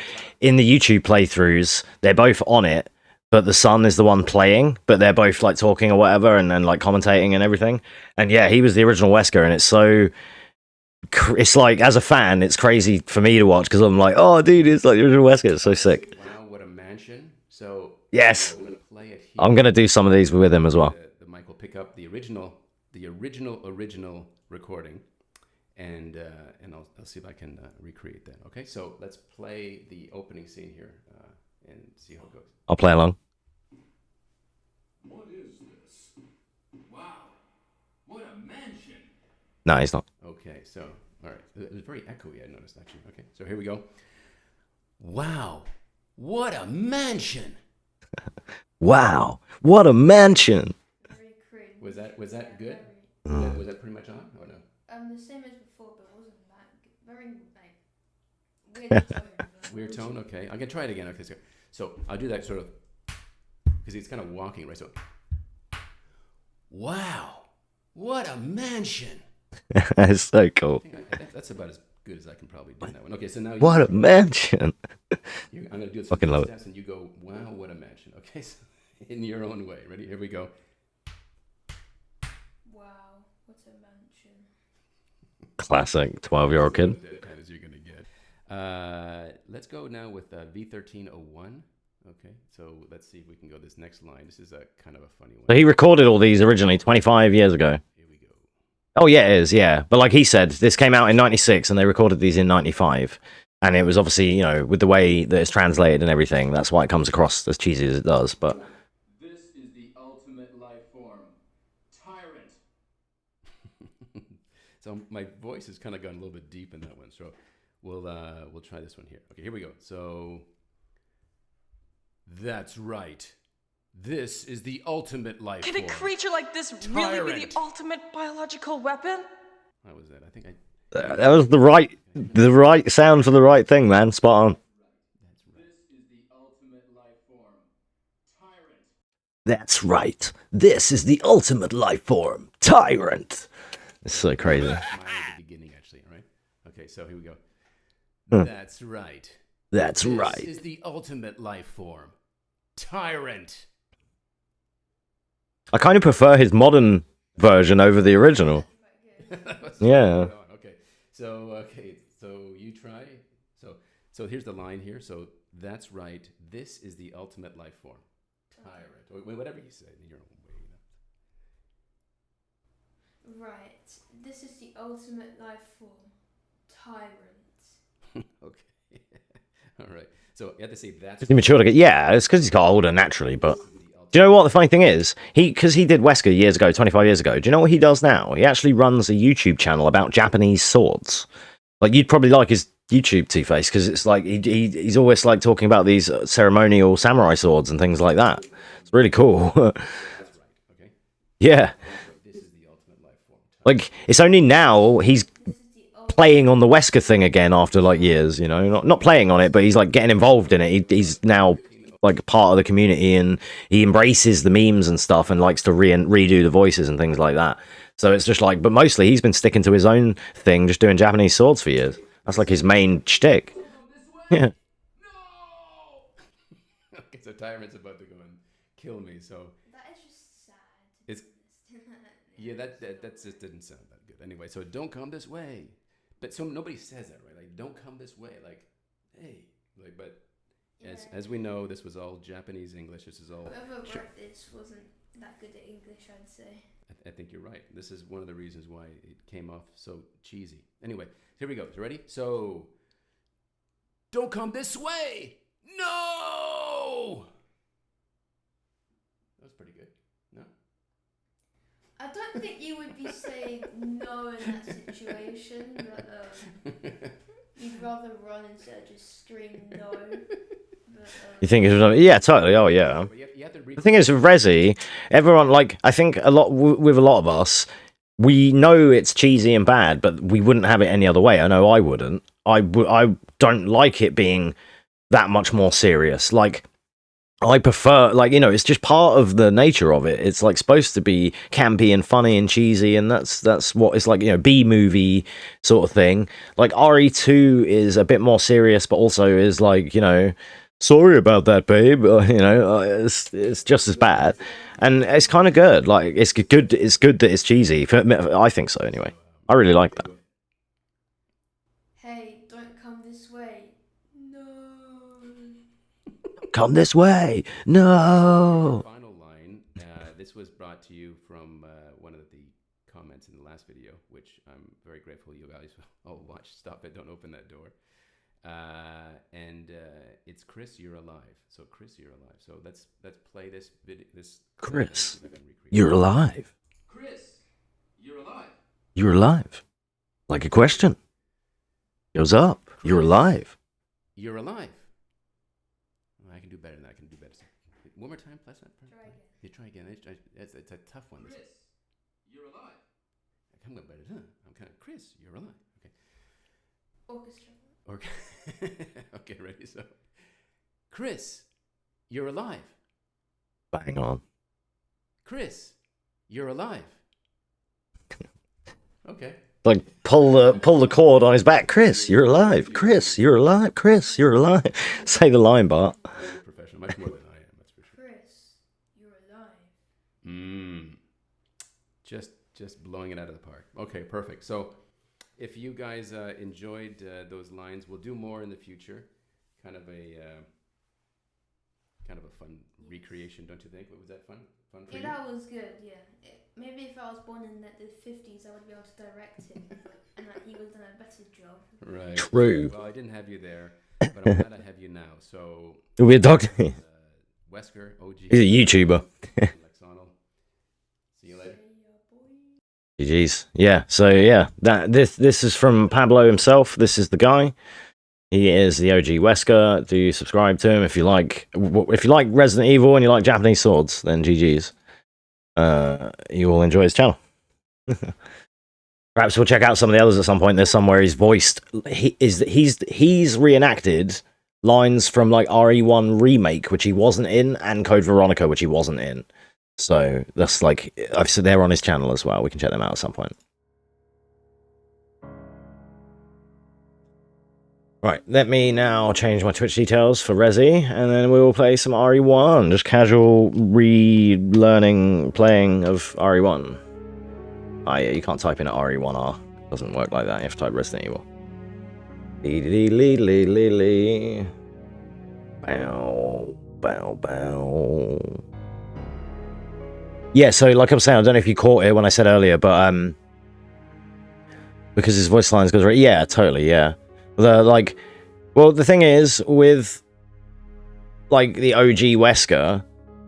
Speaker 1: in the YouTube playthroughs, they're both on it, but the son is the one playing, but they're both like talking or whatever, and then like commentating and everything. And yeah, he was the original Wesker, and it's like, as a fan, it's crazy for me to watch, because I'm like, oh dude, it's like the original Wesker. It's so sick.
Speaker 8: wow, what a mansion. So
Speaker 1: yes,
Speaker 8: I'm going to play it here.
Speaker 1: I'm gonna do some of these with him as well.
Speaker 8: The mic will pick up the original recording, and I'll see if I can recreate that. Okay, so let's play the opening scene here and see how it goes.
Speaker 1: I'll play along.
Speaker 6: What is this? Wow. What a mansion.
Speaker 1: No, he's not.
Speaker 8: Okay, so all right, it was very echoey. I noticed actually. Okay, so here we go. Wow, what a mansion!
Speaker 1: Wow, what a mansion!
Speaker 9: Very cringe.
Speaker 8: Was that good?
Speaker 9: Very.
Speaker 8: Was that pretty much on or no?
Speaker 9: The same as before, but it wasn't that good. Very like weird tone.
Speaker 8: Weird tone. Okay, I'm gonna try it again. Okay, so I'll do that sort of because he's kind of walking, right? So, wow, what a mansion!
Speaker 1: It's so cool.
Speaker 8: I think that's about as good as I can probably do that one. Okay, so now
Speaker 1: What a mansion!
Speaker 8: I'm gonna do some
Speaker 1: Fucking love it.
Speaker 8: steps, and you go, wow, what a mansion. Okay, so in your own way. Ready? Here we go.
Speaker 9: Wow, what a mansion.
Speaker 1: Classic 12-year-old kid.
Speaker 8: Deadpan as you're gonna get. Let's go now with V1301. Okay, so let's see if we can go this next line. This is a kind of a funny one.
Speaker 1: So he recorded all these originally 25 years ago.
Speaker 8: Here we go.
Speaker 1: Oh yeah, it is, yeah. But like he said, this came out in 96 and they recorded these in 95. And it was obviously, you know, with the way that it's translated and everything, that's why it comes across as cheesy as it does. But
Speaker 6: This is the ultimate life form. Tyrant.
Speaker 8: So my voice has kind of gone a little bit deep in that one. So we'll try this one here. Okay, here we go. So that's right. This is the ultimate life
Speaker 10: Can
Speaker 8: form.
Speaker 10: a creature like this really be
Speaker 8: Tyrant.
Speaker 10: the ultimate biological weapon?
Speaker 8: How was that? I think
Speaker 1: that was the right sound for the right thing, man. Spot on.
Speaker 6: This is the ultimate life form. Tyrant.
Speaker 1: That's right. This is the ultimate life form. Tyrant. It's so crazy.
Speaker 8: Smile at the beginning, actually. All right. Okay, so here we go.
Speaker 1: Huh.
Speaker 8: That's right.
Speaker 1: That's
Speaker 8: This
Speaker 1: right.
Speaker 8: is the ultimate life form. Tyrant.
Speaker 1: I kind of prefer his modern version over the original. Yeah.
Speaker 8: Okay. So you try. So here's the line here. So that's right. This is the ultimate life form. Tyrant. Or whatever you say in your own way.
Speaker 9: Right, this is the ultimate life form. Tyrant.
Speaker 8: Okay. All right. So you have to say that's
Speaker 1: He's mature to get. Yeah, it's because he's got older naturally. But do you know what the funny thing is? Because he did Wesker years ago, 25 years ago. Do you know what he does now? He actually runs a YouTube channel about Japanese swords. Like, you'd probably like his YouTube, Two-Face, because it's like he's always like talking about these ceremonial samurai swords and things like that. It's really cool.
Speaker 8: That's right. Okay.
Speaker 1: Yeah.
Speaker 8: This is the ultimate life form.
Speaker 1: Like, it's only now he's playing on the Wesker thing again after like years, you know, not playing on it, but he's like getting involved in it. He's now like part of the community, and he embraces the memes and stuff, and likes to redo the voices and things like that. So it's just like, but mostly he's been sticking to his own thing, just doing Japanese swords for years. That's like his main shtick. Yeah.
Speaker 8: Okay, so Tyrant's about to go and kill me. So
Speaker 9: That is just sad.
Speaker 8: it's yeah, that just didn't sound that good. Anyway, so don't come this way. But so nobody says that, right? Like, don't come this way. Like, hey, like, but as we know, this was all Japanese English. This is all.
Speaker 9: Whoever wrote this wasn't that good at English, I'd say.
Speaker 8: I think you're right. This is one of the reasons why it came off so cheesy. Anyway, here we go. You ready? So, don't come this way. No. That was pretty good. No.
Speaker 9: I don't think you would be saying no in that situation, but you'd rather run instead of just scream no. But,
Speaker 1: You think it's, yeah, totally. Oh yeah. The thing is with Resi, everyone, like, I think a lot with a lot of us, we know it's cheesy and bad, but we wouldn't have it any other way. I know I wouldn't. I don't like it being that much more serious. Like, I prefer, like, you know, it's just part of the nature of it. It's like supposed to be campy and funny and cheesy, and that's what it's like, you know, B-movie sort of thing. Like RE2 is a bit more serious, but also is like, you know, sorry about that, babe. You know, it's just as bad, and it's kind of good. Like, it's good. It's good that it's cheesy. I think so anyway. I really like that.
Speaker 9: hey, don't come this way. No.
Speaker 1: Come this way. No.
Speaker 8: Final line. This was brought to you from one of the comments in the last video, which I'm very grateful you guys all watched. Stop it! Don't open that door. And it's Chris, you're alive. So Chris, you're alive. So let's play this video. This
Speaker 1: Chris, you're alive.
Speaker 8: Chris, you're alive.
Speaker 1: You're alive. Like a question. Goes up.
Speaker 8: Chris,
Speaker 1: you're alive.
Speaker 8: You're alive. Oh, I can do better than that. I can do better. One more time, plus that.
Speaker 9: Try again.
Speaker 8: You try again. It's a tough one.
Speaker 6: Chris, you're alive.
Speaker 8: I'm going better. Huh? I'm kind of Chris, you're alive. Okay.
Speaker 9: Orchestra.
Speaker 8: Okay. Okay, ready? So, Chris, you're alive.
Speaker 1: Bang on.
Speaker 8: Chris, you're alive. Okay.
Speaker 1: Like pull the cord on his back. Chris, you're alive. Chris, you're alive. Chris, you're alive. Say the line, Bart.
Speaker 8: Professional, much more than I am. That's for sure.
Speaker 9: Chris, you're alive.
Speaker 8: Just blowing it out of the park. Okay, perfect. So, if you guys enjoyed those lines, we'll do more in the future. Kind of a fun recreation, don't you think? Was that fun? Fun for you?
Speaker 9: Yeah, that was good. Yeah. Maybe if I was born in the 50s, I would be able to direct him, and that he would have done a better job.
Speaker 8: Right.
Speaker 1: True.
Speaker 8: Well, I didn't have you there, but I'm glad I have you now. So.
Speaker 1: It'll be a dog.
Speaker 8: Wesker, OG.
Speaker 1: He's a YouTuber.
Speaker 8: See you later.
Speaker 1: GG's. Yeah. So yeah, this is from Pablo himself. This is the guy. He is the OG Wesker. Do subscribe to him if you like Resident Evil and you like Japanese swords. Then GG's. You will enjoy his channel. Perhaps we'll check out some of the others at some point. There's somewhere he's voiced. He's reenacted lines from like RE1 remake, which he wasn't in, and Code Veronica, which he wasn't in. So that's like, I've said they're on his channel as well. We can check them out at some point. Right, let me now change my Twitch details for Resi, and then we will play some RE1. Just casual relearning playing of RE1. Oh yeah, you can't type in RE1R. Doesn't work like that. You have to type Resident Evil. Lee. Bow, bow, bow. Yeah, so like I'm saying, I don't know if you caught it when I said earlier, but because his voice lines goes right. Yeah, totally. Yeah. The thing is with like the OG Wesker,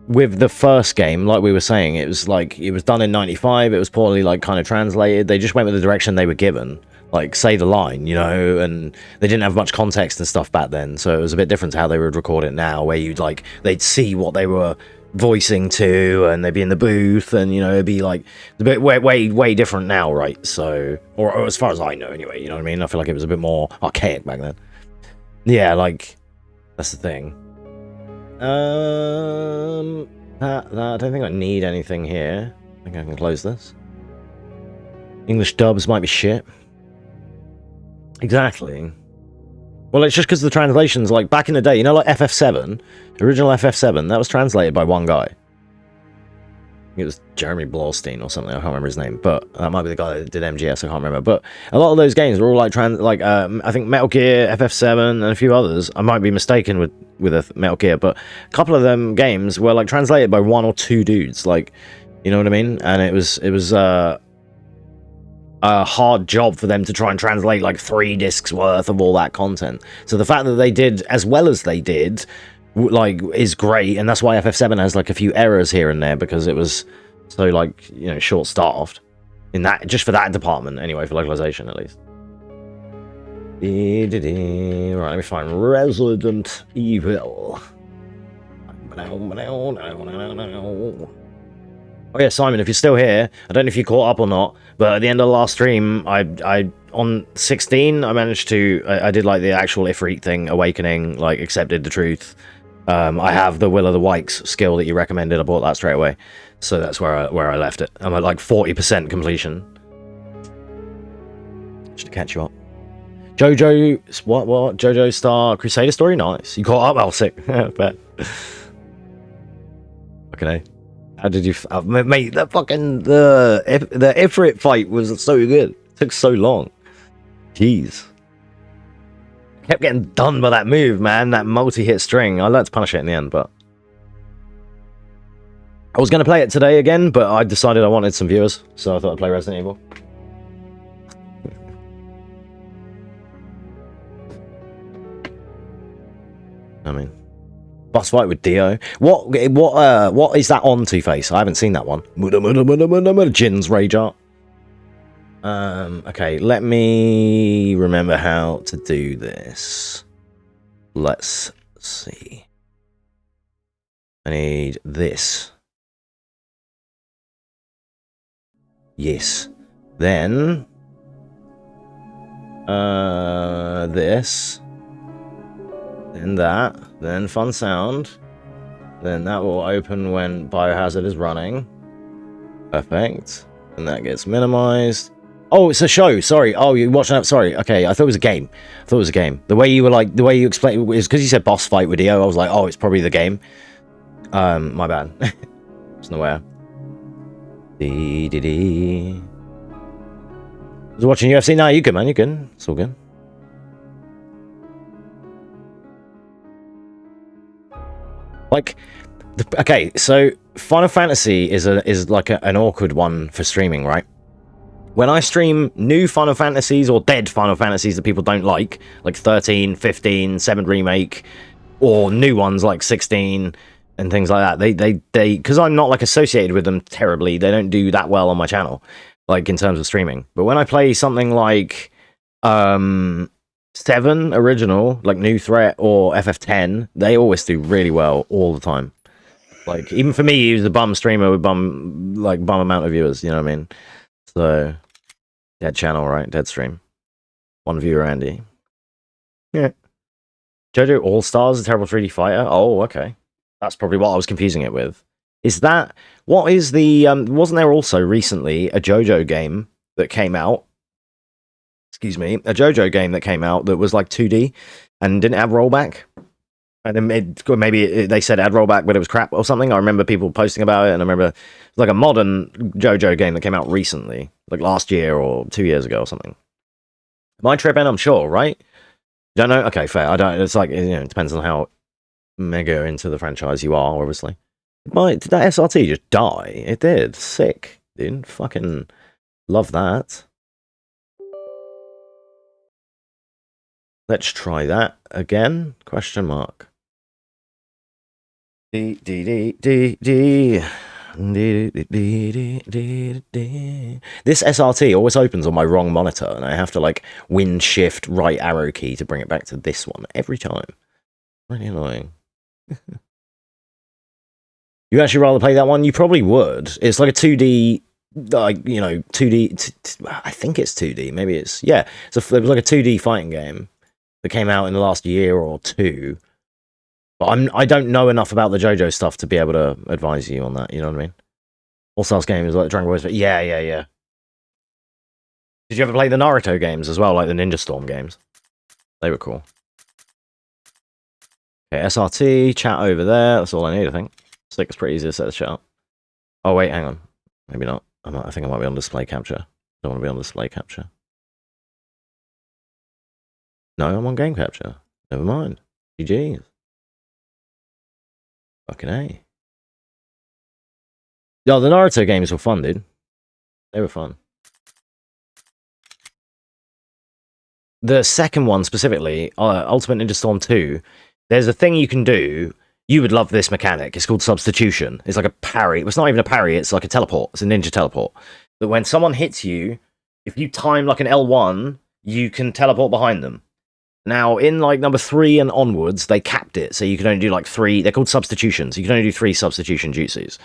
Speaker 1: with the first game, like we were saying, it was like it was done in '95. It was poorly like kind of translated. They just went with the direction they were given, like say the line, you know, and they didn't have much context and stuff back then, so it was a bit different to how they would record it now, where you'd like they'd see what they were voicing to, and they'd be in the booth, and you know, it'd be like a bit way different now, right? So, or as far as I know, anyway, you know what I mean? I feel like it was a bit more archaic back then. Yeah, like that's the thing. I don't think I need anything here. I think I can close this. English dubs might be shit. Exactly. Well, it's just because the translations, like back in the day, you know, like FF7, original FF7, that was translated by one guy. It was Jeremy Blaustein or something. I can't remember his name, but that might be the guy that did MGS. I can't remember. But a lot of those games were all like I think Metal Gear, FF7, and a few others. I might be mistaken with a Metal Gear, but a couple of them games were like translated by one or two dudes. Like, you know what I mean? And it was a hard job for them to try and translate like 3 discs worth of all that content. So the fact that they did as well as they did, like, is great, and that's why FF7 has like a few errors here and there, because it was so, like, you know, short-staffed in that, just for that department anyway, for localization at least. Right, let me find Resident Evil. Oh yeah, Simon, if you're still here, I don't know if you caught up or not, but at the end of the last stream, I on 16, I managed to, I did like the actual Ifrit thing, Awakening, like accepted the truth. I have the Will of the Wikes skill that you recommended. I bought that straight away, so that's where I left it. I'm at like 40% completion. Just to catch you up. Jojo, what? Jojo Star Crusader story, nice. You caught up? Oh, sick. Bet. Okay. How did you, mate? That fucking the Ifrit fight was so good. It took so long. Jeez. Kept getting done by that move, man. That multi-hit string. I learned to punish it in the end, but I was going to play it today again, but I decided I wanted some viewers, so I thought I'd play Resident Evil. I mean, boss fight with Dio. What is that on, Two-Face? I haven't seen that one. Jin's Rage Art. Okay, let me remember how to do this. Let's see. I need this. Yes. Then this. Then that. Then fun sound. Then that will open when Biohazard is running. Perfect. And that gets minimized. Oh, it's a show. Sorry. Oh, you're watching up. Sorry. Okay, I thought it was a game. I thought it was a game. The way you were like, the way you explained it is because you said boss fight with Dio. I was like, oh, it's probably the game. My bad. Wasn't aware. Was watching UFC? No, you good, man. You good. It's all good. Like, okay, so Final Fantasy is like an awkward one for streaming, right? When I stream new Final Fantasies or dead Final Fantasies that people don't like 13, 15, 7 Remake, or new ones like 16 and things like that, they because I'm not like associated with them terribly, they don't do that well on my channel, like in terms of streaming. But when I play something like 7 original, like New Threat or FF10, they always do really well all the time. Like, even for me, he was a bum streamer with bum amount of viewers, you know what I mean? So, dead channel, right? Dead stream. 1 viewer, Andy. Yeah. JoJo All-Stars, a terrible 3D fighter? Oh, okay. That's probably what I was confusing it with. Is that... What is the... wasn't there also recently a JoJo game that came out? Excuse me. A JoJo game that came out that was like 2D and didn't have rollback? And then they said it had rollback, but it was crap or something. I remember people posting about it, and I remember it was like a modern JoJo game that came out recently, like last year or 2 years ago or something. Am I tripping? I'm sure, right? You don't know? Okay, fair. I don't. It's like, you know, it depends on how mega into the franchise you are, obviously. Did that SRT just die? It did. Sick, dude. Fucking love that. Let's try that again? Question mark. This SRT always opens on my wrong monitor, and I have to like win shift right arrow key to bring it back to this one every time. Really annoying. You actually rather play that one? You probably would. It's like a 2D, like, you know, 2D. I think it's 2D. Maybe it's, yeah. It was like a 2D fighting game that came out in the last year or two. But I don't know enough about the JoJo stuff to be able to advise you on that. You know what I mean? All-Stars games like Dragon Ball. But yeah. Did you ever play the Naruto games as well, like the Ninja Storm games? They were cool. Okay, SRT, chat over there. That's all I need, I think. It's pretty easy to set the chat up. Oh, wait, hang on. Maybe not. I think I might be on display capture. Don't want to be on display capture. No, I'm on game capture. Never mind. GG's. Fucking A. Yo, the Naruto games were fun, dude. They were fun. The second one specifically, Ultimate Ninja Storm 2, there's a thing you can do. You would love this mechanic. It's called substitution. It's like a parry. It's not even a parry. It's like a teleport. It's a ninja teleport. That when someone hits you, if you time like an L1, you can teleport behind them. Now, in like number 3 and onwards, they capped it. So you can only do like 3. They're called substitutions. You can only do 3 substitution jutsus.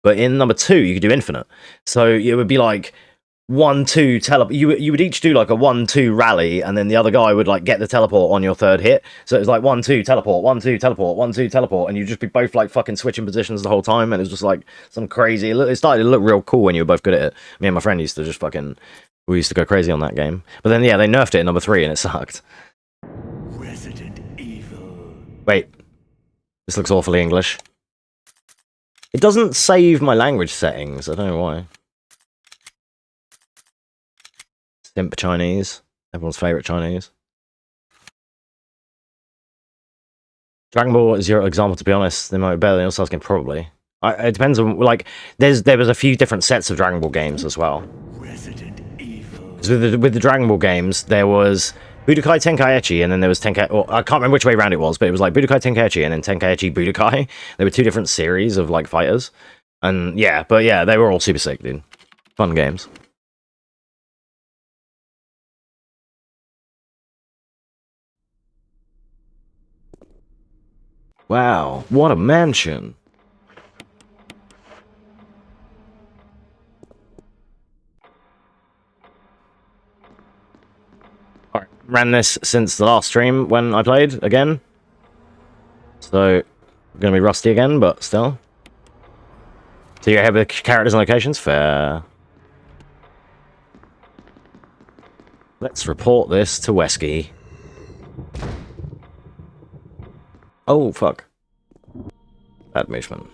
Speaker 1: But in number 2, you could do infinite. So it would be like 1-2 teleport. You would each do like a 1-2 rally, and then the other guy would like get the teleport on your third hit. So it was like 1-2 teleport, 1-2 teleport, 1-2 teleport, and you'd just be both like fucking switching positions the whole time, and it was just like some crazy. It started to look real cool when you were both good at it. Me and my friend used to just fucking. We used to go crazy on that game. But then yeah, they nerfed it in number 3, and it sucked.
Speaker 4: Resident Evil.
Speaker 1: Wait, this looks awfully English. It doesn't save my language settings. I don't know why. Simp Chinese. Everyone's favorite Chinese. Dragon Ball is your example, to be honest. They might be better than All-Stars game, probably. It depends on, like, there was a few different sets of Dragon Ball games as well.
Speaker 4: Resident Evil.
Speaker 1: Because with the Dragon Ball games, there was Budokai Tenkaichi, and then there was Tenkaichi. Well, I can't remember which way around it was, but it was like Budokai Tenkaichi and then Tenkaichi Budokai. There were 2 different series of like fighters, and yeah, but yeah, they were all super sick, dude. Fun games. Wow, what a mansion! Alright, ran this since the last stream when I played again. So, I'm gonna be rusty again, but still. So you have the characters and locations? Fair. Let's report this to Wesky. Oh, fuck. Bad movement.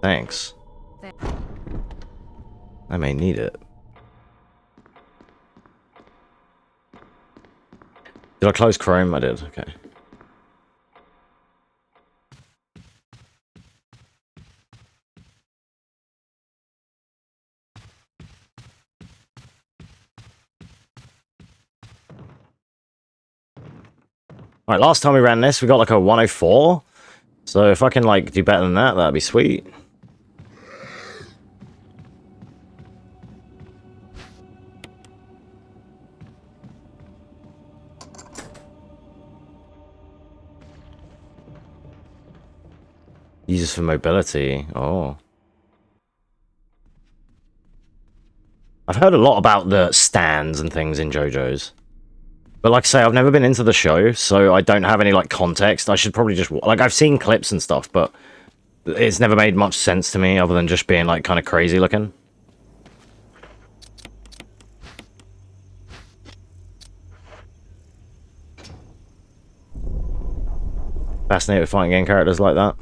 Speaker 1: Thanks. I may need it. Did I close Chrome? I did, okay. Alright, last time we ran this, we got like a 104. So if I can like do better than that, that'd be sweet. Uses for mobility. Oh. I've heard a lot about the stands and things in JoJo's. But like I say, I've never been into the show, so I don't have any like context. I should probably just... Like, I've seen clips and stuff, but it's never made much sense to me other than just being like kind of crazy looking. Fascinated with fighting game characters like that.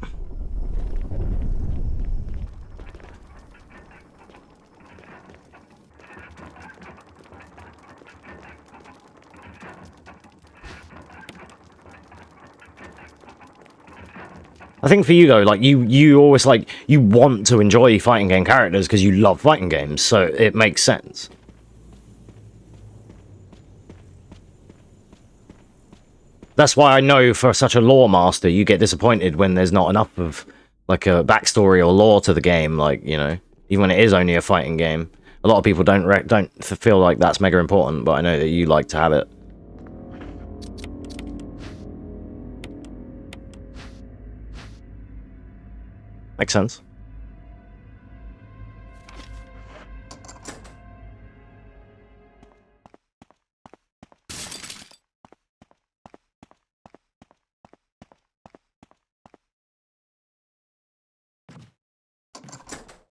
Speaker 1: I think for you though, like you always like you want to enjoy fighting game characters because you love fighting games, so it makes sense. That's why I know for such a lore master, you get disappointed when there's not enough of like a backstory or lore to the game. Like, you know, even when it is only a fighting game, a lot of people don't feel like that's mega important. But I know that you like to have it. Makes sense.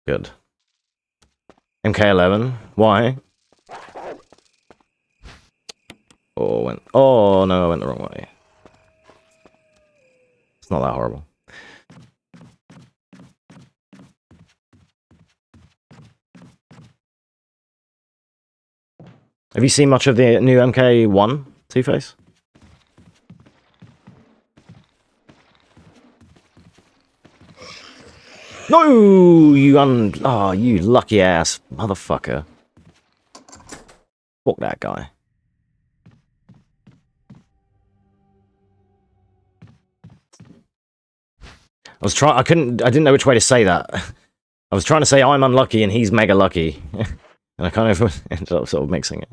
Speaker 1: Good. MK11. Why? Oh no, I went the wrong way. It's not that horrible. Have you seen much of the new MK1, Two-Face? No, you you lucky ass motherfucker. Fuck that guy. I didn't know which way to say that. I was trying to say I'm unlucky and he's mega lucky. And I kind of ended up sort of mixing it.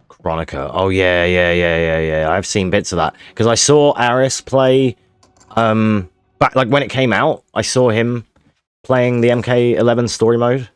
Speaker 1: Chronica. Oh yeah. I've seen bits of that because I saw Aris play. Back like when it came out, I saw him playing the MK11 story mode.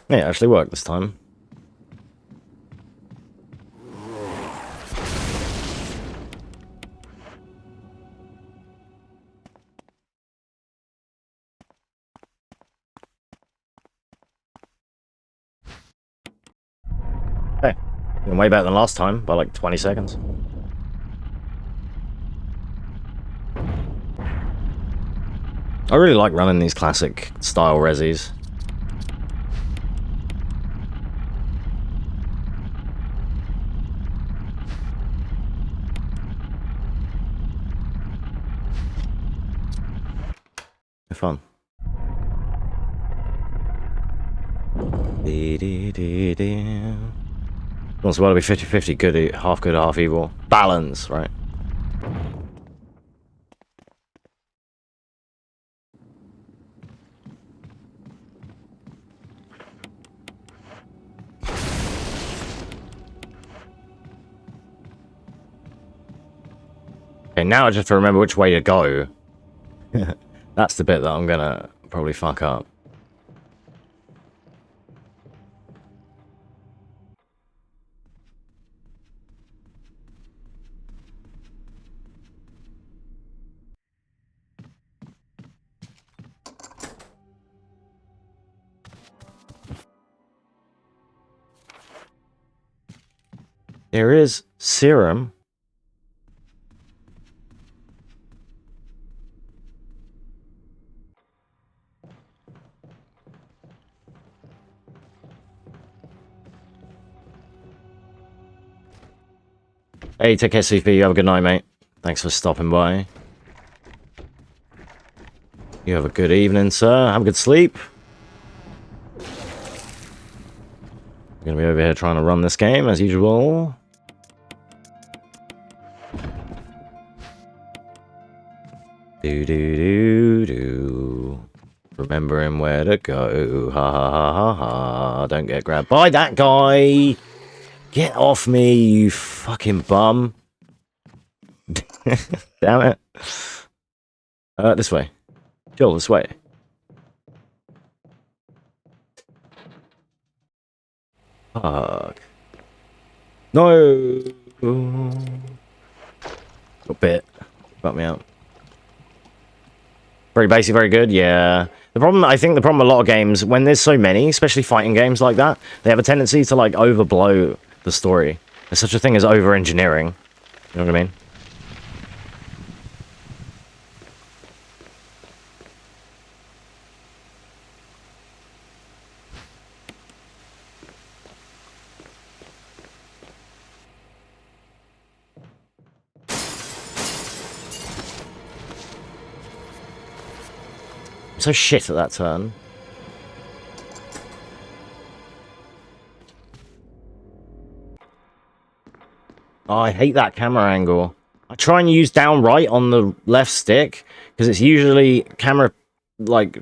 Speaker 1: Yeah, it actually worked this time. Okay. Been way better than last time by like 20 seconds. I really like running these classic style resis. They're fun. Wants well to be 50-50, good, half evil. Balance, right? Okay, now I just have to remember which way to go. That's the bit that I'm gonna probably fuck up. There is serum. Hey, take care, CP. You have a good night, mate. Thanks for stopping by. You have a good evening, sir. Have a good sleep. I'm gonna be over here trying to run this game as usual. Do. Remembering where to go. Ha ha ha ha ha. Don't get grabbed by that guy. Get off me, you fucking bum. Damn it. This way. Joel, this way. Fuck. No. Got bit. Got me out. Very basic, very good, yeah. I think the problem with a lot of games, when there's so many, especially fighting games like that, they have a tendency to, like, overblow the story. There's such a thing as over-engineering. You know what I mean? so shit at that turn. Oh, I hate that camera angle. I try and use down right on the left stick, because it's usually camera, like,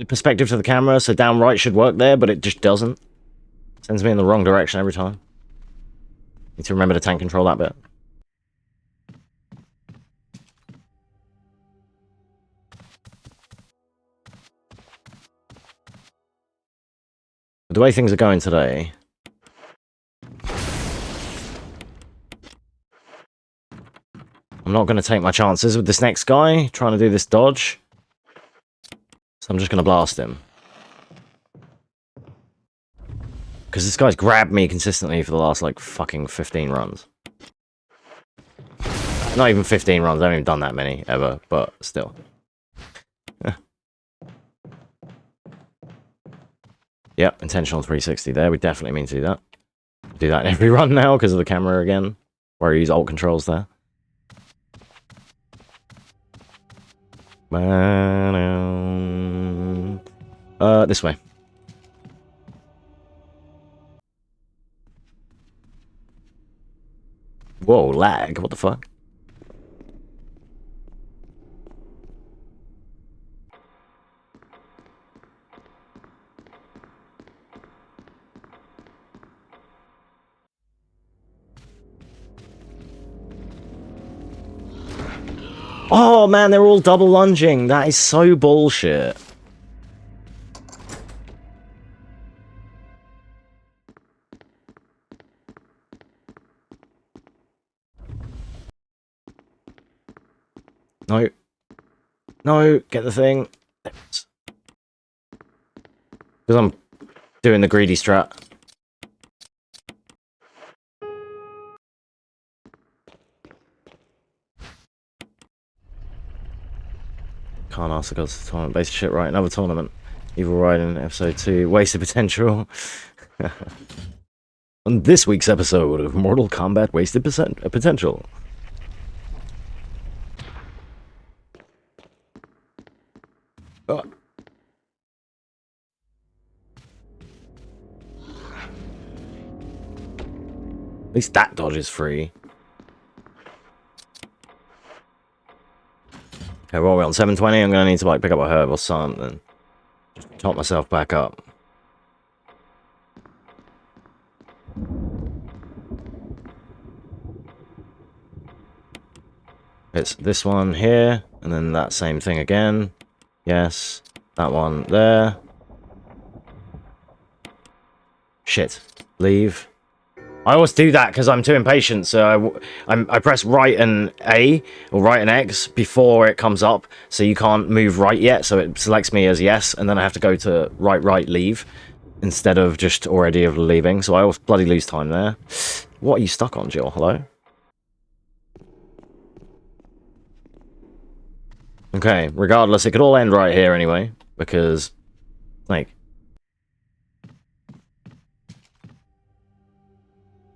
Speaker 1: perspective to the camera, so down right should work there, but it just doesn't. Sends me in the wrong direction every time. Need to remember to tank control that bit. The way things are going today... I'm not going to take my chances with this next guy, trying to do this dodge. So I'm just going to blast him. Because this guy's grabbed me consistently for the last, like, fucking 15 runs. Not even 15 runs, I haven't even done that many, ever, but still. Yep, intentional 360 there, we definitely mean to do that. Do that in every run now, because of the camera again, where I use alt controls there. This way. Whoa, lag, what the fuck? Oh man, they're all double lunging. That is so bullshit. No. No, get the thing. Because I'm doing the greedy strat. Can't ask the gods to tournament. Basic shit, right? Another tournament. Evil Riding, episode 2. Wasted potential. On this week's episode of Mortal Kombat Wasted Potential. Oh. At least that dodge is free. Okay, what are we on? 720? I'm gonna need to like pick up a herb or something. Just top myself back up. It's this one here, and then that same thing again. Yes, that one there. Shit. Leave. I always do that because I'm too impatient, so I press right and A, or right and X, before it comes up, so you can't move right yet, so it selects me as yes, and then I have to go to right, leave, instead of just already of leaving, so I always bloody lose time there. What are you stuck on, Jill? Hello? Okay, regardless, it could all end right here anyway, because, like...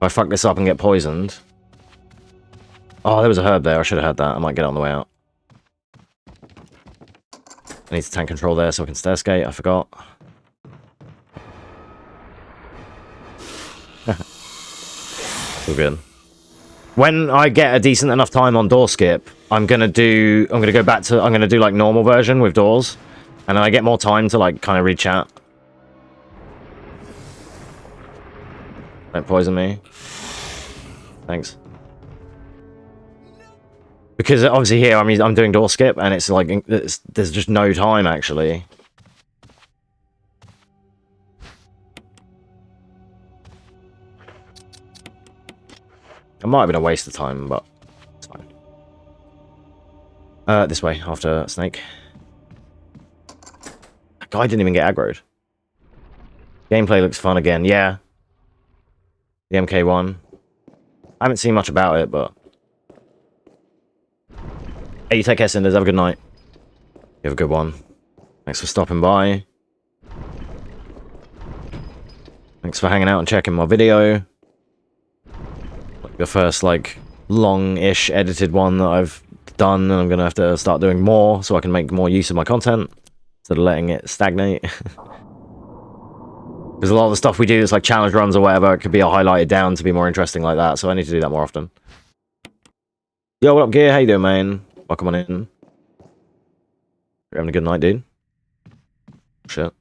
Speaker 1: If I fuck this up and get poisoned... Oh, there was a herb there. I should have had that. I might get it on the way out. I need to tank control there so I can stair skate. I forgot. All good. When I get a decent enough time on door skip, I'm gonna do like normal version with doors. And then I get more time to like kind of read chat. Don't poison me. Thanks. Because obviously here I'm doing door skip and it's like there's just no time actually. It might have been a waste of time, but it's fine. This way after Snake. That guy didn't even get aggroed. Gameplay looks fun again. Yeah. The MK1. I haven't seen much about it, but... Hey, you take care, Cinders. Have a good night. You have a good one. Thanks for stopping by. Thanks for hanging out and checking my video. The first, like, long-ish edited one that I've done, and I'm gonna have to start doing more so I can make more use of my content. instead of letting it stagnate. Because a lot of the stuff we do is like challenge runs or whatever, it could be highlighted down to be more interesting like that, so I need to do that more often. Yo, what up, Gear? How you doing, man? Welcome on in. You having a good night, dude? Shit.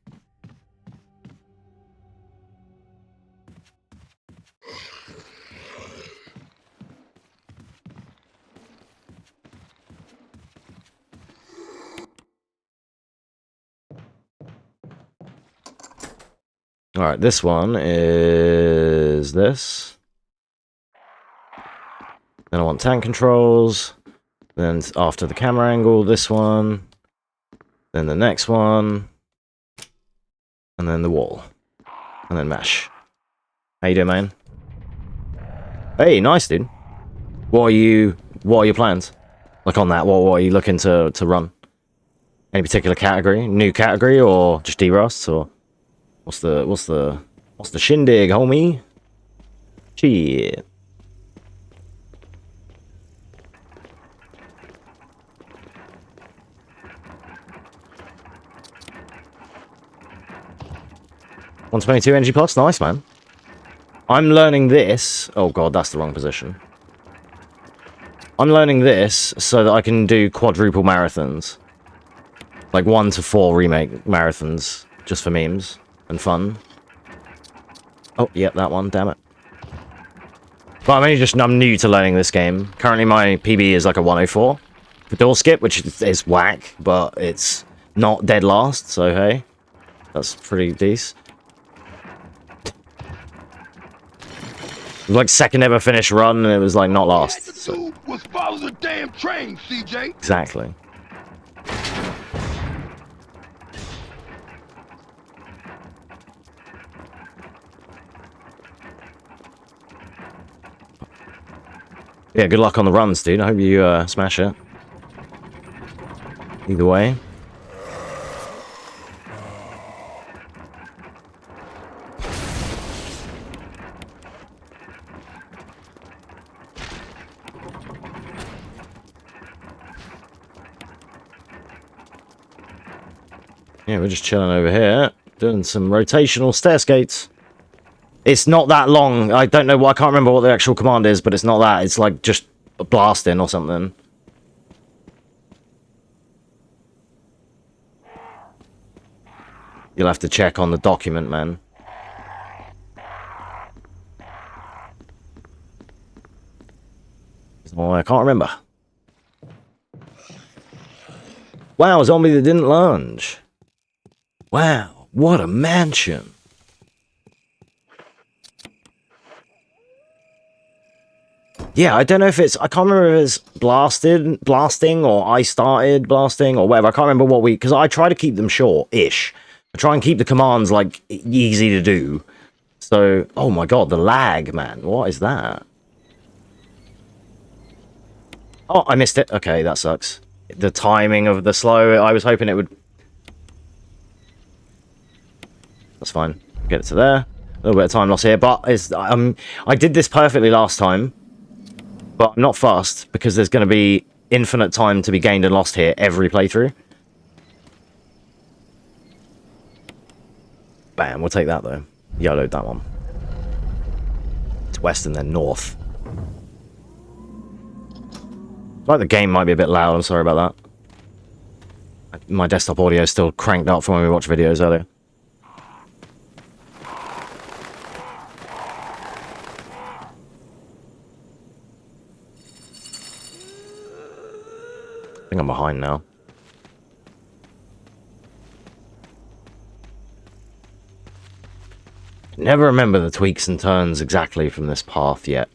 Speaker 1: Alright, this one is this. Then I want tank controls. Then after the camera angle, this one. Then the next one. And then the wall. And then mesh. How you doing, man? Hey, nice, dude. What are your plans? Like on that, what are you looking to run? Any particular category? New category or just D-Rust or what's the shindig, homie? Shit. $122 energy plus, nice, man. I'm learning this. Oh god, that's the wrong position. I'm learning this so that I can do quadruple marathons. Like 1 to 4 remake marathons, just for memes and fun. Oh, yep, that one, damn it. But I'm new to learning this game. Currently my PB is like a 104. For door skip, which is whack, but it's not dead last, so hey. That's pretty decent. It was like second ever finish run, and it was like not last. So.
Speaker 11: Was follow the damn train, CJ.
Speaker 1: Exactly. Yeah, good luck on the runs, dude. I hope you smash it. Either way. Yeah, we're just chilling over here, doing some rotational stair skates. It's not that long. I don't know what, I can't remember what the actual command is, but it's not that. It's like just blasting or something. You'll have to check on the document, man. Oh, I can't remember. Wow, a zombie that didn't lunge. Wow, what a mansion. Yeah, I don't know if it's, I can't remember if it's blasting, or I started blasting, or whatever. I can't remember what because I try to keep them short-ish. I try and keep the commands, like, easy to do. So, oh my god, the lag, man. What is that? Oh, I missed it. Okay, that sucks. The timing of the slow, I was hoping it would... That's fine. Get it to there. A little bit of time loss here, but it's, I did this perfectly last time. But I'm not fast, because there's going to be infinite time to be gained and lost here every playthrough. Bam, we'll take that though. YOLO'd that one. It's west and then north. Like the game might be a bit loud, I'm sorry about that. My desktop audio is still cranked up from when we watched videos earlier. I think I'm behind now. Never remember the tweaks and turns exactly from this path yet.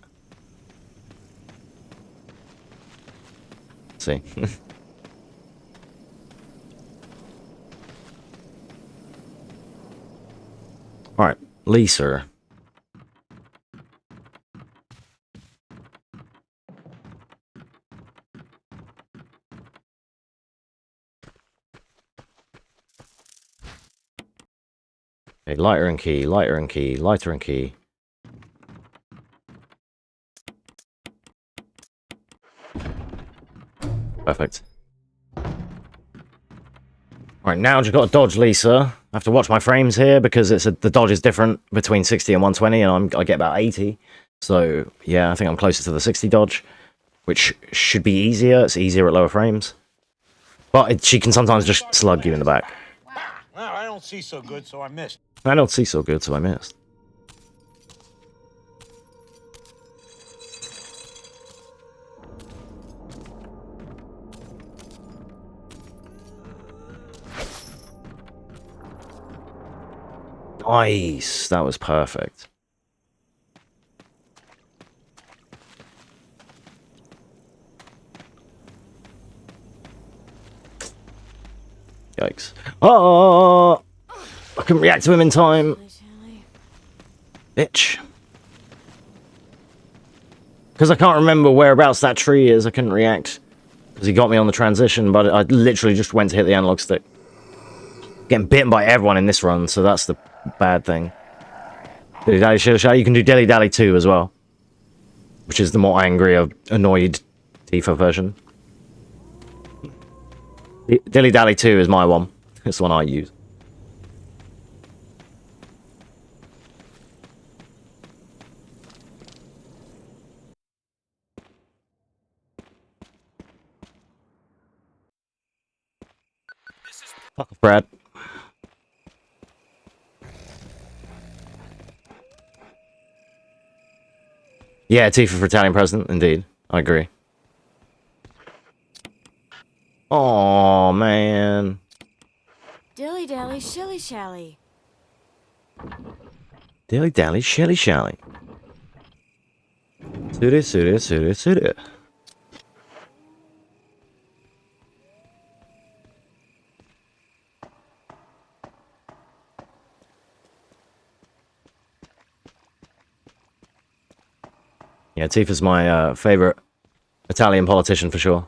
Speaker 1: Let's see. Alright, Lisa. Okay, lighter and key, lighter and key, lighter and key. Right, now I've just got to dodge Lisa. I have to watch my frames here because the dodge is different between 60 and 120, and I get about 80. So, yeah, I think I'm closer to the 60 dodge, which should be easier. It's easier at lower frames. But she can sometimes just slug you in the back.
Speaker 12: Well, I don't see so good, so I missed.
Speaker 1: I don't see so good, so I missed. Nice. That was perfect. Yikes. Oh! I couldn't react to him in time. Bitch. Because I can't remember whereabouts that tree is, I couldn't react. Because he got me on the transition, but I literally just went to hit the analog stick. Getting bitten by everyone in this run, so that's the bad thing. Dilly Dally Shilly Shally. You can do Dilly Dally 2 as well. Which is the more angry, annoyed Tifa version. Dilly Dally 2 is my one. It's the one I use. Fuck off, Brad. Yeah, Tifa for Italian president, indeed. I agree. Oh man.
Speaker 13: Dilly Dally Shilly Shally.
Speaker 1: Dilly Dally Shilly Shally. Suit it, suit it, suit it, suit it. Yeah, Tifa's my favorite Italian politician for sure.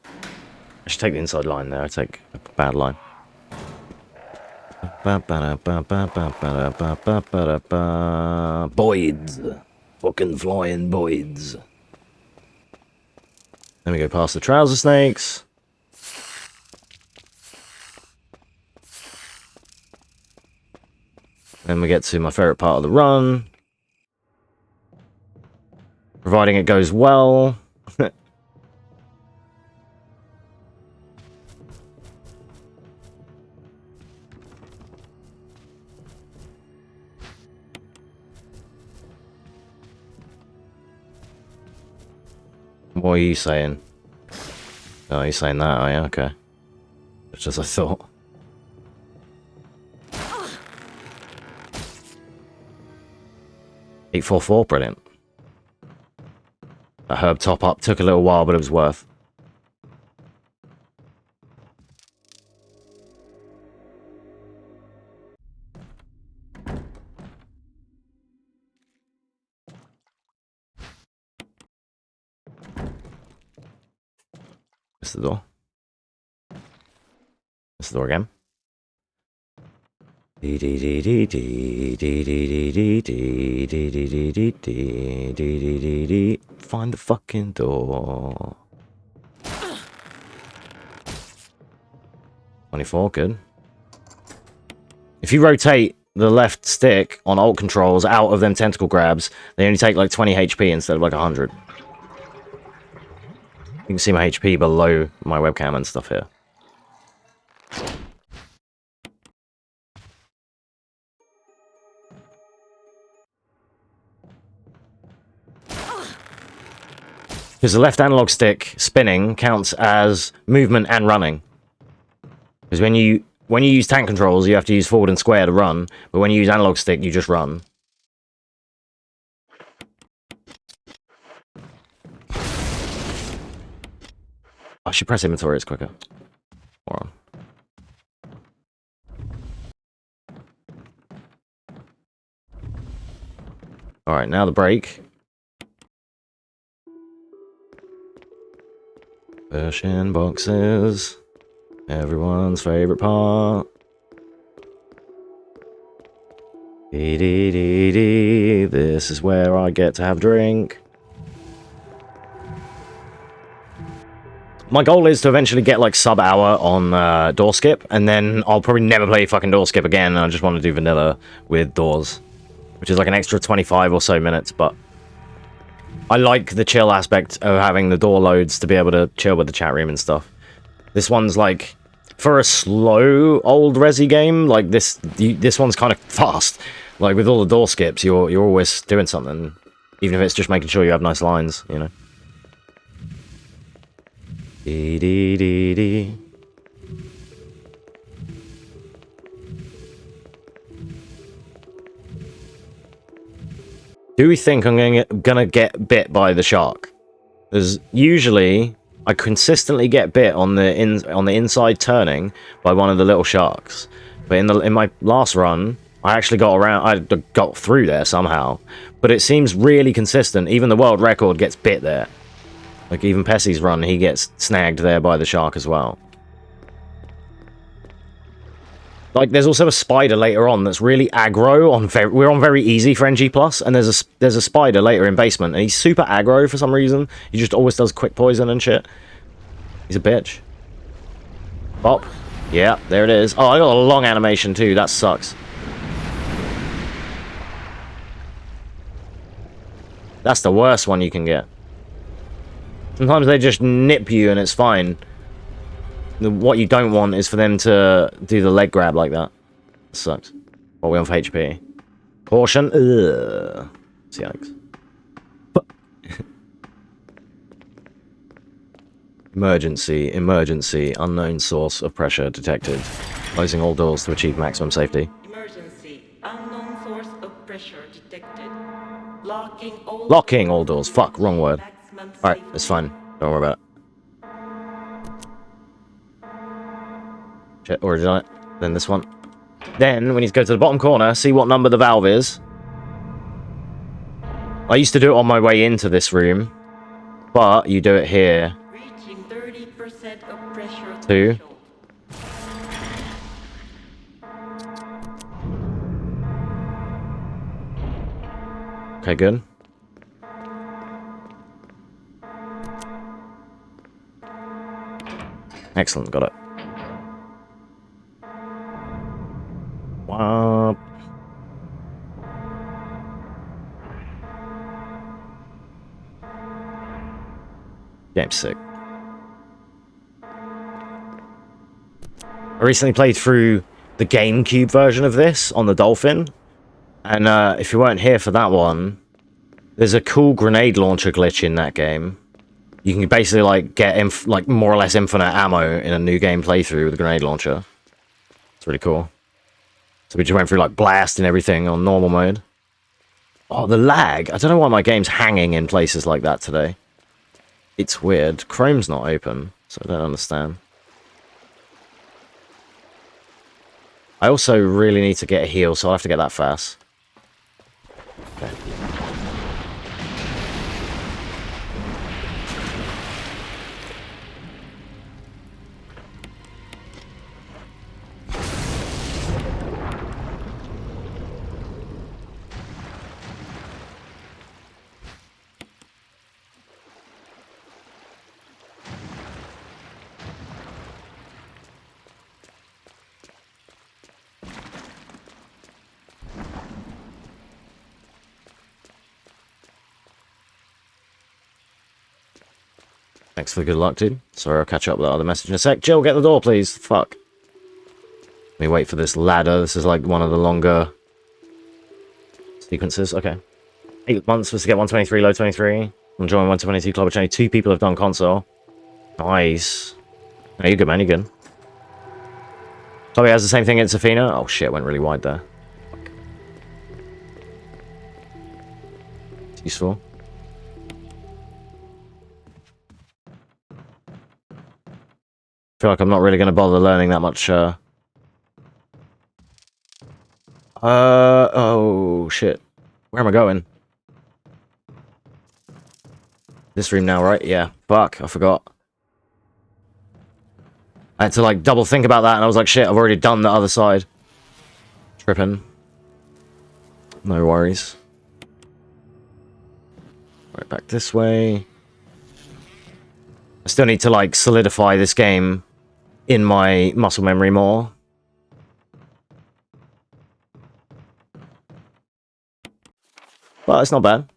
Speaker 1: I should take the inside line there. I take a bad line. Boyds. Fucking flying boyds. Then we go past the trouser snakes. Then we get to my favorite part of the run. Providing it goes well. What are you saying? Oh, you're saying that, are you? Okay. Just as I thought. $844, brilliant. That herb top up took a little while, but it was worth. It's the door. It's the door again. Find the fucking door. 24, good. If you rotate the left stick on alt controls out of them tentacle grabs, they only take like 20 HP instead of like 100. You can see my HP below my webcam and stuff here. Because the left analog stick spinning counts as movement and running. Because when you use tank controls, you have to use forward and square to run, but when you use analog stick, you just run. I should press inventory, it's quicker. Moron. Alright, now the brake. Pushing boxes. Everyone's favorite part. This is where I get to have a drink. my goal is to eventually get like sub hour on door skip, and then I'll probably never play fucking door skip again, and I just want to do vanilla with doors, which is like an extra 25 or so minutes, but I like the chill aspect of having the door loads to be able to chill with the chat room and stuff. This one's like, for a slow old resi game, like this one's kind of fast. Like with all the door skips, you're always doing something, even if it's just making sure you have nice lines, you know. Dee dee dee dee. Do we think I'm gonna get bit by the shark? Because usually I consistently get bit on the inside turning by one of the little sharks. But in my last run, I actually I got through there somehow. But it seems really consistent. Even the world record gets bit there. Like even Pessy's run, he gets snagged there by the shark as well. Like there's also a spider later on that's really aggro on we're on very easy for NG+, and there's a spider later in basement, and he's super aggro for some reason. He just always does quick poison and shit. He's a bitch. Bop. Yeah, there it is. Oh, I got a long animation too. That sucks. That's the worst one you can get. Sometimes they just nip you and it's fine. What you don't want is for them to do the leg grab like that. Sucks. What are we on for HP? Caution. Ugh. Yikes. Emergency. Emergency. Unknown source of pressure detected. Closing all doors to achieve maximum safety.
Speaker 10: Emergency. Unknown source of pressure detected.
Speaker 1: Locking all doors. Fuck, wrong word. Alright, it's fine. Don't worry about it. Shit, already done it. Then this one. Then, we need to go to the bottom corner, see what number the valve is. I used to do it on my way into this room, but you do it here.
Speaker 10: Reaching 30% of pressure
Speaker 1: 2. Okay, good. Excellent, got it. Wop. Game's sick. I recently played through the GameCube version of this on the Dolphin, and if you weren't here for that one, there's a cool grenade launcher glitch in that game. You can basically like get like more or less infinite ammo in a new game playthrough with a grenade launcher. It's really cool. So we just went through like blast and everything on normal mode. Oh, the lag! I don't know why my game's hanging in places like that today. It's weird. Chrome's not open, so I don't understand. I also really need to get a heal, so I'll have to get that fast. Okay. Thanks for the good luck, dude. Sorry, I'll catch up with that other message in a sec. Jill, get the door, please. Fuck. Let me wait for this ladder. This is like one of the longer sequences. Okay. 8 months was to get 123, low 23. I'm joining 122 club, which only 2 people have done console. Nice. No, you're good, man. You're good. Chloe has the same thing in Safina. Oh, shit. Went really wide there. Fuck. It's useful. I feel like I'm not really going to bother learning that much. Oh, shit. Where am I going? This room now, right? Yeah. Fuck, I forgot. I had to, like, double think about that, and I was like, shit, I've already done the other side. Tripping. No worries. Right, back this way. I still need to, like, solidify this game in my muscle memory more. But it's not bad.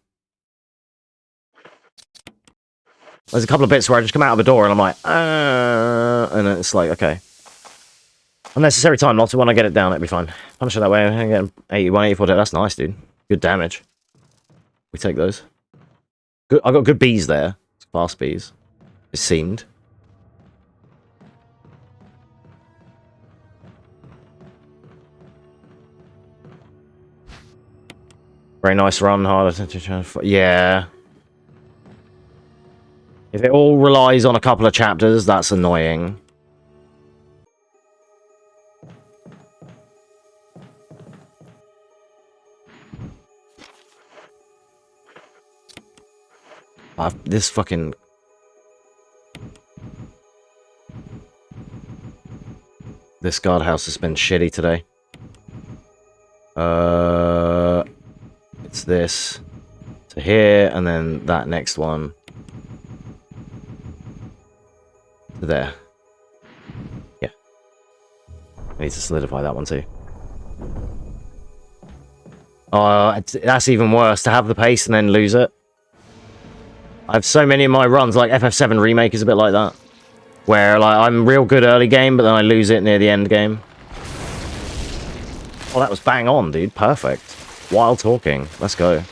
Speaker 1: There's a couple of bits where I just come out of the door and I'm like, and then it's like, okay. Unnecessary time not to. When I get it down, it'll be fine. Punch it that way. I get 81, 84. That's nice, dude. Good damage. We take those. Good. I got good bees there. Fast bees. It seemed. Very nice run. Hard. Yeah. If it all relies on a couple of chapters, that's annoying. This fucking... This guardhouse has been shitty today. It's this to here, and then that next one to there. Yeah. I need to solidify that one too. That's even worse, to have the pace and then lose it. I have so many of my runs, like FF7 Remake is a bit like that. Where, like, I'm real good early game, but then I lose it near the end game. Oh, that was bang on, dude. Perfect. While talking. Let's go.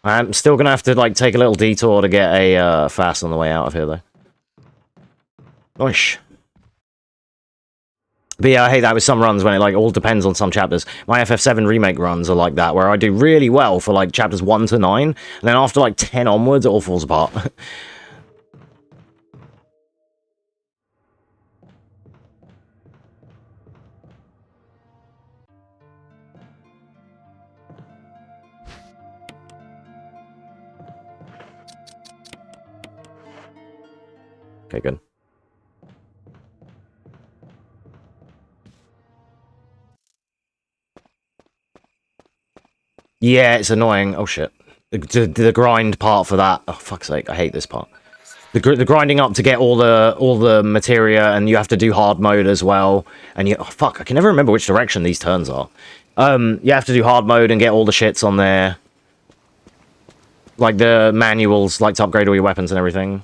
Speaker 1: I'm still gonna have to, like, take a little detour to get a fast on the way out of here, though. Nice. But yeah, I hate that with some runs when it, like, all depends on some chapters. My FF7 Remake runs are like that, where I do really well for, like, chapters 1 to 9, and then after, like, 10 onwards, it all falls apart. Okay, good. Yeah, it's annoying. Oh, shit. The grind part for that. Oh, fuck's sake. I hate this part. The grinding up to get all the materia, and you have to do hard mode as well. And you... Oh, fuck. I can never remember which direction these turns are. You have to do hard mode and get all the shits on there. Like the manuals, like to upgrade all your weapons and everything.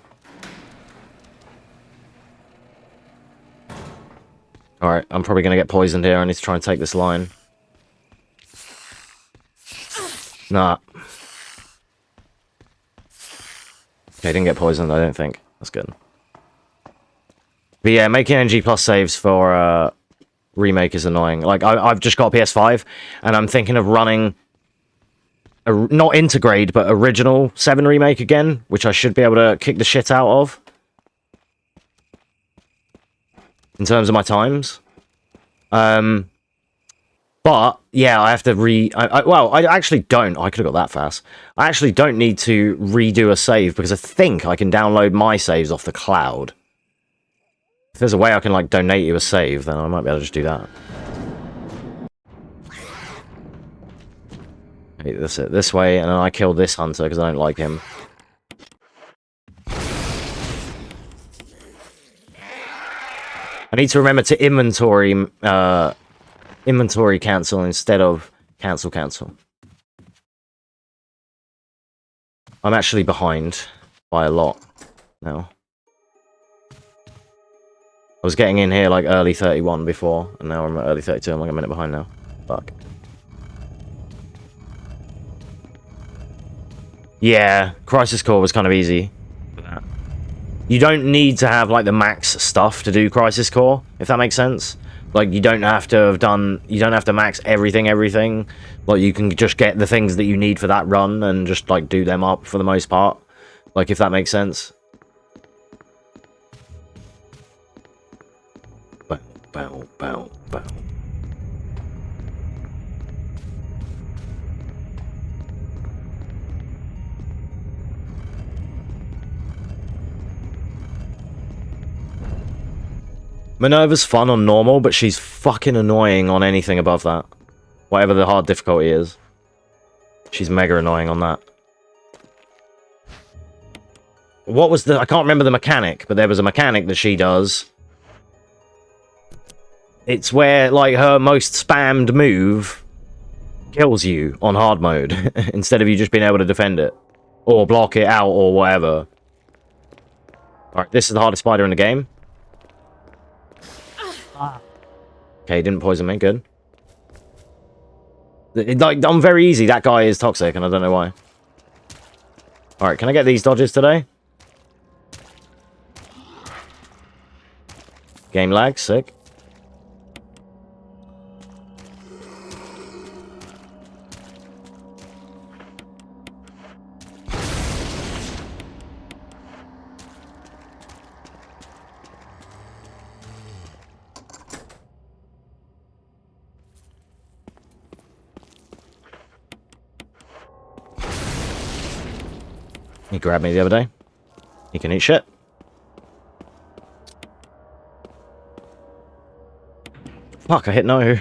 Speaker 1: Alright, I'm probably going to get poisoned here. I need to try and take this line. Nah. Okay, didn't get poisoned, I don't think. That's good. But yeah, making NG plus saves for Remake is annoying. Like, I've just got a PS5, and I'm thinking of running... not Integrate, but Original 7 Remake again, which I should be able to kick the shit out of. In terms of my times. But, yeah, I have to well, I actually don't. I could have got that fast. I actually don't need to redo a save, because I think I can download my saves off the cloud. If there's a way I can, like, donate you a save, then I might be able to just do that. Okay, that's it. This way, and then I kill this hunter, because I don't like him. I need to remember to inventory cancel instead of cancel. I'm actually behind by a lot now. I was getting in here like early 31 before, and now I'm at early 32. I'm like a minute behind now. Fuck. Yeah, Crisis Core was kind of easy for that. You don't need to have like the max stuff to do Crisis Core, if that makes sense. Like, you don't have to have done... You don't have to max everything. Like, you can just get the things that you need for that run and just, like, do them up for the most part. Like, if that makes sense. Bow, bow, bow, bow. Minerva's fun on normal, but she's fucking annoying on anything above that. Whatever the hard difficulty is. She's mega annoying on that. What was the... I can't remember the mechanic, but there was a mechanic that she does. It's where, like, her most spammed move kills you on hard mode, instead of you just being able to defend it. Or block it out, or whatever. Alright, this is the hardest spider in the game. Okay, didn't poison me, good. Like, I'm very easy, that guy is toxic, and I don't know why. Alright, can I get these dodges today? Game lag, sick. He grabbed me the other day. He can eat shit. Fuck, I hit no.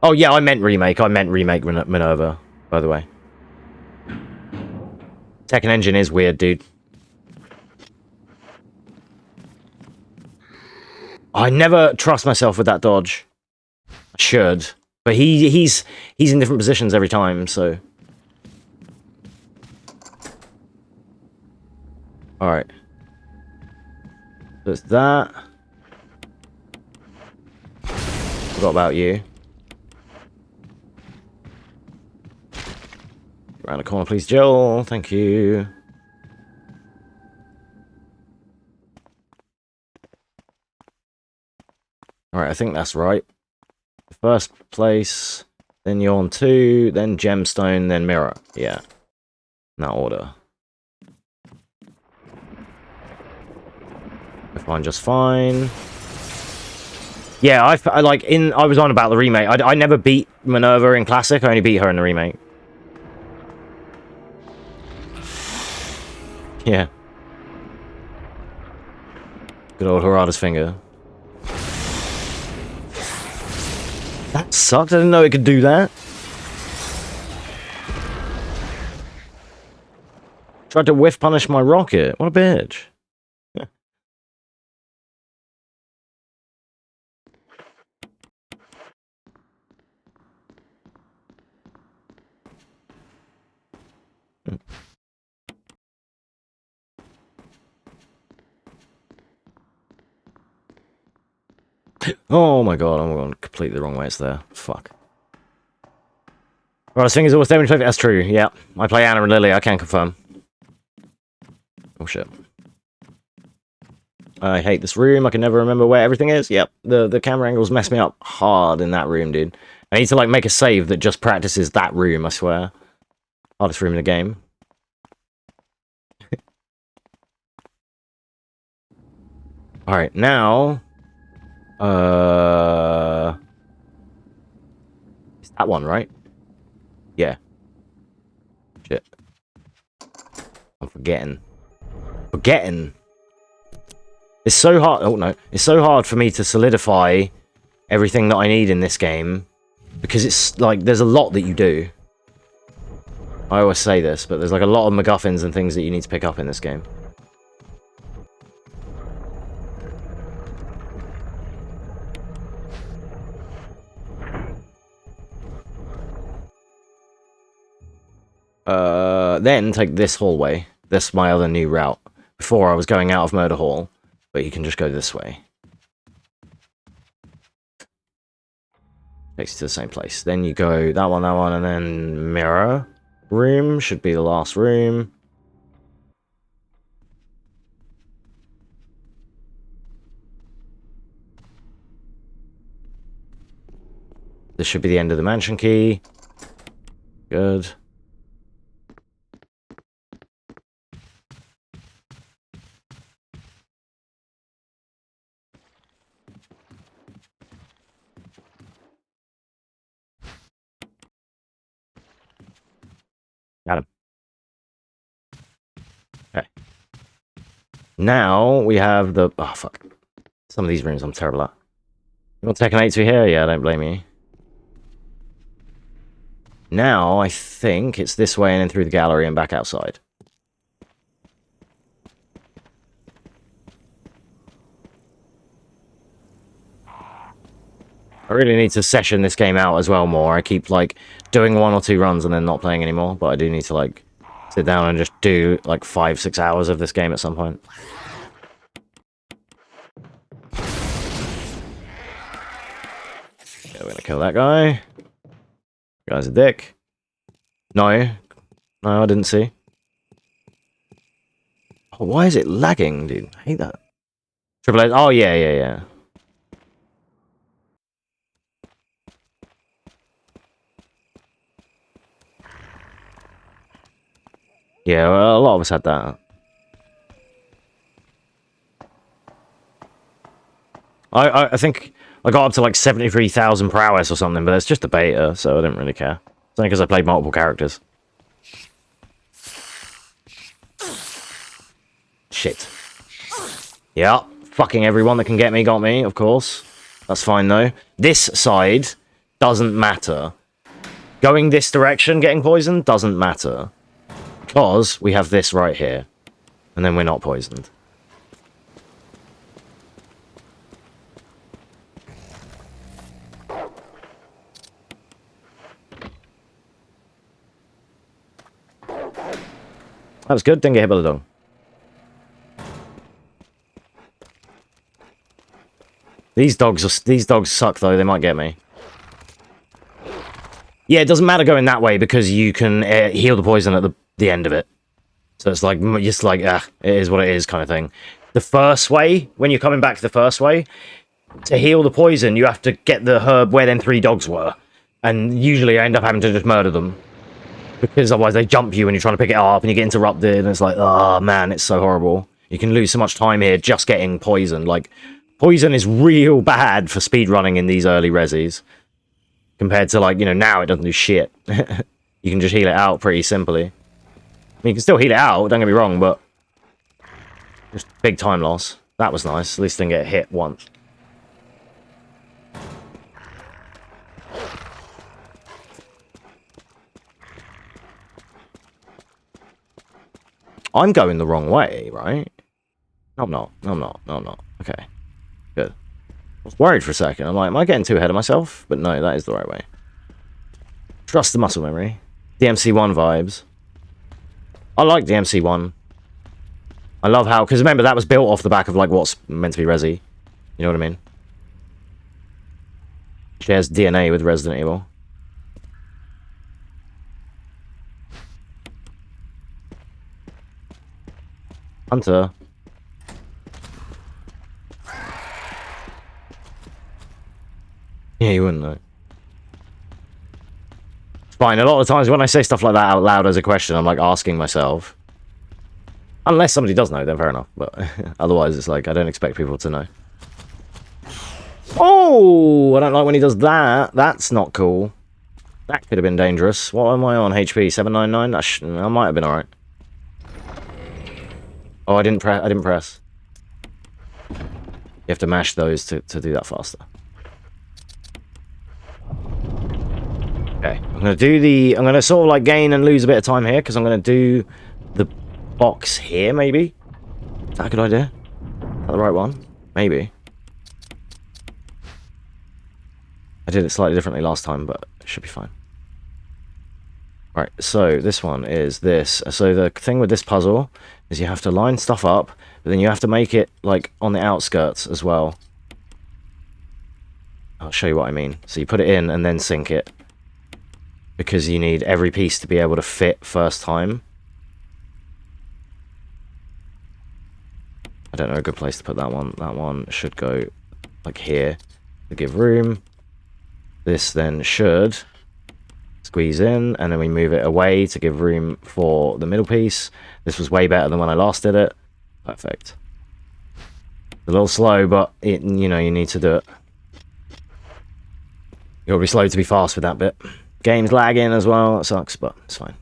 Speaker 1: Oh yeah, I meant remake. I meant remake Minerva, by the way. Tekken Engine is weird, dude. I never trust myself with that dodge. I should. But he's in different positions every time, so... Alright. There's that. Forgot about you. Around the corner, please, Jill. Thank you. Alright, I think that's right. First place, then Yawn 2, then Gemstone, then Mirror. Yeah. In that order. I find just fine. Yeah, I was on about the remake. I never beat Minerva in Classic, I only beat her in the remake. Yeah. Good old Harada's finger. That sucked. I didn't know it could do that. Tried to whiff punish my rocket. What a bitch. Oh my god, I'm going completely the wrong way. It's there. Fuck. Right, fingers always demonstrate. That's true. Yeah, I play Anna and Lily. I can confirm. Oh shit. I hate this room. I can never remember where everything is. Yep, the camera angles mess me up hard in that room, dude. I need to like make a save that just practices that room. I swear. Hardest room in the game. All right, now. It's that one, right? Yeah. Shit. I'm forgetting. It's so hard. Oh no. It's so hard for me to solidify everything that I need in this game. Because it's like, there's a lot that you do. I always say this, but there's like a lot of MacGuffins and things that you need to pick up in this game. Then take this hallway. This is my other new route. Before I was going out of Murder Hall, but you can just go this way. Takes you to the same place. Then you go that one, and then mirror room should be the last room. This should be the end of the mansion key. Good. Got him. Okay. Now we have the... Oh, fuck. Some of these rooms I'm terrible at. You want Tekken 8 to here? Yeah, don't blame me. Now, I think it's this way and then through the gallery and back outside. I really need to session this game out as well more. I keep, like, doing 1 or 2 runs and then not playing anymore. But I do need to, like, sit down and just do, like, 5-6 hours of this game at some point. Yeah, we're gonna kill that guy. Guy's a dick. No. No, I didn't see. Oh, why is it lagging, dude? I hate that. Triple A. Oh, yeah. Yeah, well, a lot of us had that. I think I got up to like 73,000 prowess or something, but it's just a beta, so I didn't really care. It's only because I played multiple characters. Shit. Yeah, fucking everyone that can get me got me, of course. That's fine though. This side doesn't matter. Going this direction, getting poisoned, doesn't matter. Because we have this right here. And then we're not poisoned. That was good, didn't get hit by the dog. These dogs suck though, they might get me. Yeah, it doesn't matter going that way because you can heal the poison at the end of it. So it's like, just like, it is what it is kind of thing. The first way, when you're coming back the first way, to heal the poison, you have to get the herb where them 3 dogs were. And usually I end up having to just murder them. Because otherwise they jump you when you're trying to pick it up and you get interrupted and it's like, oh man, it's so horrible. You can lose so much time here just getting poisoned. Like, poison is real bad for speedrunning in these early resis. Compared to, like, you know, now it doesn't do shit. You can just heal it out pretty simply. I mean, you can still heal it out, don't get me wrong, but... just big time loss. That was nice. At least I didn't get hit once. I'm going the wrong way, right? No, I'm not. No, I'm not. No, I'm not. Okay. Good. I was worried for a second. I'm like, am I getting too ahead of myself? But no, that is the right way. Trust the muscle memory. DMC1 vibes. I like DMC1. I love how... because remember, that was built off the back of, like, what's meant to be Resi. You know what I mean? Shares DNA with Resident Evil. Hunter. Yeah, you wouldn't know. It's fine. A lot of times when I say stuff like that out loud as a question, I'm like asking myself. Unless somebody does know, then fair enough. But otherwise, it's like I don't expect people to know. Oh, I don't like when he does that. That's not cool. That could have been dangerous. What am I on? HP 799. I might have been alright. Oh, I didn't press. You have to mash those to do that faster. Okay, I'm gonna sort of like gain and lose a bit of time here because I'm gonna do the box here, maybe. Is that a good idea? Is that the right one? Maybe. I did it slightly differently last time, but it should be fine. Right, so this one is this. So the thing with this puzzle is you have to line stuff up, but then you have to make it like on the outskirts as well. I'll show you what I mean. So you put it in and then sink it. Because you need every piece to be able to fit first time. I don't know a good place to put that one. That one should go like here to give room. This then should squeeze in, and then we move it away to give room for the middle piece. This was way better than when I last did it. Perfect. A little slow, but it, you know, you need to do it. You gotta be slow to be fast with that bit. Game's lagging as well, that sucks, but it's fine.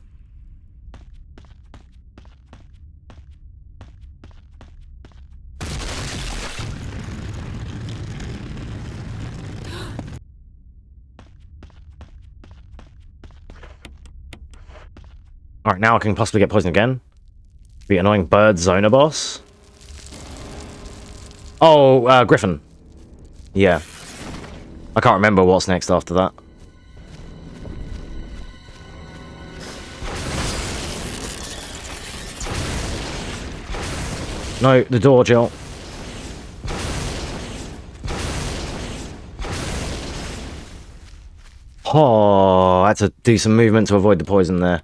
Speaker 1: Alright, now I can possibly get poisoned again. Be annoying bird zoner boss. Oh, Griffin. Yeah. I can't remember what's next after that. No, the door, Jill. Oh, I had to do some movement to avoid the poison there.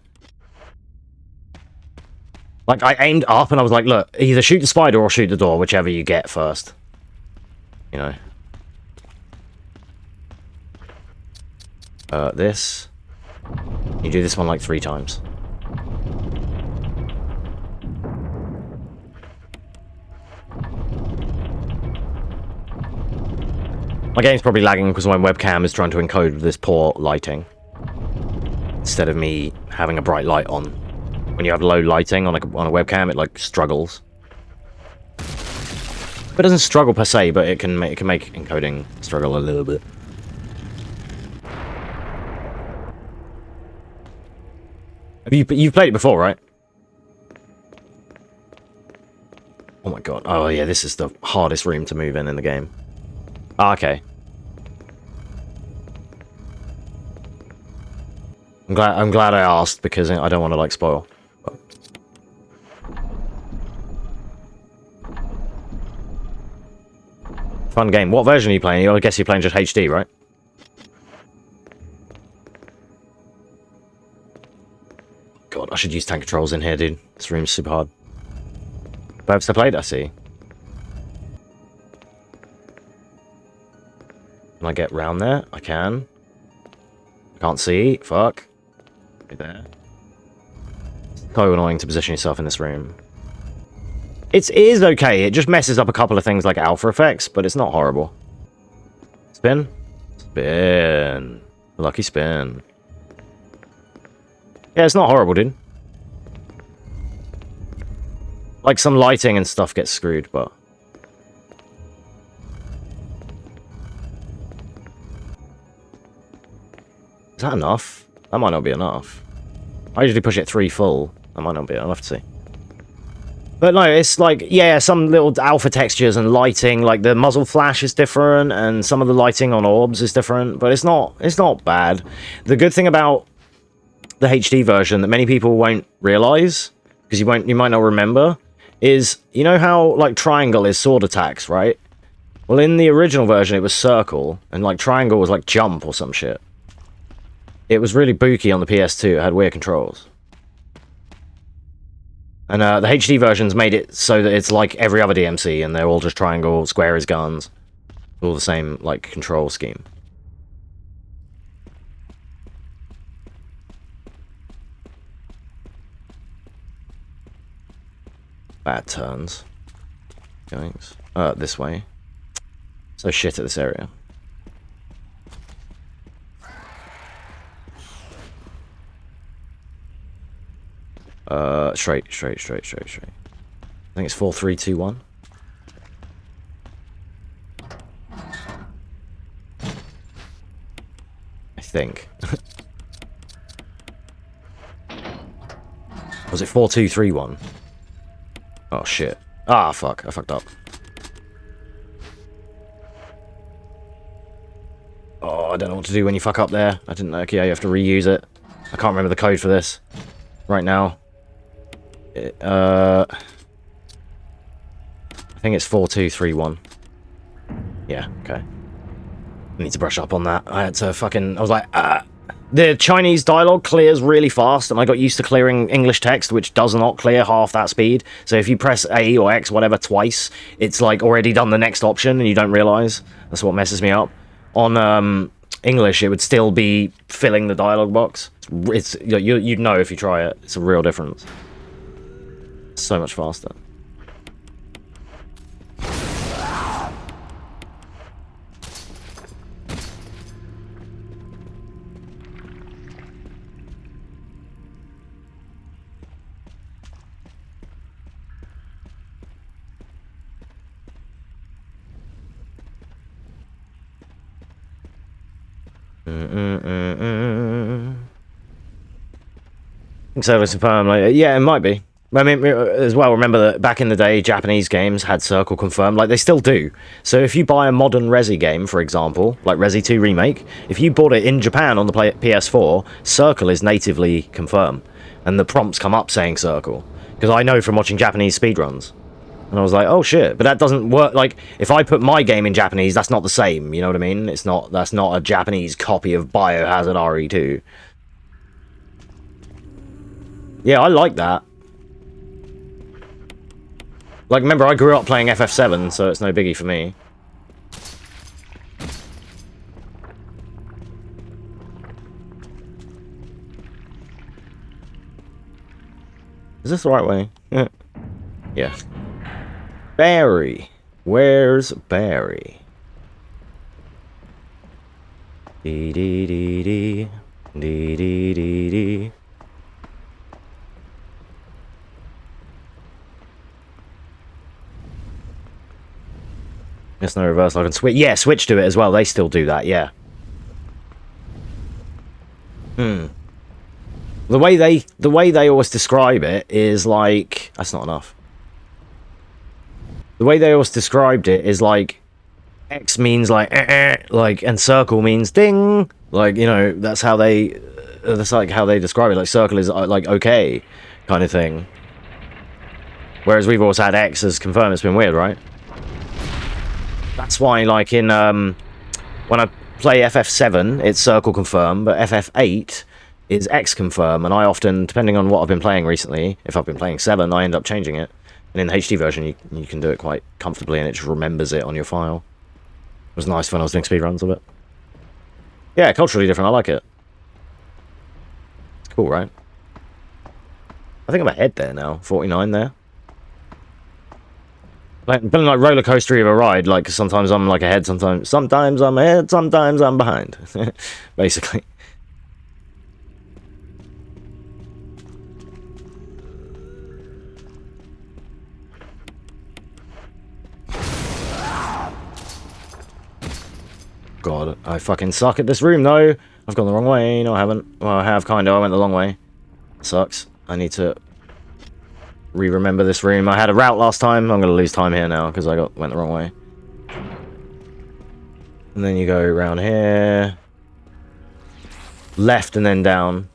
Speaker 1: Like, I aimed up and I was like, look, either shoot the spider or shoot the door, whichever you get first. You know. This. You do this one like 3 times. My game's probably lagging because my webcam is trying to encode this poor lighting. Instead of me having a bright light on. When you have low lighting on a webcam, it like struggles. It doesn't struggle per se, but it can make encoding struggle a little bit. You've played it before, right? Oh my god. Oh yeah, this is the hardest room to move in the game. Ah, okay. I'm glad I asked because I don't want to like spoil. But... Fun game. What version are you playing? I guess you're playing just HD, right? God, I should use tank controls in here, dude. This room's super hard. But I've played, I see. Can I get round there? I can. I can't see. Fuck. Right there. So annoying to position yourself in this room. It is okay. It just messes up a couple of things like alpha effects, but it's not horrible. Spin. Spin. Lucky spin. Yeah, it's not horrible, dude. Like, some lighting and stuff gets screwed, but... Is that enough? That might not be enough. I usually push it 3 full. That might not be enough to see. But no, it's like, yeah, some little alpha textures and lighting, like the muzzle flash is different, and some of the lighting on orbs is different, but it's not bad. The good thing about the HD version that many people won't realize, because you might not remember, is, you know how, like, triangle is sword attacks, right? Well, in the original version, it was circle, and, like, triangle was, like, jump or some shit. It was really booky on the PS2. It had weird controls. And the HD versions made it so that it's like every other DMC, and they're all just triangle, square is guns. All the same, like, control scheme. Bad turns. Goings. This way. So shit at this area. Straight. I think it's 4, 3, 2, 1. I think. Was it 4, 2, 3, 1? Oh shit. Ah, fuck. I fucked up. Oh, I don't know what to do when you fuck up there. I didn't know. Okay, you have to reuse it. I can't remember the code for this right now. I think it's 4, 2, 3, 1. Yeah, okay. I need to brush up on that. I had to fucking... I was like, The Chinese dialogue clears really fast, and I got used to clearing English text, which does not clear half that speed. So if you press A or X, whatever, twice, it's like already done the next option, and you don't realize. That's what messes me up. On English, it would still be filling the dialogue box. It's you'd know if you try it. It's a real difference. So much faster. Circle is confirmed. Like, yeah, it might be. I mean, as well, remember that back in the day, Japanese games had Circle confirmed. Like, they still do. So if you buy a modern Resi game, for example, like Resi 2 Remake, if you bought it in Japan on the PS4, Circle is natively confirmed. And the prompts come up saying Circle. Because I know from watching Japanese speedruns. And I was like, oh shit, but that doesn't work. Like, if I put my game in Japanese, that's not the same, you know what I mean? That's not a Japanese copy of Biohazard RE2. Yeah, I like that. Like, remember, I grew up playing FF7, so it's no biggie for me. Is this the right way? Yeah. Barry. Where's Barry? Dee dee dee dee. Dee dee dee dee. There's no reverse. I can switch. Yeah, switch to it as well. They still do that. Yeah. The way they always describe it is like that's not enough. The way they always described it is like X means like and circle means ding. Like, you know, that's how they that's like how they describe it. Like circle is like okay kind of thing. Whereas we've always had X as confirmed. It's been weird, right? That's why, like, in, when I play FF7, it's circle confirm, but FF8 is X confirm, and I often, depending on what I've been playing recently, if I've been playing 7, I end up changing it. And in the HD version, you can do it quite comfortably, and it just remembers it on your file. It was nice when I was doing speedruns of it. Yeah, culturally different, I like it. It's cool, right? I think I'm ahead there now, 49 there. Like, been like roller coaster of a ride. Like sometimes I'm like ahead, sometimes I'm ahead, sometimes I'm behind. Basically. God, I fucking suck at this room though. I've gone the wrong way. No, I haven't. Well, I have kind of. I went the long way. Sucks. I need to re-remember this room. I had a route last time. I'm gonna lose time here now because I went the wrong way. And then you go around here, left and then down.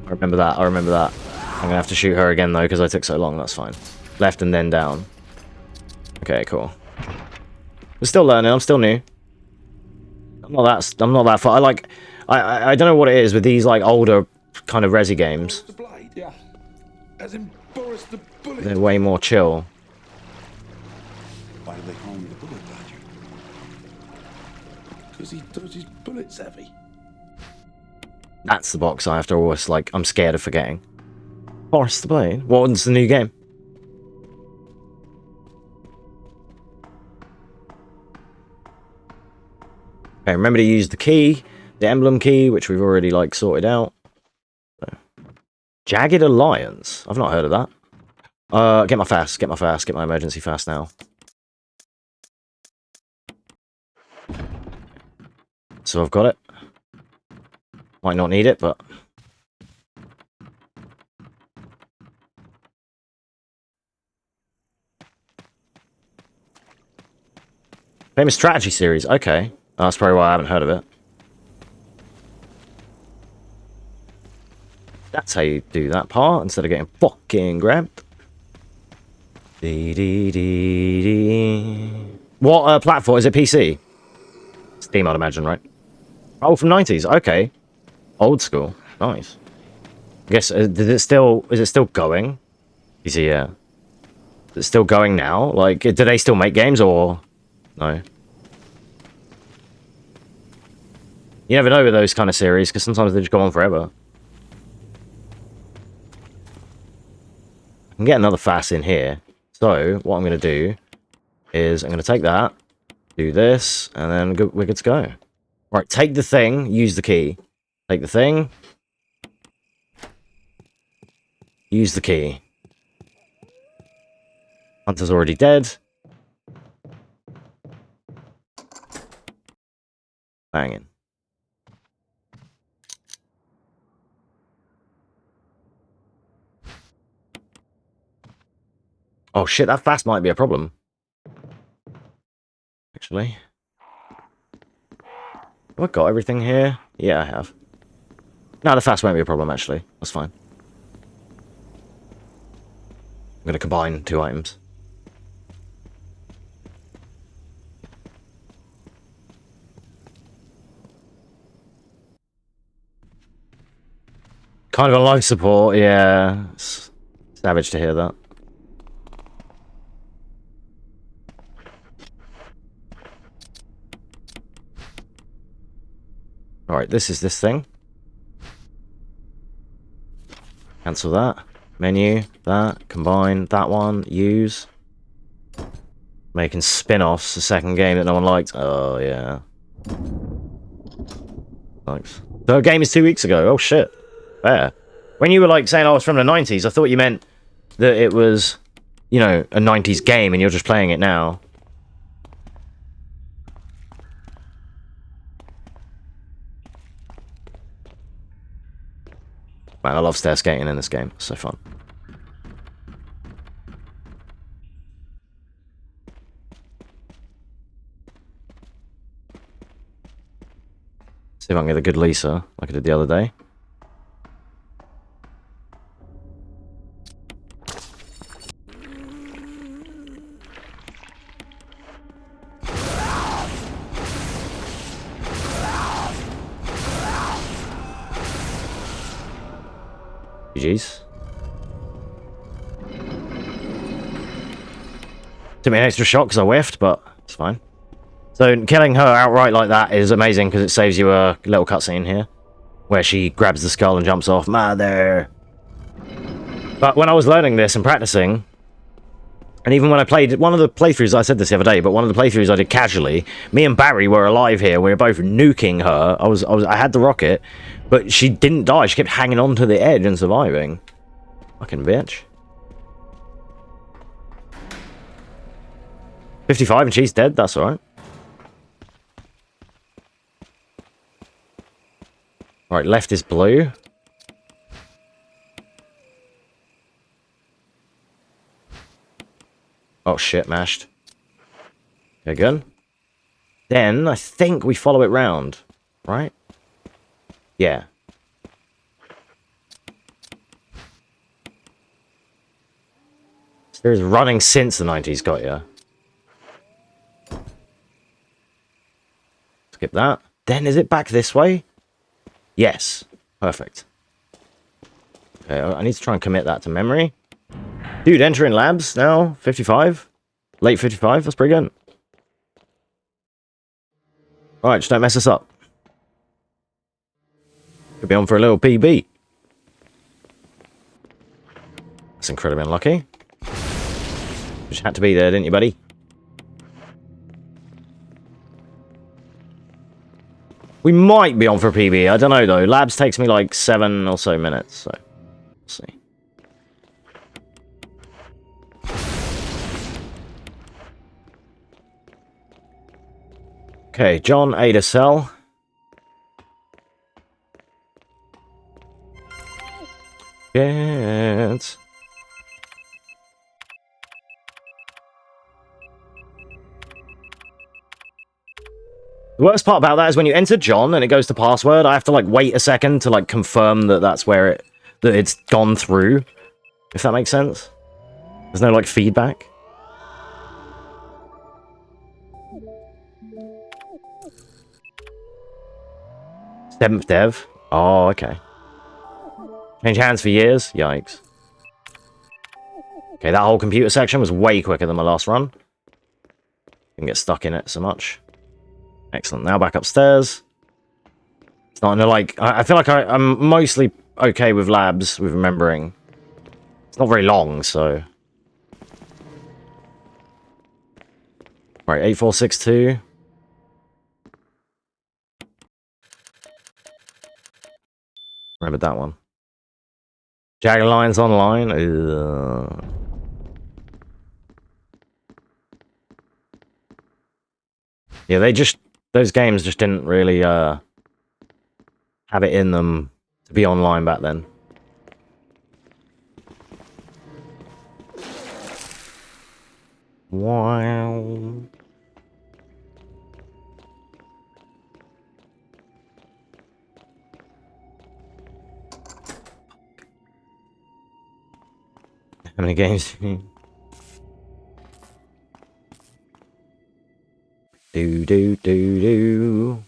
Speaker 1: I remember that. I remember that. I'm gonna have to shoot her again though because I took so long. That's fine. Left and then down. Okay, cool. We're still learning. I'm still new. I'm not that far. I don't know what it is with these like older kind of Resi games.
Speaker 11: Yeah. As in Boris the Bullet.
Speaker 1: They're way more chill.
Speaker 11: Why do they call him the Bullet Badger? Because he does his bullets heavy.
Speaker 1: That's the box I have to always like. I'm scared of forgetting. Boris the Blade. What's the new game? Okay, remember to use the key, the emblem key, which we've already like sorted out. So. Jagged Alliance. I've not heard of that. Get my fast, get my emergency fast now. So I've got it. Might not need it, but famous strategy series. Okay, that's probably why I haven't heard of it. That's how you do that part instead of getting fucking grabbed. Dee dee dee dee. What platform is it? PC? Steam, I'd imagine, right? Oh, from 90s. Okay, old school. Nice. I guess is it still going? PC, yeah. Is it still going now? Like, do they still make games or no? You never know with those kind of series because sometimes they just go on forever. I can get another fast in here. So what I'm going to do is I'm going to take that, do this, and then we're good to go. Right, take the thing, use the key. Take the thing, use the key. Hunter's already dead. Banging. Oh shit, that fast might be a problem. Actually. Have I got everything here? Yeah, I have. No, the fast won't be a problem, actually. That's fine. I'm going to combine 2 items. Kind of a life support, yeah. It's savage to hear that. Alright, this is this thing. Cancel that. Menu, that, combine, that one, use. Making spin-offs, the second game that no one liked. Oh, yeah. Thanks. The game is 2 weeks ago. Oh, shit. Fair. When you were, like, saying I was from the 90s, I thought you meant that it was, you know, a 90s game and you're just playing it now. Man, I love stair skating in this game. It's so fun. See if I can get a good Lisa, like I did the other day. GG's. Took me an extra shot because I whiffed, but it's fine. So killing her outright like that is amazing because it saves you a little cutscene here. Where she grabs the skull and jumps off. Mother! But when I was learning this and practicing, and even when I played one of the playthroughs, I said this the other day, but one of the playthroughs I did casually, me and Barry were alive here. We were both nuking her. I had the rocket, but she didn't die. She kept hanging on to the edge and surviving. Fucking bitch. 55 and she's dead. That's alright. Alright, left is blue. Oh shit, mashed. Okay, good. Then, I think we follow it round. Right? Yeah. There's running since the 90s, got ya. Skip that. Then, is it back this way? Yes. Perfect. Okay, I need to try and commit that to memory. Dude, entering labs now. 55. Late 55. That's pretty good. Alright, just don't mess us up. Could be on for a little PB. That's incredibly unlucky. Just had to be there, didn't you, buddy? We might be on for a PB. I don't know, though. Labs takes me like 7 or so minutes, so we'll see. Okay, John, Ada Cell. Yes. The worst part about that is when you enter John and it goes to password, I have to like wait a second to like confirm that that's where that it's gone through. If that makes sense. There's no like feedback. Seventh dev. Oh, okay. Change hands for years? Yikes. Okay, that whole computer section was way quicker than my last run. Didn't get stuck in it so much. Excellent. Now back upstairs. Starting to like... I feel like I'm mostly okay with labs, with remembering. It's not very long, so... Right, 8462. Remembered that one. Jagger Lines Online. Ugh. Yeah, they just... Those games just didn't really have it in them to be online back then. Wow. How many games do do?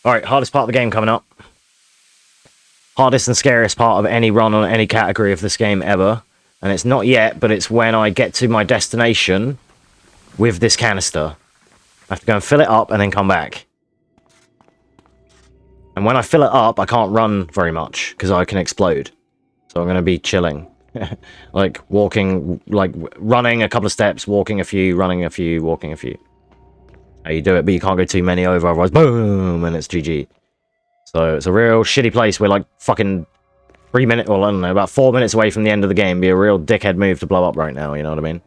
Speaker 1: Alright, hardest part of the game coming up. Hardest and scariest part of any run on any category of this game ever. And it's not yet, but it's when I get to my destination with this canister. I have to go and fill it up and then come back. And when I fill it up, I can't run very much because I can explode. So I'm going to be chilling. Like walking, like running a couple of steps, walking a few, running a few, walking a few. How you do it, but you can't go too many over, otherwise boom, and it's GG. So it's a real shitty place. We're like fucking 3 minutes, or I don't know, about 4 minutes away from the end of the game. Be a real dickhead move to blow up right now, you know what I mean?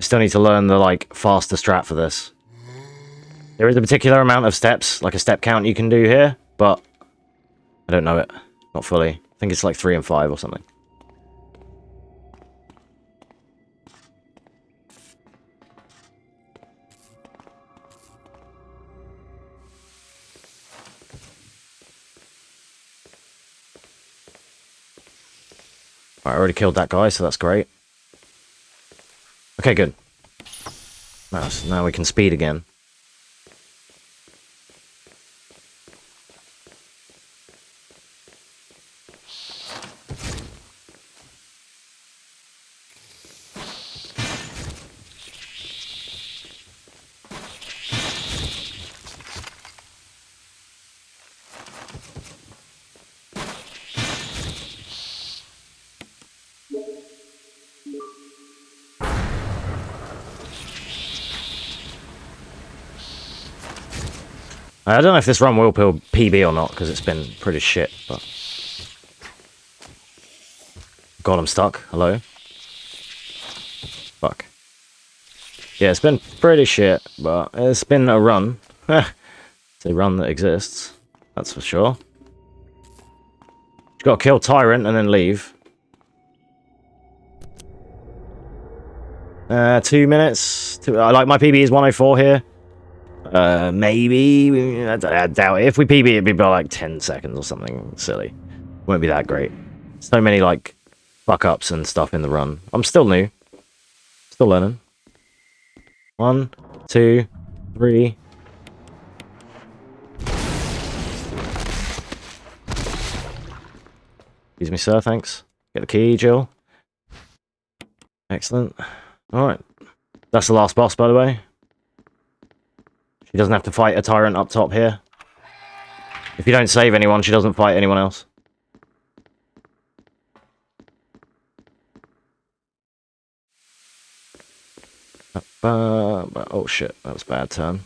Speaker 1: Still need to learn the, like, faster strat for this. There is a particular amount of steps, like a step count you can do here, but I don't know it. Not fully. I think it's like 3 and 5 or something. Alright, I already killed that guy, so that's great. Okay, good. Nice. Now we can speed again. I don't know if this run will PB or not, because it's been pretty shit, but... God, I'm stuck. Hello? Fuck. Yeah, it's been pretty shit, but it's been a run. It's a run that exists. That's for sure. You gotta kill Tyrant and then leave. 2 minutes. I like my PB is 104 here. Maybe. I doubt it. If we PB, it'd be about like 10 seconds or something silly. Won't be that great. So many like fuck ups and stuff in the run. I'm still new. Still learning. 1, 2, 3. Excuse me, sir. Thanks. Get the key, Jill. Excellent. Alright. That's the last boss, by the way. She doesn't have to fight a tyrant up top here. If you don't save anyone, she doesn't fight anyone else. Oh shit, that was a bad turn.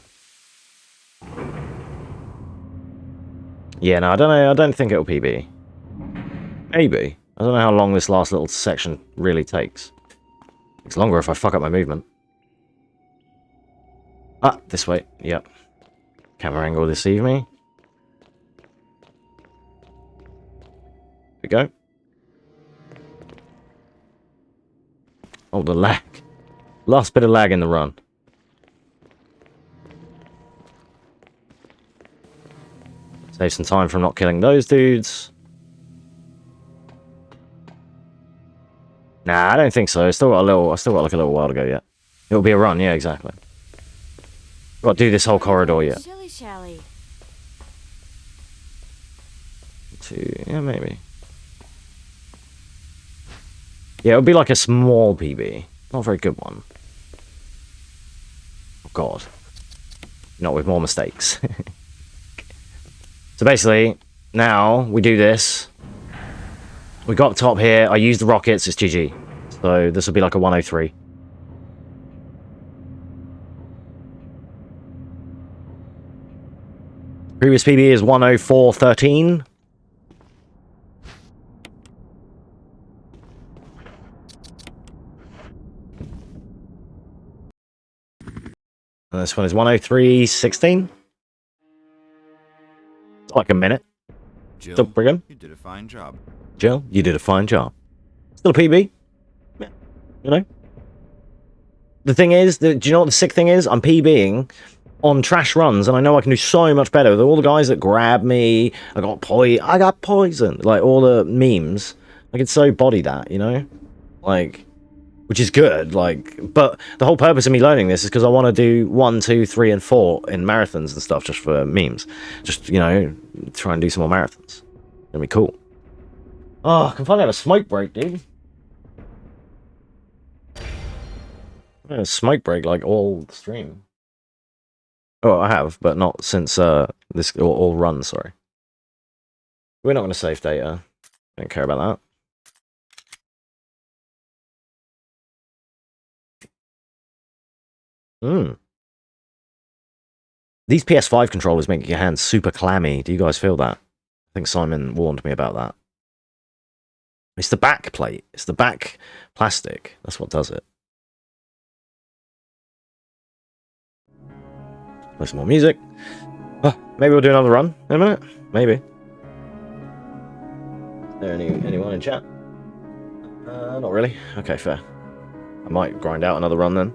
Speaker 1: Yeah, no, I don't know. I don't think it'll PB. Maybe. I don't know how long this last little section really takes. It's longer if I fuck up my movement. Ah, this way. Yep. Camera angle will deceive me. Here we go. Oh, the lag. Last bit of lag in the run. Save some time from not killing those dudes. Nah, I don't think so. I still got like a little while to go yet. It'll be a run, yeah, exactly. Got to do this whole corridor yet.
Speaker 13: Shilly-shally.
Speaker 1: Yeah, maybe. Yeah, it'll be like a small PB. Not a very good one. Oh, God. Not with more mistakes. So basically, now we do this. We got top here. I used the rockets. It's GG. So this will be like a 103. Previous PB is 104.13. And this one is 103.16. It's like a minute.
Speaker 14: Jill,
Speaker 1: Still pretty good.
Speaker 14: you did a fine job.
Speaker 1: Jill, you did a fine job. Still a PB. Yeah. You know? The thing is, do you know what the sick thing is? I'm PBing on trash runs, and I know I can do so much better with all the guys that grab me. I got poisoned. Like, all the memes. I could so body that, you know? Like, which is good, like, but the whole purpose of me learning this is because I want to do 1, 2, 3, and 4 in marathons and stuff just for memes. Just, you know, try and do some more marathons. It'll be cool. Oh, I can finally have a smoke break, dude. I had a smoke break, like, all the stream. Oh, I have, but not since this all run, sorry. We're not going to save data. I don't care about that. These PS5 controllers make your hands super clammy. Do you guys feel that? I think Simon warned me about that. It's the back plate. It's the back plastic. That's what does it. Play some more music. Maybe we'll do another run in a minute. Maybe. Is there anyone in chat? Not really. Okay, fair. I might grind out another run then.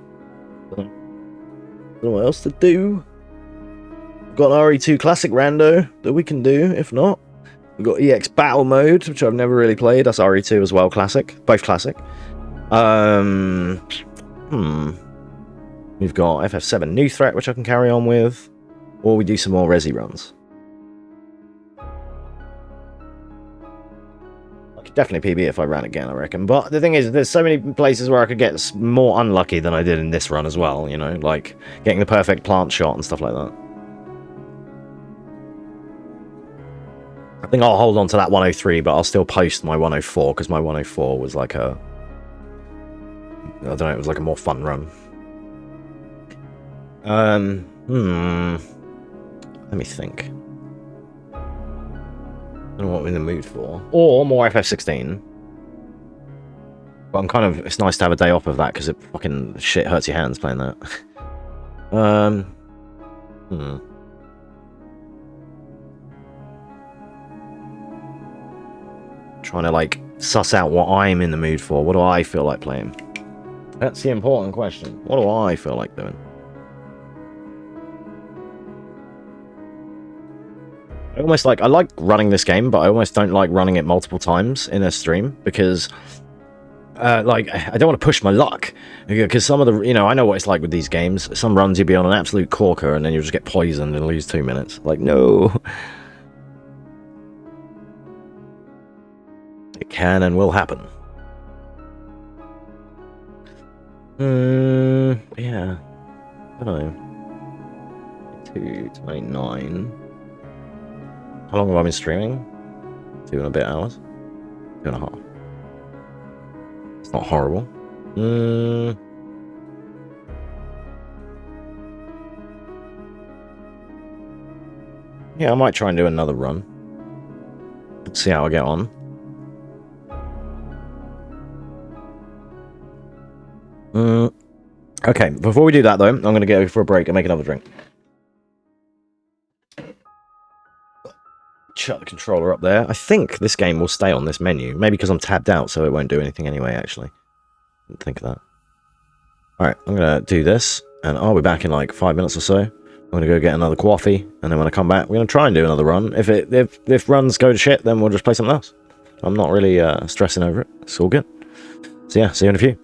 Speaker 1: Don't know what else to do. We've got an RE2 Classic Rando that we can do, if not. We've got EX Battle Mode, which I've never really played. That's RE2 as well, classic. Both classic. We've got FF7 New Threat, which I can carry on with. Or we do some more Resi runs. I could definitely PB if I ran again, I reckon. But the thing is, there's so many places where I could get more unlucky than I did in this run as well, you know? Like, getting the perfect plant shot and stuff like that. I think I'll hold on to that 103, but I'll still post my 104, because my 104 was like a... I don't know, it was like a more fun run. Let me think. I don't know what I'm in the mood for. Or more FF16. But I'm kind of... It's nice to have a day off of that, because it fucking shit hurts your hands playing that. Trying to, like, suss out what I'm in the mood for. What do I feel like playing? That's the important question. What do I feel like doing? I almost like... I like running this game, but I almost don't like running it multiple times in a stream, because... like, I don't want to push my luck. Because some of the... You know, I know what it's like with these games. Some runs you'll be on an absolute corker, and then you'll just get poisoned and lose 2 minutes. Like, no... It can and will happen. Yeah. I don't know. 2:29. How long have I been streaming? 2 and a bit hours? 2.5. It's not horrible. Yeah, I might try and do another run. See how I get on. Okay, before we do that though, I'm going to go for a break and make another drink. Shut the controller up there. I think this game will stay on this menu. Maybe because I'm tabbed out, so it won't do anything anyway, actually. Didn't think of that. Alright, I'm going to do this, and I'll be back in like 5 minutes or so. I'm going to go get another coffee, and then when I come back, we're going to try and do another run. If runs go to shit, then we'll just play something else. I'm not really stressing over it. It's all good. So yeah, see you in a few.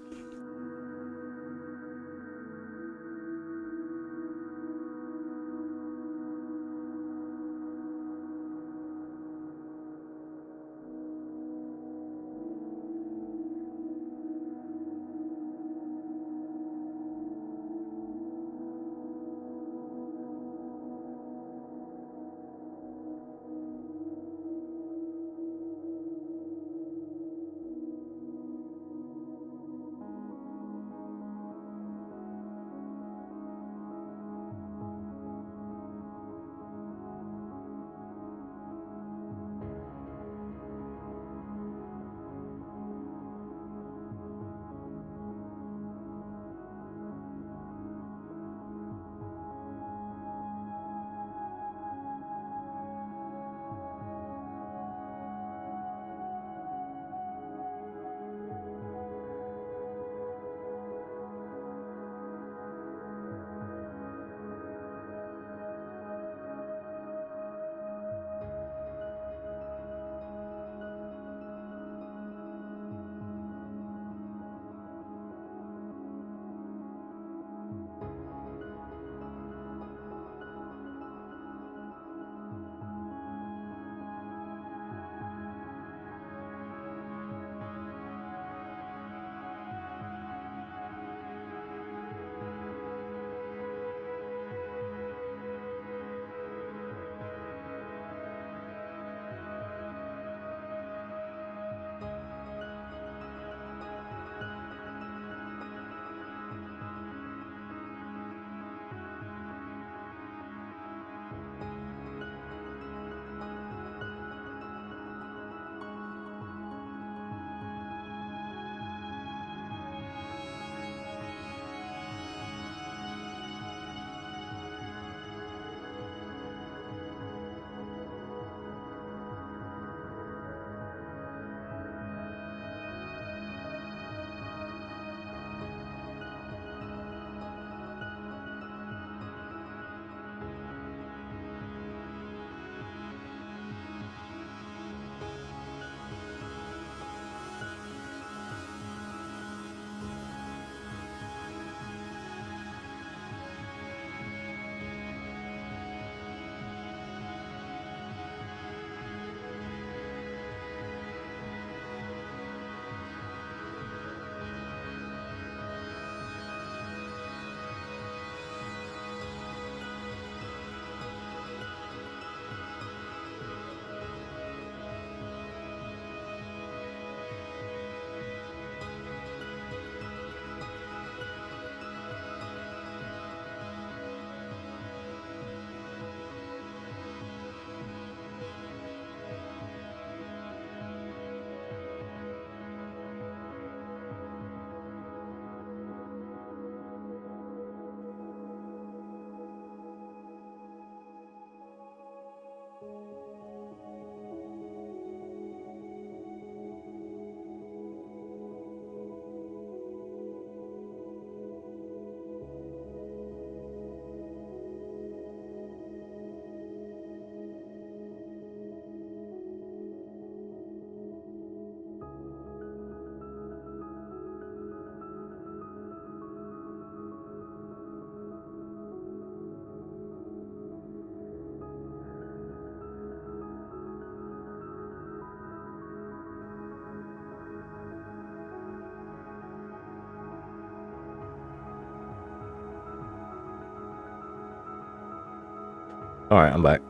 Speaker 1: Alright, I'm back.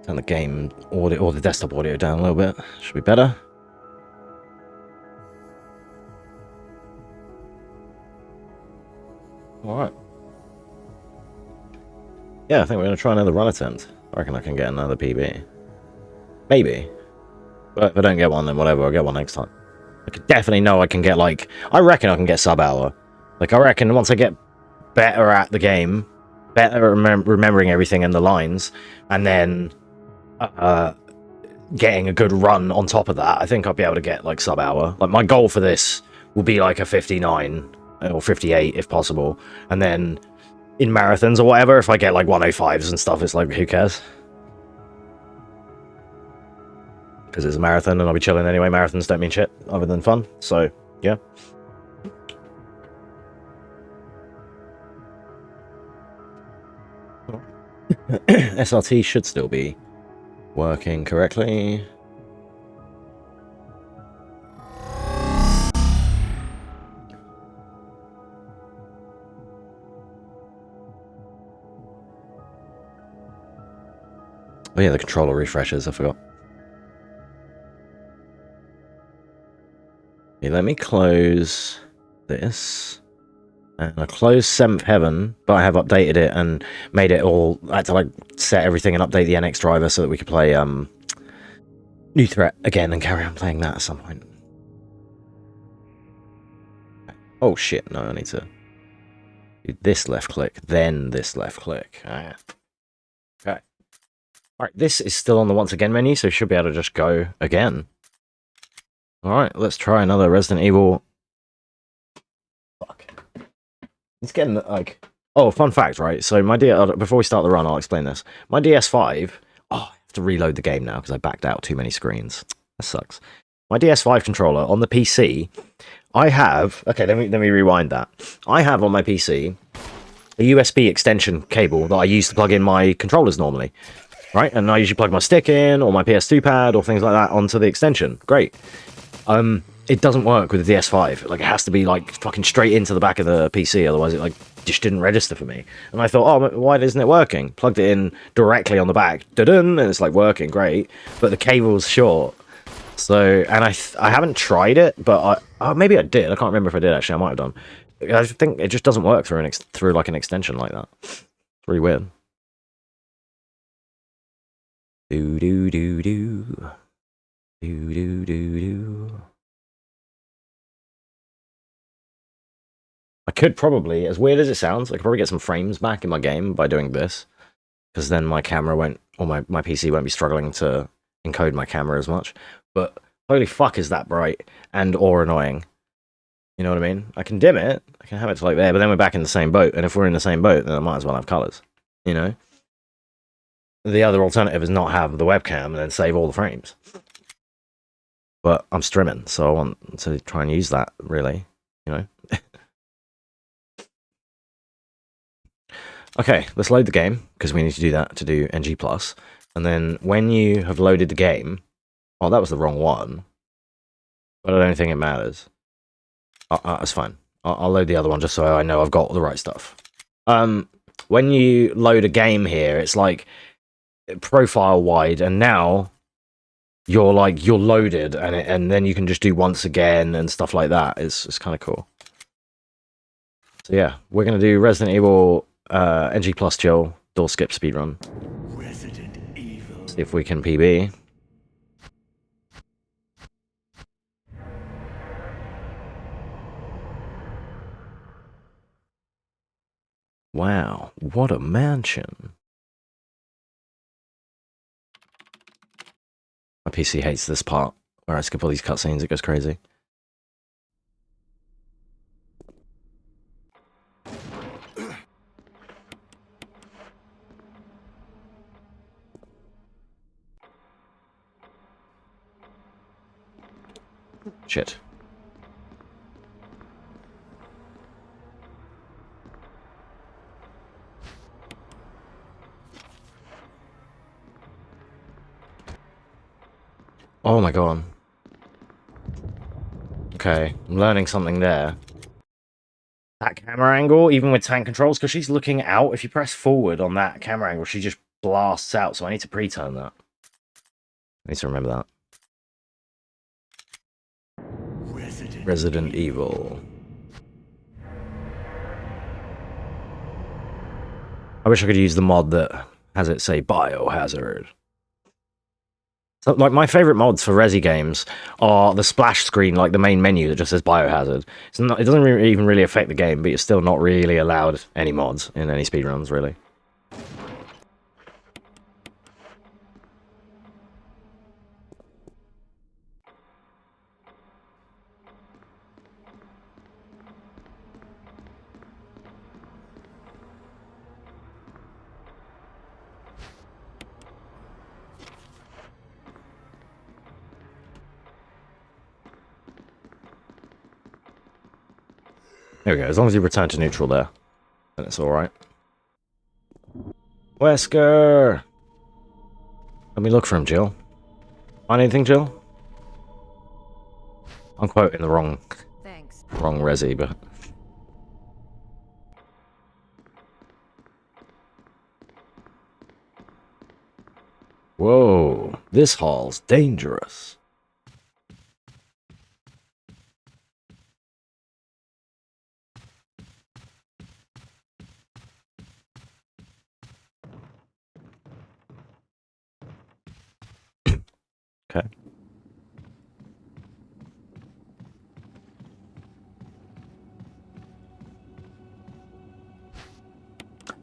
Speaker 1: Turn the game audio or the desktop audio down a little bit. Should be better. Alright. Yeah, I think we're going to try another run attempt. I reckon I can get another PB. Maybe. But if I don't get one, then whatever, I'll get one next time. I could definitely know I can get, like... I reckon I can get sub-hour. Like, I reckon once I get better at the game, better at remembering everything and the lines, and then getting a good run on top of that, I think I'll be able to get, like, sub-hour. Like, my goal for this will be, like, a 59 or 58, if possible. And then... in marathons or whatever, if I get like 105s and stuff, it's like, who cares? Because it's a marathon and I'll be chilling anyway. Marathons don't mean shit other than fun, so yeah. SRT should still be working correctly. Oh yeah, the controller refreshes, I forgot. Okay, let me close this. And I closed 7th Heaven, but I have updated it and made it all... I had to like set everything and update the NX driver so that we could play New Threat again and carry on playing that at some point. Oh shit, no, I need to do this left click, then this left click. Okay. Alright, this is still on the once again menu, so you should be able to just go again. Alright, let's try another Resident Evil. Fuck. It's getting, like... Oh, fun fact, right? So my before we start the run, I'll explain this. My DS5... Oh, I have to reload the game now, because I backed out too many screens. That sucks. My DS5 controller, on the PC, I have... Okay, let me rewind that. I have on my PC a USB extension cable that I use to plug in my controllers normally. Right, and I usually plug my stick in, or my PS2 pad, or things like that onto the extension. Great. It doesn't work with the DS5. Like, it has to be, like, fucking straight into the back of the PC, otherwise it, like, just didn't register for me. And I thought, oh, why isn't it working? Plugged it in directly on the back, da-dun, and it's, like, working, great. But the cable's short. So, and I haven't tried it, but maybe I did. I can't remember if I did, actually. I might have done. I think it just doesn't work through like, an extension like that. It's really weird. Do do do do do do do do. I could probably, as weird as it sounds, I could probably get some frames back in my game by doing this, because then my camera won't, or my PC won't be struggling to encode my camera as much. But holy fuck, is that bright and or annoying? You know what I mean? I can dim it, I can have it to like there, but then we're back in the same boat, and if we're in the same boat, then I might as well have colors. You know. The other alternative is not have the webcam and then save all the frames. But I'm streaming, so I want to try and use that, really. You know? Okay, let's load the game, because we need to do that to do NG+. And then when you have loaded the game... Oh, that was the wrong one. But I don't think it matters. That's fine. I'll load the other one just so I know I've got the right stuff. When you load a game here, it's like... profile wide, and now you're loaded, and then you can just do once again and stuff like that. It's kind of cool. So yeah, we're gonna do Resident Evil NG plus chill door skip speedrun.
Speaker 4: Resident Evil.
Speaker 1: See if we can PB. Wow, what a mansion. My PC hates this part where I skip all these cutscenes, it goes crazy. Shit. Oh my god. Okay, I'm learning something there. That camera angle, even with tank controls, because she's looking out. If you press forward on that camera angle, she just blasts out. So I need to pre-turn that. I need to remember that. Resident Evil. I wish I could use the mod that has it say Biohazard. So, like, my favorite mods for Resi games are the splash screen, like the main menu that just says Biohazard. It's not, it doesn't even really affect the game, but you're still not really allowed any mods in any speedruns, really. There we go, as long as you return to neutral there, then it's alright. Wesker! Let me look for him, Jill. Find anything, Jill? I'm quoting the wrong Resi, but... Whoa, this hall's dangerous. Okay.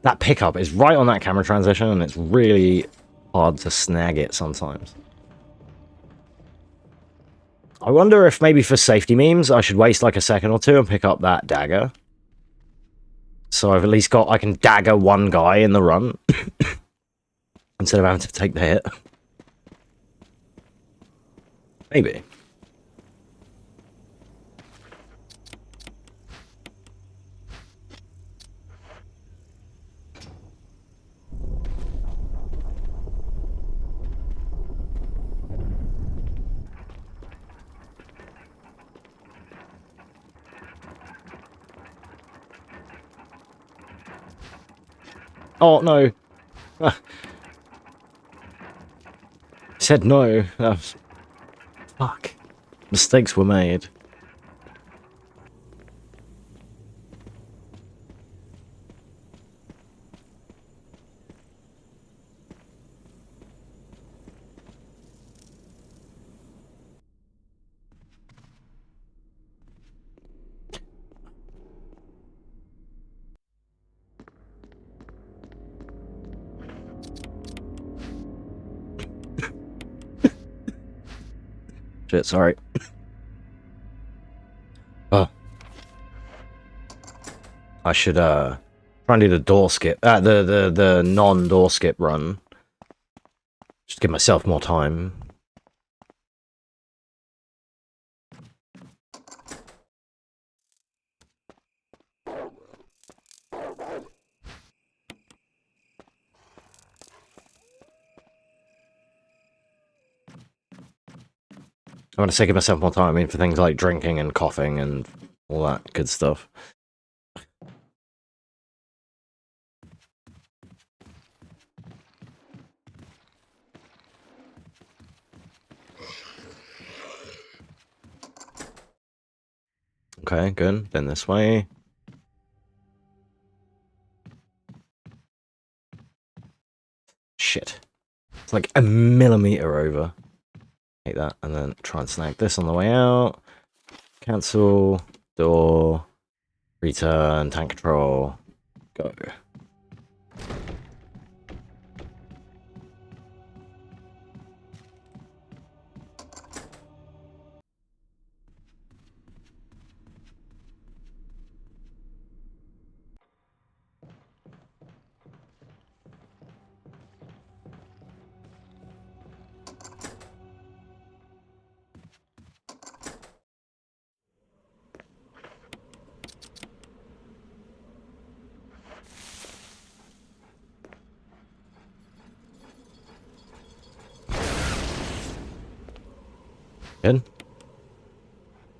Speaker 1: That pickup is right on that camera transition, and it's really hard to snag it sometimes. I wonder if maybe for safety memes, I should waste like a second or two and pick up that dagger. So I've at least got, I can dagger one guy in the run. Instead of having to take the hit. Maybe. Oh, no. I said no. That was... Fuck. Mistakes were made. Shit, sorry. Oh. I should, try and do the door skip. The non-door skip run. Just give myself more time. I want to say give myself more time, I mean, for things like drinking and coughing and all that good stuff. Okay, good. Then this way. Shit. It's like a millimeter over. Take that, and then try and snag this on the way out. Cancel. Door. Return. Tank control. Go. Good.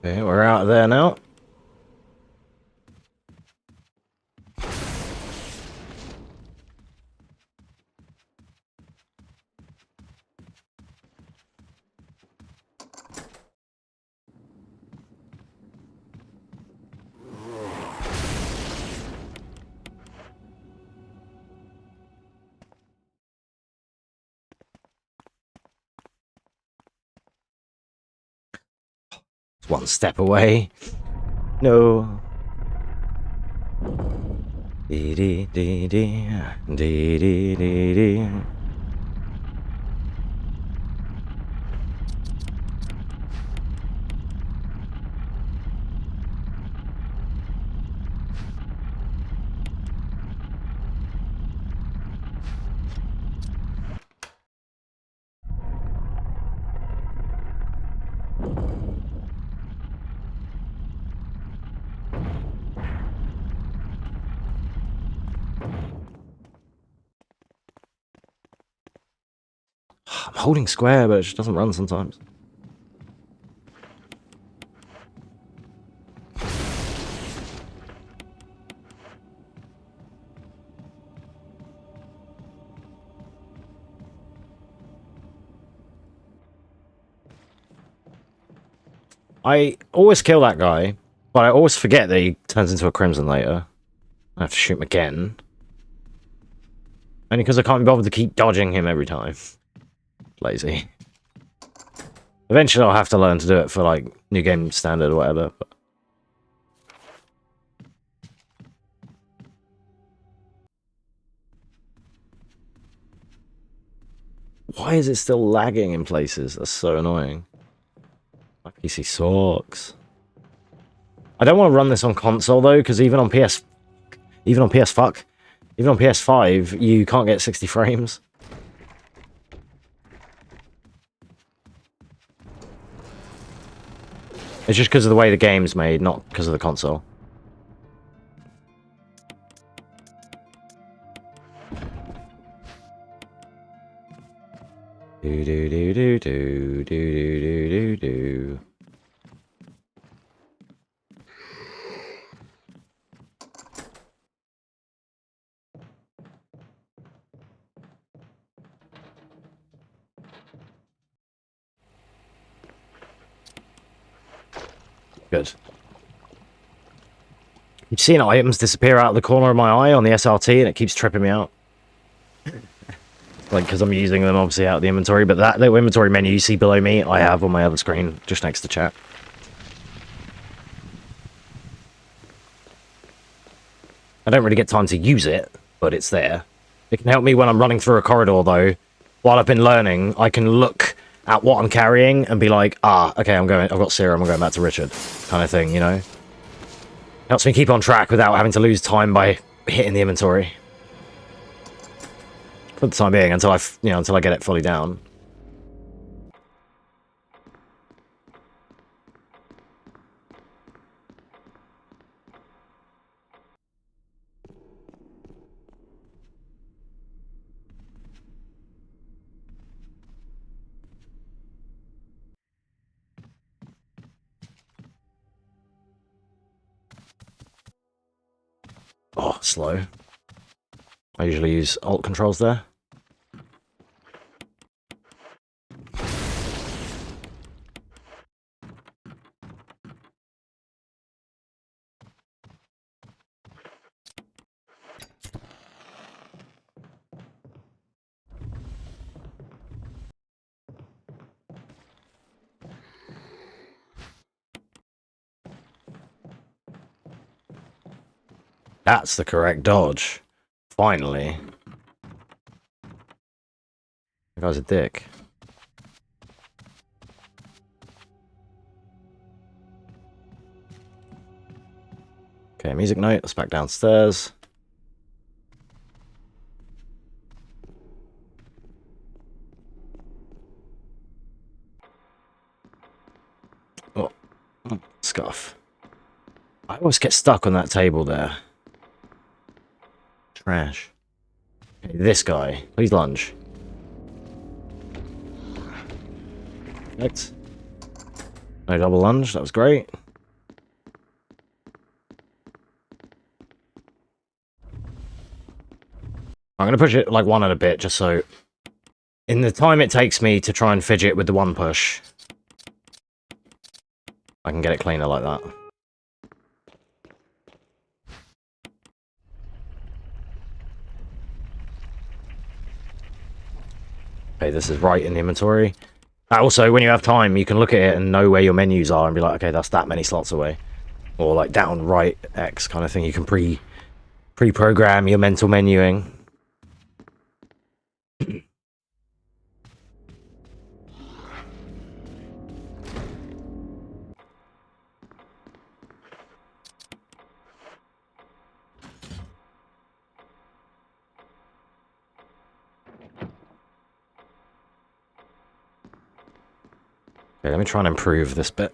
Speaker 1: Okay, we're out of there now. one step away. No. Dee dee dee dee dee dee dee dee. I'm holding square, but it just doesn't run sometimes. I always kill that guy, but I always forget that he turns into a crimson later. I have to shoot him again. Only because I can't be bothered to keep dodging him every time. Lazy. Eventually I'll have to learn to do it for, like, new game standard or whatever. But... why is it still lagging in places? That's so annoying. My PC sucks. I don't want to run this on console though, because even on PS5, you can't get 60 frames. It's just because of the way the game's made, not because of the console. Do do do do do do do do do. Good. You've seen items disappear out of the corner of my eye on the SRT, and it keeps tripping me out. Like, because I'm using them obviously out of the inventory, but that little inventory menu you see below me, I have on my other screen, just next to chat. I don't really get time to use it, but it's there. It can help me when I'm running through a corridor, though. While I've been learning, I can look at what I'm carrying and be like, ah, okay, I've got serum, I'm going back to Richard, kind of thing, you know? Helps me keep on track without having to lose time by hitting the inventory. For the time being, until I get it fully down. Oh, slow. I usually use alt controls there. That's the correct dodge. Finally. That guy's a dick. Okay, music note. Let's back downstairs. Oh, scuff. I always get stuck on that table there. Trash. Okay, this guy. Please lunge. Perfect. No double lunge. That was great. I'm going to push it like one and a bit, just so... in the time it takes me to try and fidget with the one push, I can get it cleaner like that. Okay, this is right in the inventory. Also, when you have time, you can look at it and know where your menus are and be like, okay, that's that many slots away. Or like down right X kind of thing. You can pre-program your mental menuing. Okay, let me try and improve this bit.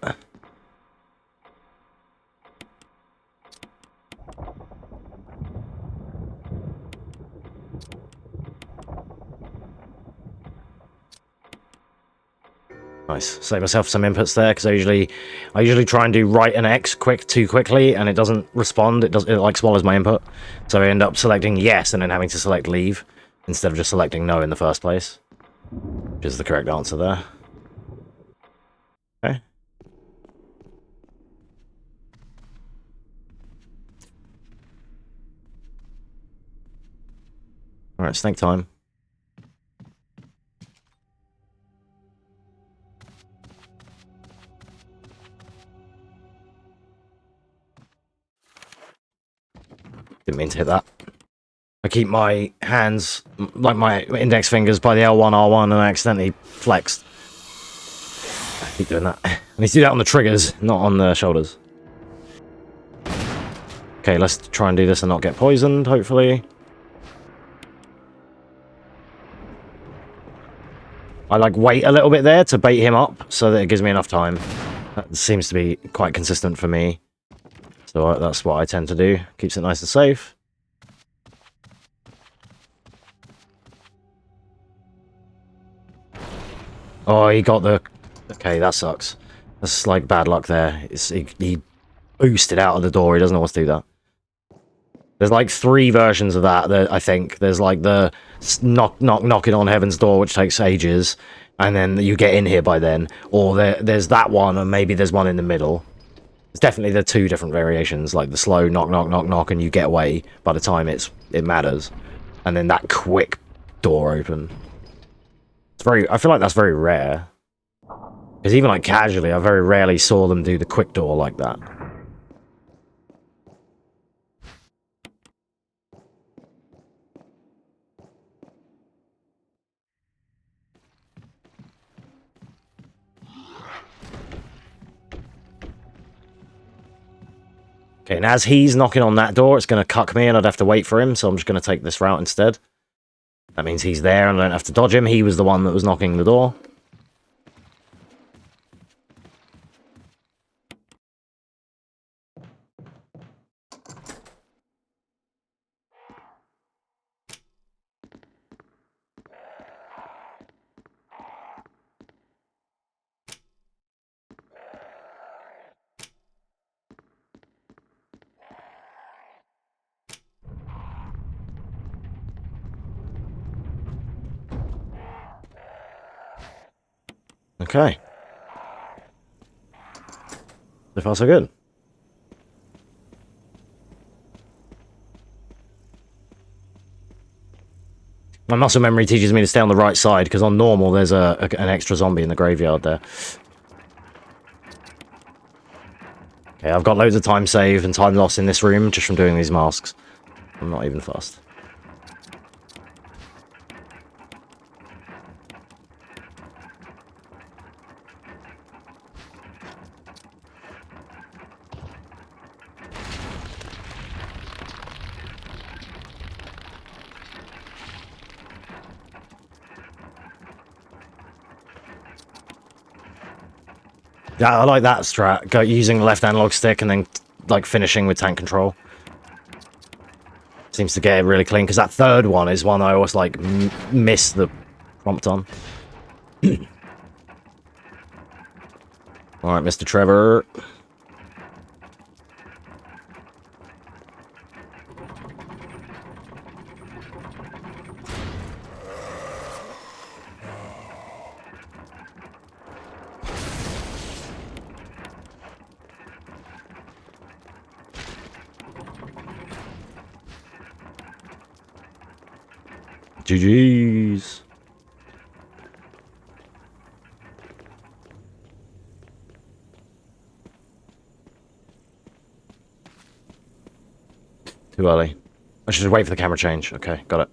Speaker 1: Nice. Save myself some inputs there because I usually try and do right and X too quickly, and it doesn't respond. It like swallows my input, so I end up selecting yes and then having to select leave instead of just selecting no in the first place, which is the correct answer there. Okay. All right, snake time. Didn't mean to hit that. I keep my hands, like my index fingers, by the L1, R1, and I accidentally flexed. I keep doing that. I need to do that on the triggers, not on the shoulders. Okay, let's try and do this and not get poisoned, hopefully. I like wait a little bit there to bait him up so that it gives me enough time. That seems to be quite consistent for me. So that's what I tend to do. Keeps it nice and safe. Oh, he got the... Okay, that sucks. That's like bad luck there. He boosted out of the door. He doesn't know what to do that. There's like 3 versions of that, I think. There's like the knocking on heaven's door, which takes ages, and then you get in here by then. Or there's that one, and maybe there's one in the middle. It's definitely the 2 different variations, like the slow knock, and you get away by the time it matters. And then that quick door open. I feel like that's very rare. Because even like casually, I very rarely saw them do the quick door like that. Okay, and as he's knocking on that door, it's going to cuck me and I'd have to wait for him, so I'm just going to take this route instead. That means he's there and I don't have to dodge him. He was the one that was knocking the door. Okay. So far so good. My muscle memory teaches me to stay on the right side, because on normal there's an extra zombie in the graveyard there. Okay, I've got loads of time saved and time lost in this room just from doing these masks. I'm not even fast. Yeah, I like that strat, using the left analog stick and then like finishing with tank control. Seems to get it really clean, because that third one is one I always like miss the prompt on. Alright, Mr. Trevor. GG's. Too early. I should just wait for the camera change. Okay, got it.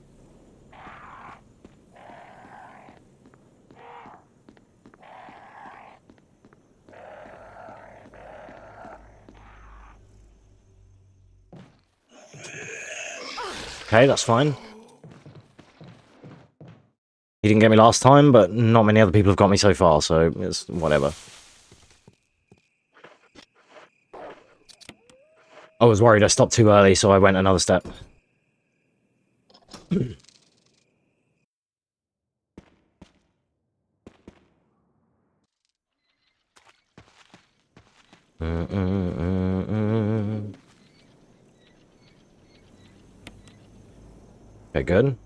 Speaker 1: Okay, that's fine. He didn't get me last time, but not many other people have got me so far, so it's whatever. I was worried I stopped too early, so I went another step. Okay, good.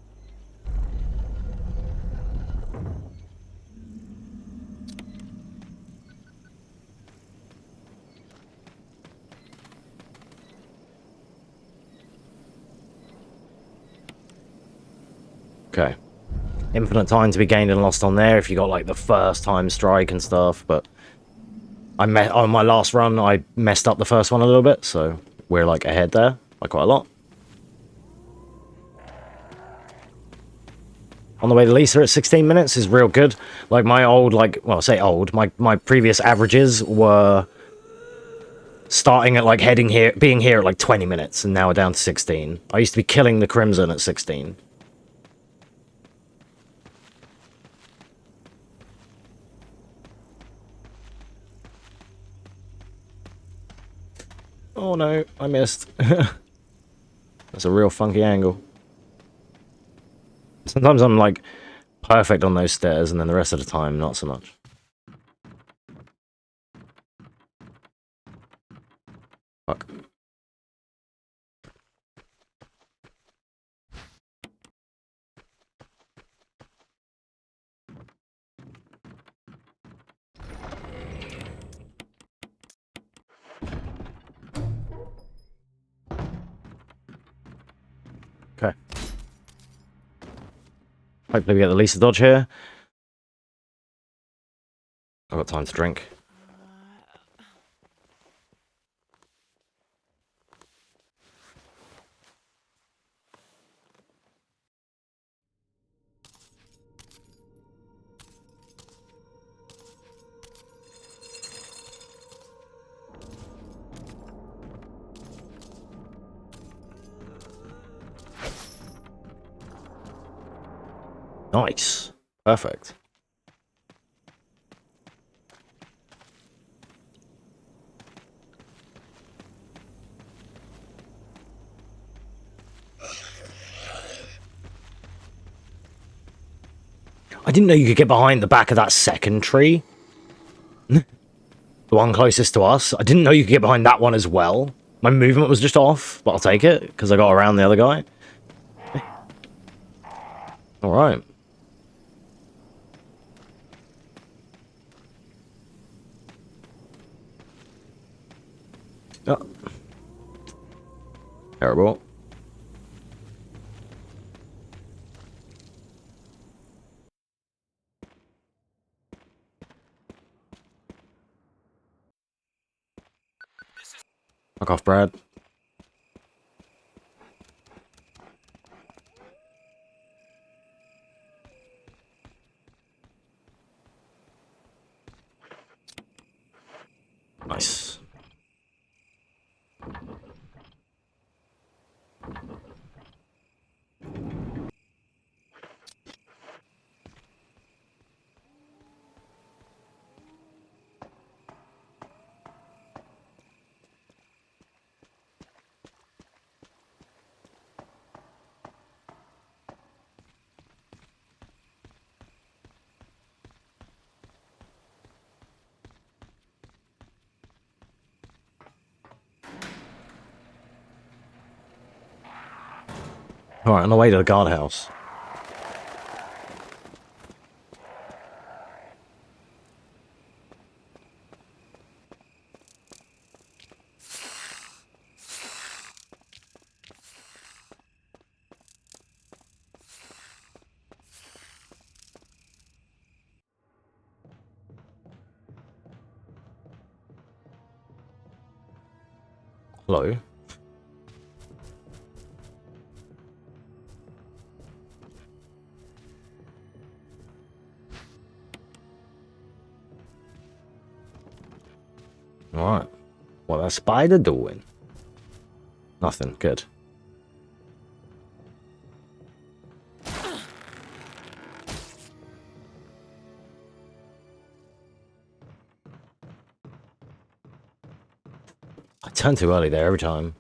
Speaker 1: Okay. Infinite time to be gained and lost on there if you got like the first time strike and stuff, but on my last run I messed up the first one a little bit, so we're like ahead there by quite a lot. On the way to Lisa at 16 minutes is real good. Like my old, well, I say old, my previous averages were starting at like being here at like 20 minutes, and now we're down to 16. I used to be killing the Crimson at 16. Oh no, I missed. That's a real funky angle. Sometimes I'm like perfect on those stairs, and then the rest of the time, not so much. Fuck. Okay. Hopefully we get the Lisa dodge here. I've got time to drink. Nice. Perfect. I didn't know you could get behind the back of that second tree. The one closest to us. I didn't know you could get behind that one as well. My movement was just off, but I'll take it, because I got around the other guy. Alright. Oh. Terrible. Fuck off, Brad. Nice. Alright, on the way to the guardhouse. Hello? Alright. What a spider doing? Nothing. Good. I turn too early there every time.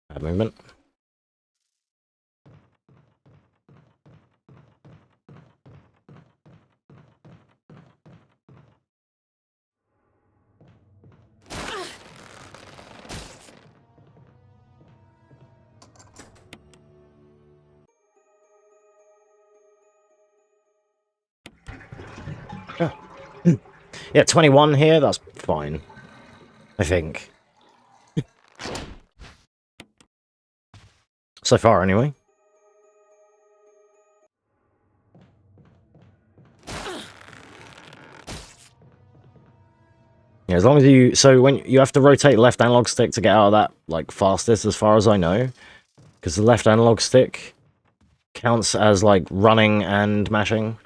Speaker 1: Bad movement. Yeah, 21 here, that's fine. I think. So far, anyway. Yeah, as long as you... So, when you have to rotate left analog stick to get out of that, like, fastest, as far as I know. Because the left analog stick counts as, like, running and mashing.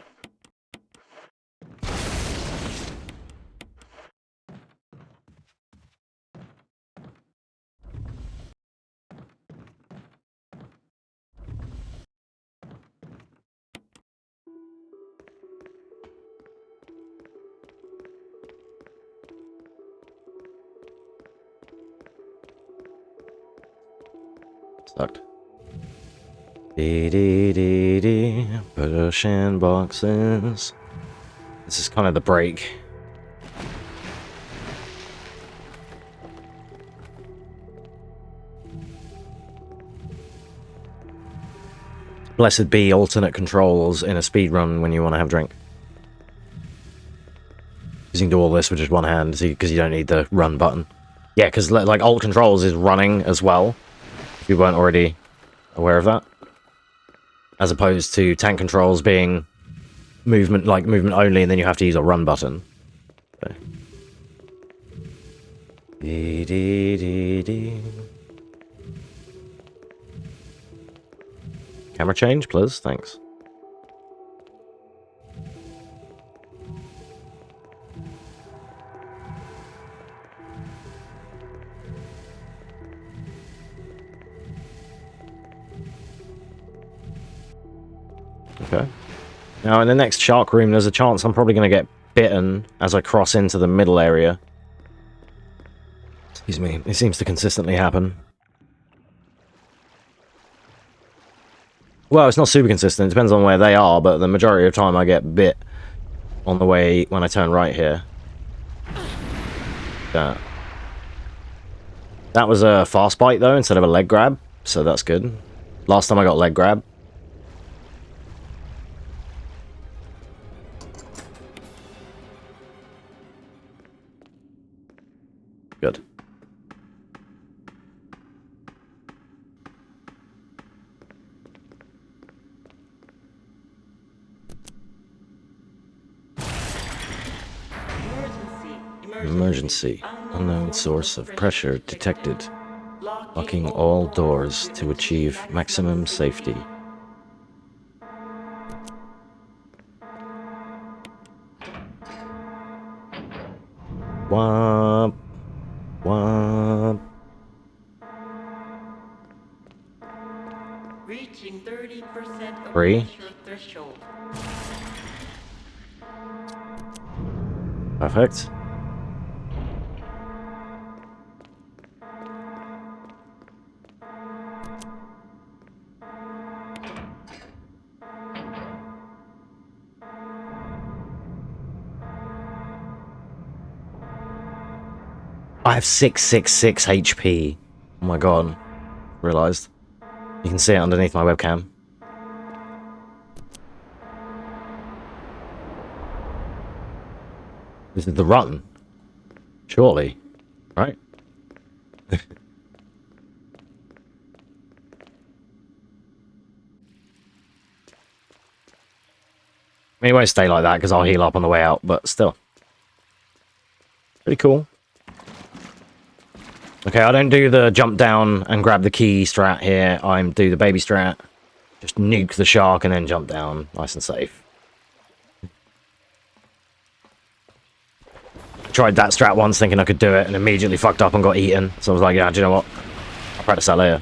Speaker 1: Sucked. Dee dee dee dee. Pushing boxes. This is kind of the break. Blessed be alternate controls in a speedrun when you want to have a drink. You can do all this with just one hand because you don't need the run button. Yeah, because like alt controls is running as well. If you weren't already aware of that. As opposed to tank controls being movement, like movement only, and then you have to use a run button. Okay. Dee, dee, dee, dee. Camera change, please. Thanks. Okay. Now, in the next shark room, there's a chance I'm probably going to get bitten as I cross into the middle area. Excuse me. It seems to consistently happen. Well, it's not super consistent. It depends on where they are, but the majority of the time I get bit on the way when I turn right here. That was a fast bite, though, instead of a leg grab, so that's good. Last time I got leg grab. Good. Emergency. Unknown source of pressure detected. Locking all doors to achieve maximum safety. Womp. Womp.
Speaker 10: Reaching 30% of
Speaker 1: 3.
Speaker 10: pressure threshold.
Speaker 1: Perfect. I have 666 HP. Oh my god. Realised. You can see it underneath my webcam. This is the run. Surely. Right? I mean, it won't stay like that because I'll heal up on the way out, but still. Pretty cool. Okay, I don't do the jump down and grab the key strat here. I do the baby strat. Just nuke the shark and then jump down. Nice and safe. Tried that strat once thinking I could do it and immediately fucked up and got eaten. So I was like, yeah, do you know what? I'll practice that later.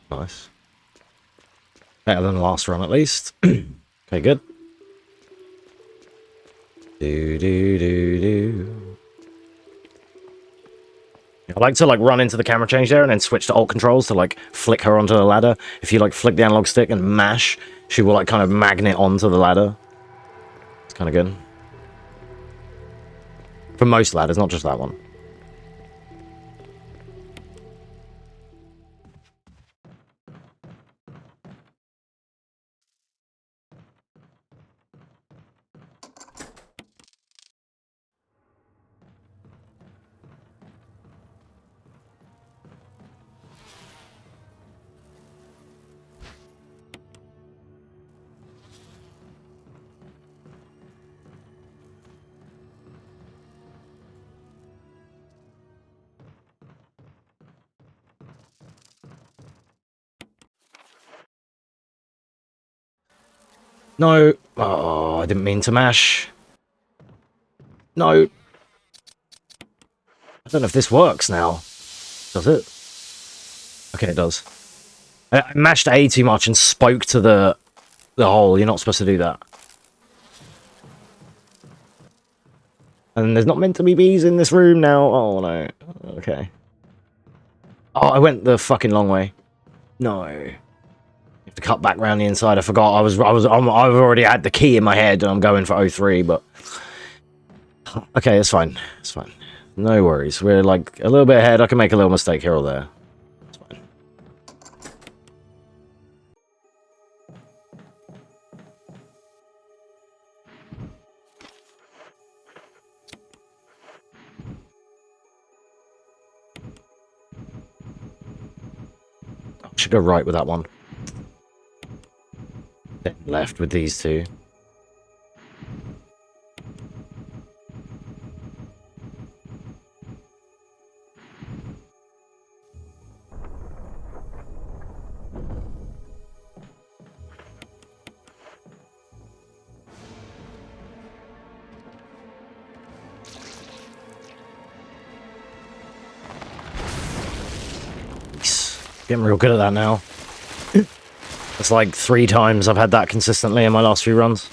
Speaker 1: Nice. Better than the last run, at least. Okay, good. I like to like run into the camera change there and then switch to alt controls to like flick her onto the ladder. If you like flick the analog stick and mash, she will like kind of magnet onto the ladder. It's kind of good. For most ladders, not just that one. No. Oh, I didn't mean to mash. No. I don't know if this works now. Does it? Okay, it does. I mashed A too much and spoke to the hole. You're not supposed to do that. And there's not meant to be bees in this room now. Oh, no. Okay. Oh, I went the fucking long way. No. You have to cut back round the inside. I forgot. I've already had the key in my head and I'm going for 03, but... Okay, it's fine. It's fine. No worries. We're like a little bit ahead. I can make a little mistake here or there. It's fine. I should go right with that one. Then left with these two. Getting real good at that now. It's like 3 times I've had that consistently in my last few runs.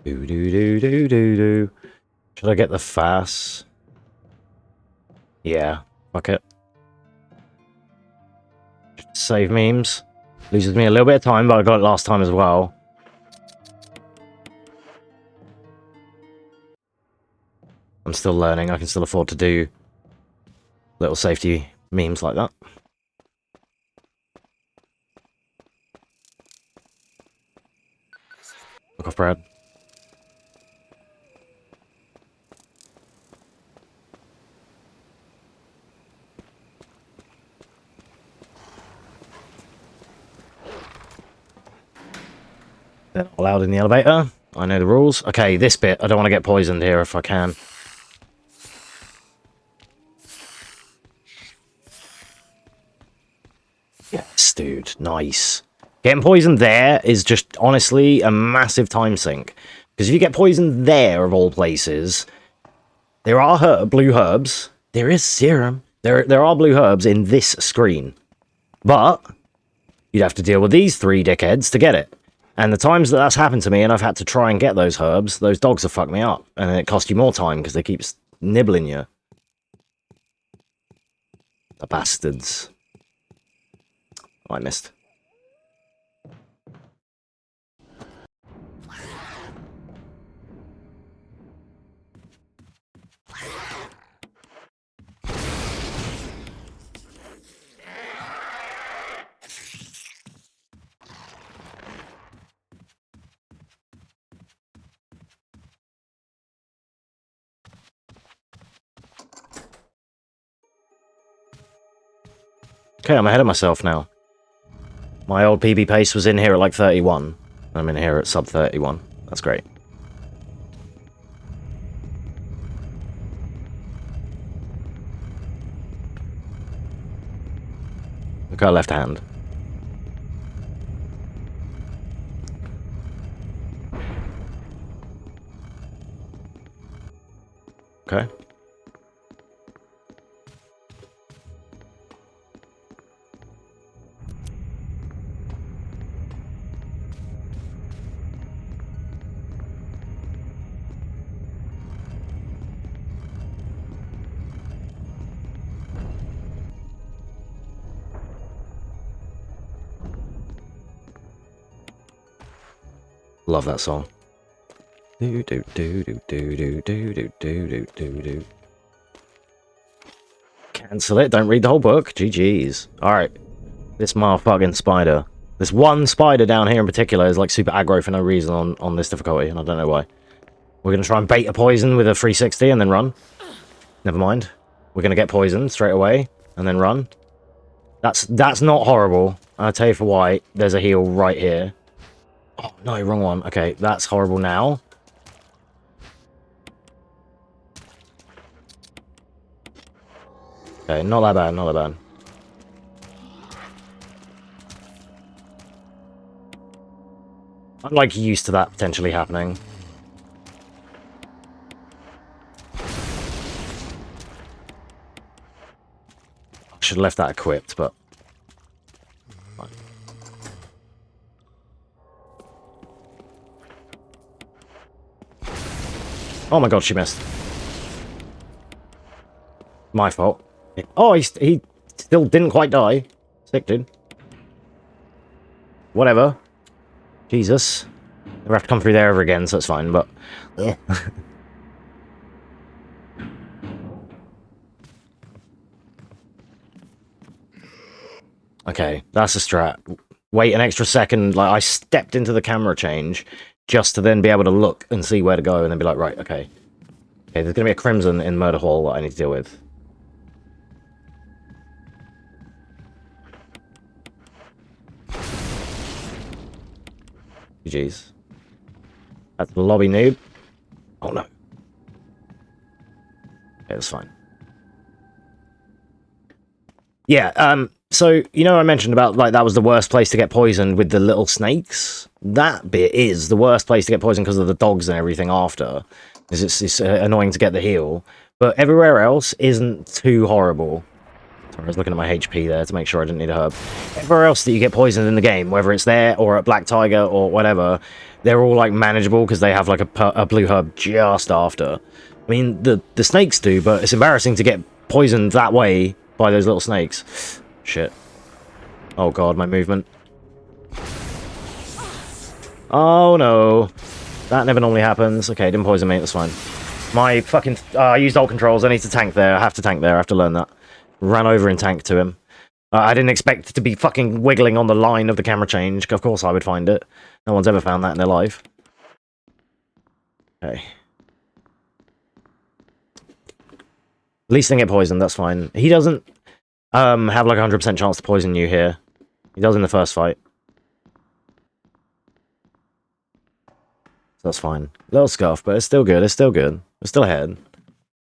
Speaker 1: Do. Should I get the fast? Yeah, fuck it. Save memes. Loses me a little bit of time, but I got it last time as well. I'm still learning. I can still afford to do little safety memes like that. Fuck off, Brad. They're not allowed in the elevator. I know the rules. Okay, this bit. I don't want to get poisoned here if I can. Yes, dude. Nice. Getting poisoned there is just, honestly, a massive time sink. Because if you get poisoned there, of all places, there are blue herbs. There is serum. There are blue herbs in this screen. But you'd have to deal with these 3 dickheads to get it. And the times that that's happened to me and I've had to try and get those herbs, those dogs have fucked me up. And it costs you more time because they keep nibbling you. The bastards. Oh, I missed. Okay, I'm ahead of myself now. My old PB pace was in here at like 31. I'm in here at sub 31. That's great. Look at our left hand. Okay. Love that song. Do do do do do do do do do do do. Cancel it. Don't read the whole book. GG's. Alright. This motherfucking spider. This one spider down here in particular is like super aggro for no reason on this difficulty, and I don't know why. We're gonna try and bait a poison with a 360 and then run. Never mind. We're gonna get poisoned straight away and then run. That's not horrible. I'll tell you for why. There's a heal right here. Oh, no, wrong one. Okay, that's horrible now. Okay, not that bad, not that bad. I'm, like, used to that potentially happening. I should have left that equipped, but... Fine. Oh my god, she missed. My fault. Oh, he still didn't quite die. Sick, dude. Whatever. Jesus. Never have to come through there ever again, so it's fine, but... Yeah. Okay, that's a strat. Wait an extra second, like, I stepped into the camera change just to then be able to look and see where to go and then be like, right, okay. Okay, there's gonna be a Crimson in Murder Hall that I need to deal with. GG's. That's the lobby noob. Oh no. Okay, that's fine. Yeah, so, you know I mentioned about, like, that was the worst place to get poisoned with the little snakes? That bit is the worst place to get poisoned because of the dogs and everything after. It's annoying to get the heal. But everywhere else isn't too horrible. Sorry, I was looking at my HP there to make sure I didn't need a herb. Everywhere else that you get poisoned in the game, whether it's there or at Black Tiger or whatever, they're all, like, manageable because they have, like, a blue herb just after. I mean, the snakes do, but it's embarrassing to get poisoned that way by those little snakes. Shit. Oh god, my movement. Oh no. That never normally happens. Okay, didn't poison me, that's fine. My fucking... I used alt controls, I need to tank there. I have to tank there, I have to learn that. Ran over and tanked to him. I didn't expect to be fucking wiggling on the line of the camera change. Of course I would find it. No one's ever found that in their life. Okay. At least they get poisoned, that's fine. He doesn't have like a 100% chance to poison you here. He does in the first fight. So that's fine. Little scuff, but it's still good, it's still good. We're still ahead.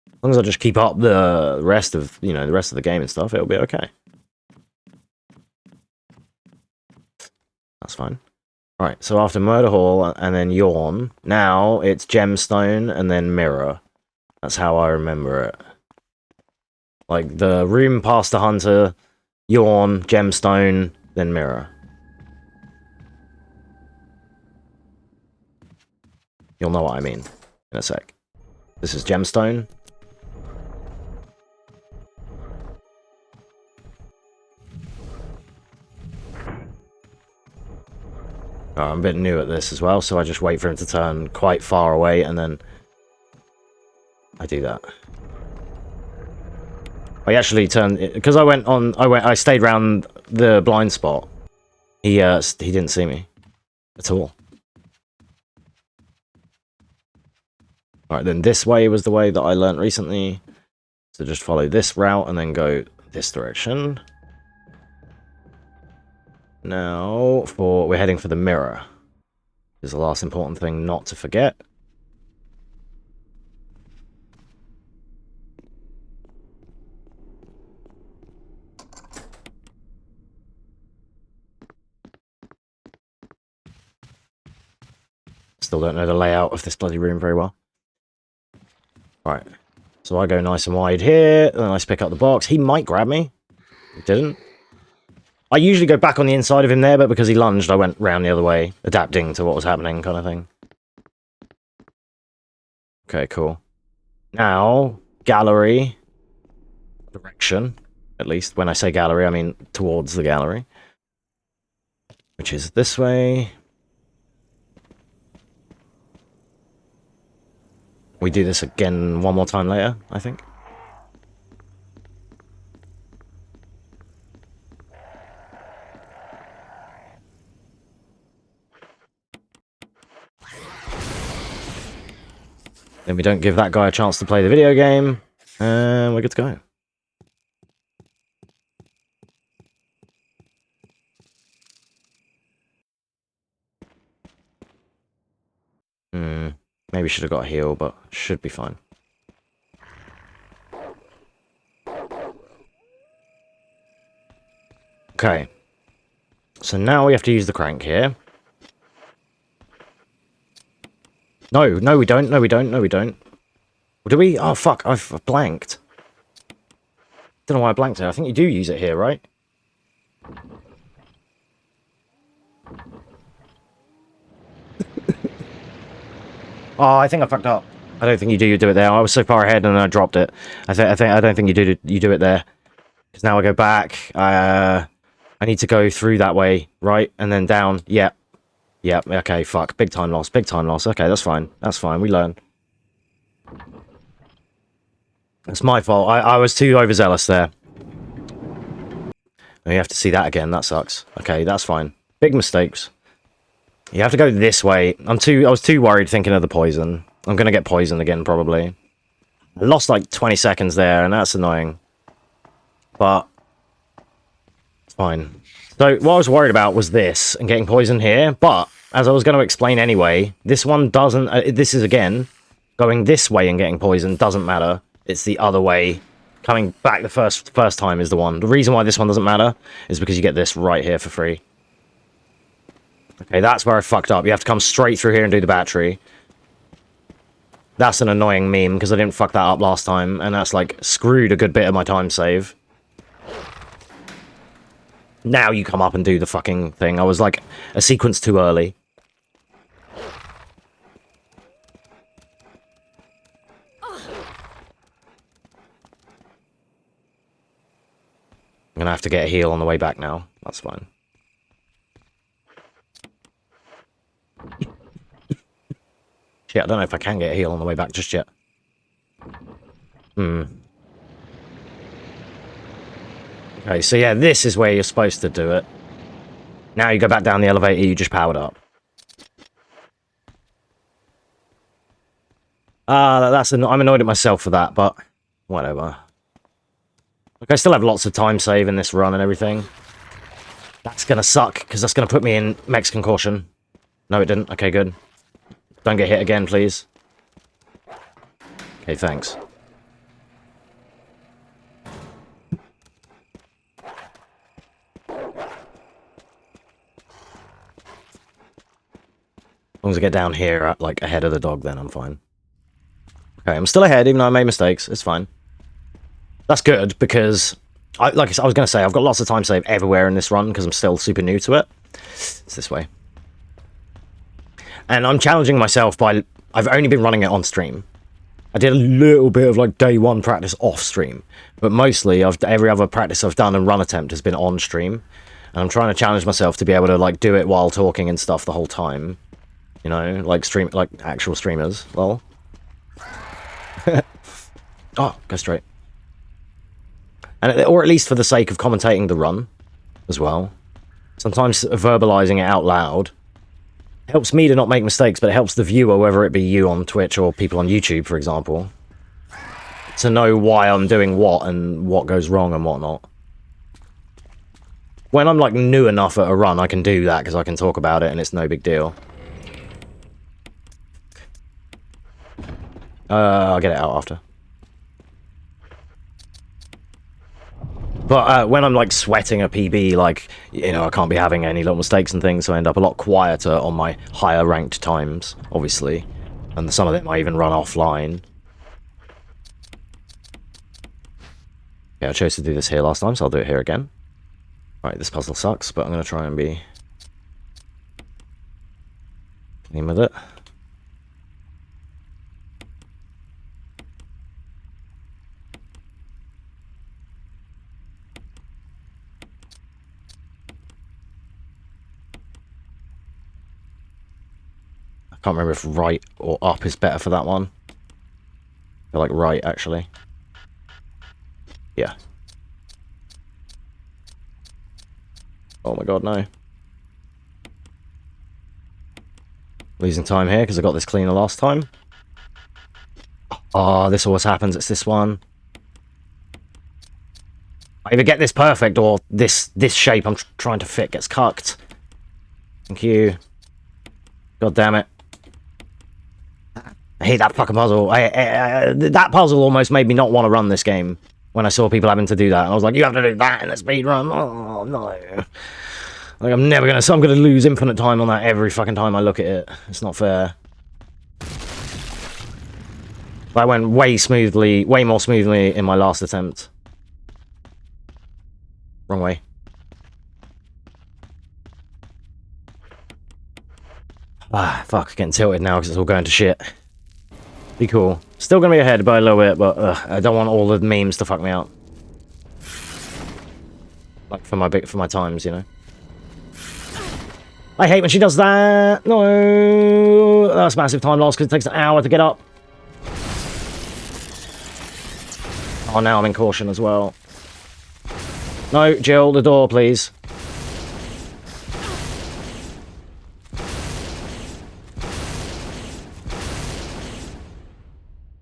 Speaker 1: As long as I just keep up the rest of, you know, the rest of the game and stuff, it'll be okay. That's fine. Alright, so after Murder Hall and then Yawn, now it's Gemstone and then Mirror. That's how I remember it. Like, the room past the Hunter, Yawn, Gemstone, then Mirror. You'll know what I mean in a sec. This is gemstone. Oh, I'm a bit new at this as well, so I just wait for him to turn quite far away, and then I do that. I actually turned because I stayed around the blind spot. He didn't see me at all. All right, then this way was the way that I learnt recently. So just follow this route and then go this direction. Now we're heading for the mirror. This is the last important thing not to forget. Still don't know the layout of this bloody room very well. Right, so I go nice and wide here, and then I pick up the box. He might grab me. He didn't. I usually go back on the inside of him there, but because he lunged, I went round the other way, adapting to what was happening, kind of thing. Okay, cool. Now, gallery. Direction. At least, when I say gallery, I mean towards the gallery. Which is this way. We do this again one more time later, I think. Then we don't give that guy a chance to play the video game, and we're good to go. Maybe should have got a heal, but should be fine. Okay. So now we have to use the crank here. No, we don't. No, we don't. No, we don't. Do we? Oh, fuck. I've blanked. Don't know why I blanked it. I think you do use it here, right? Oh, I think I fucked up. I don't think you do it there. I was so far ahead and I dropped it. I don't think you do it there. Because now I go back. I need to go through that way, right? And then down. Yep. Yep. Okay, fuck. Big time loss. Big time loss. Okay, that's fine. That's fine. We learn. It's my fault. I was too overzealous there. And you have to see that again. That sucks. Okay, that's fine. Big mistakes. You have to go this way. I was too worried thinking of the poison. I'm gonna get poisoned again, probably. I lost like 20 seconds there, and that's annoying. But it's fine. So what I was worried about was this, and getting poisoned here. But, as I was going to explain anyway, this one doesn't... this is, again, going this way and getting poisoned doesn't matter. It's the other way. Coming back the first time is the one. The reason why this one doesn't matter is because you get this right here for free. Okay, that's where I fucked up. You have to come straight through here and do the battery. That's an annoying meme, because I didn't fuck that up last time, and that's, like, screwed a good bit of my time save. Now you come up and do the fucking thing. I was, like, a sequence too early. I'm gonna have to get a heal on the way back now. That's fine. Shit, I don't know if I can get a heal on the way back just yet. Okay, so yeah, this is where you're supposed to do it. Now you go back down the elevator, you just powered up. I'm annoyed at myself for that, but whatever. Like, I still have lots of time save in this run and everything. That's gonna suck, because that's gonna put me in Mexican caution. No, it didn't. Okay, good. Don't get hit again, please. Okay, thanks. As long as I get down here, like, ahead of the dog, then I'm fine. Okay, I'm still ahead, even though I made mistakes. It's fine. That's good, because, like I was going to say, I've got lots of time save everywhere in this run, because I'm still super new to it. It's this way. And I'm challenging myself by I've only been running it on stream. I did a little bit of like day one practice off stream, but mostly every other practice I've done and run attempt has been on stream, and I'm trying to challenge myself to be able to like do it while talking and stuff the whole time, you know, like actual streamers. Lol. Oh, go straight. And or at least for the sake of commentating the run as well. Sometimes verbalizing it out loud helps me to not make mistakes, but it helps the viewer, whether it be you on Twitch or people on YouTube, for example, to know why I'm doing what and what goes wrong and whatnot. When I'm, like, new enough at a run, I can do that, because I can talk about it and it's no big deal. I'll get it out after. But when I'm, like, sweating a PB, like, you know, I can't be having any little mistakes and things, so I end up a lot quieter on my higher ranked times, obviously. And some of them I even run offline. Yeah, I chose to do this here last time, so I'll do it here again. Right, this puzzle sucks, but I'm going to try and be clean with it. I can't remember if right or up is better for that one. I feel like right, actually. Yeah. Oh my god, no. Losing time here because I got this cleaner last time. Oh, this always happens. It's this one. I either get this perfect or this shape I'm trying to fit gets cucked. Thank you. God damn it. I hate that fucking puzzle. That puzzle almost made me not want to run this game when I saw people having to do that. And I was like, you have to do that in a speedrun. Oh, no. Like, I'm gonna lose infinite time on that every fucking time I look at it. It's not fair. But I went way more smoothly in my last attempt. Wrong way. Ah, fuck, getting tilted now because it's all going to shit. Be cool. Still gonna be ahead by a little bit, but I don't want all the memes to fuck me out. Like for my times, you know. I hate when she does that. No, that's massive time loss because it takes an hour to get up. Oh, now I'm in caution as well. No, Jill, the door, please.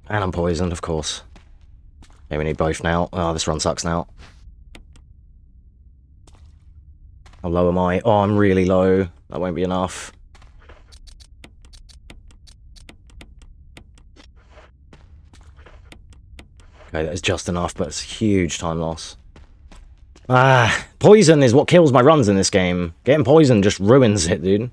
Speaker 1: And I'm poisoned, of course. Okay, we need both now. Oh, this run sucks now. How low am I? Oh, I'm really low. That won't be enough. Okay, that is just enough, but it's a huge time loss. Ah, poison is what kills my runs in this game. Getting poisoned just ruins it, dude.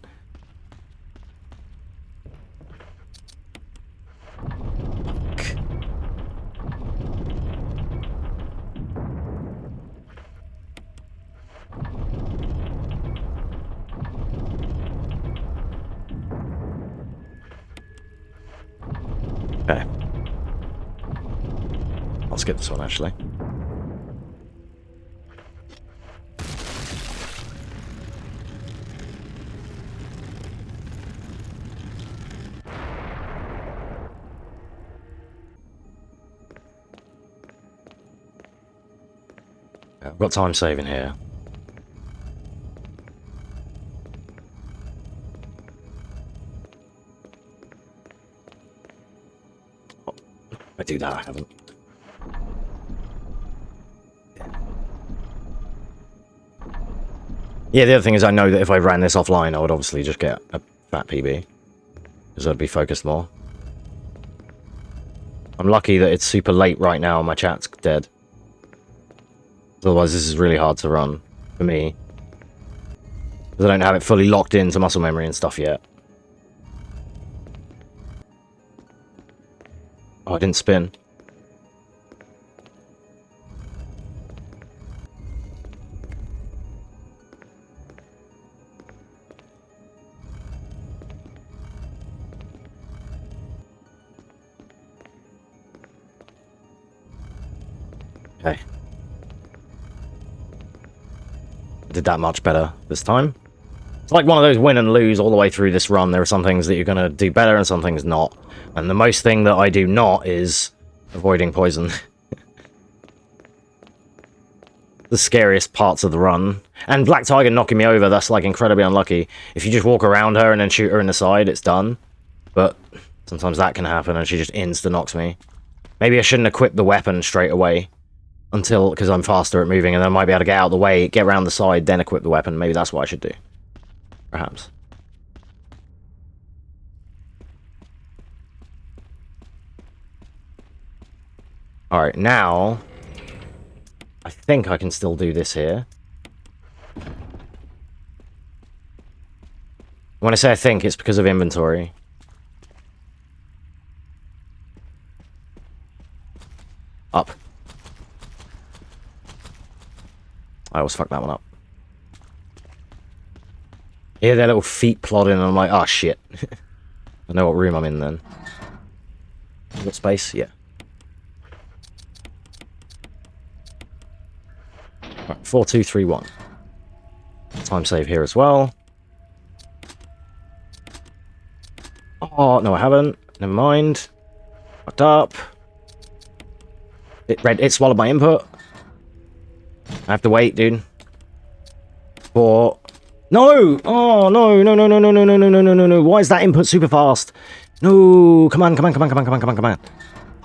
Speaker 1: Okay. I'll skip this one, actually. I've got time saving here. Oh, I do that, I haven't. Yeah, the other thing is I know that if I ran this offline, I would obviously just get a fat PB. Because I'd be focused more. I'm lucky that it's super late right now and my chat's dead. Otherwise, this is really hard to run for me. Because I don't have it fully locked into muscle memory and stuff yet. Oh, I didn't spin. Okay. Did that much better this time. It's like one of those win and lose all the way through this run. There are some things that you're going to do better and some things not. And the most thing that I do not is avoiding poison. The scariest parts of the run. And Black Tiger knocking me over, that's like incredibly unlucky. If you just walk around her and then shoot her in the side, it's done. But sometimes that can happen and she just insta-knocks me. Maybe I shouldn't equip the weapon straight away. Because I'm faster at moving and then I might be able to get out of the way, get around the side, then equip the weapon. Maybe that's what I should do. Perhaps. Alright, now... I think I can still do this here. When I say I think, it's because of inventory. Up. I always fucked that one up. Hear their little feet plodding, and I'm like, oh shit. I know what room I'm in then. Got space? Yeah. Right, 4, 2, 3, 1. Time save here as well. Oh, no I haven't. Never mind. Fucked up. It swallowed my input. I have to wait, dude. 4. No! Oh, no, no, no, no, no, no, no, no, no, no, no, no. Why is that input super fast? No! Come on, come on, come on, come on, come on, come on, come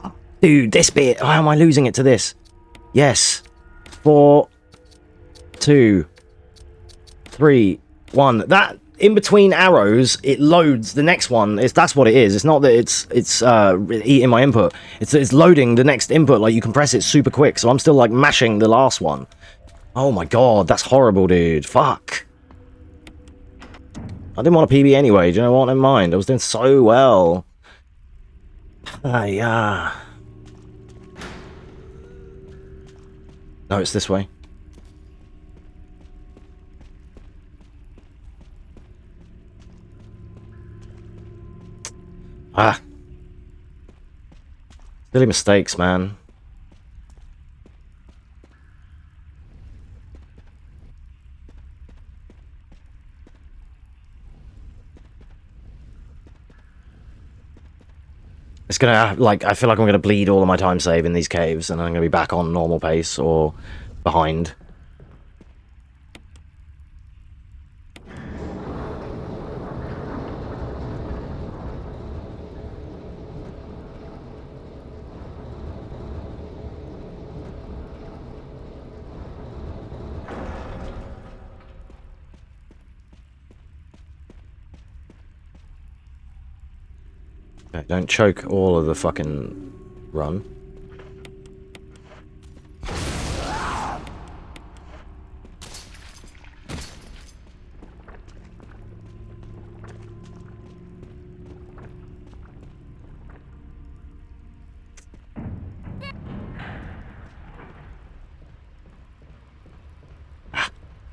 Speaker 1: on. Dude, this bit. How am I losing it to this? Yes. 4, 2, 3, 1. That, in between arrows, it loads the next one. That's what it is. It's not that it's eating my input. It's loading the next input. Like, you can press it super quick. So I'm still, like, mashing the last one. Oh my god, that's horrible, dude. Fuck. I didn't want a PB anyway, do you know what? Never mind. I was doing so well. Yeah. No, it's this way. Ah. Silly mistakes, man. It's gonna, like, I feel like I'm gonna bleed all of my time save in these caves, and I'm gonna be back on normal pace, or behind. Okay, don't choke all of the fucking run.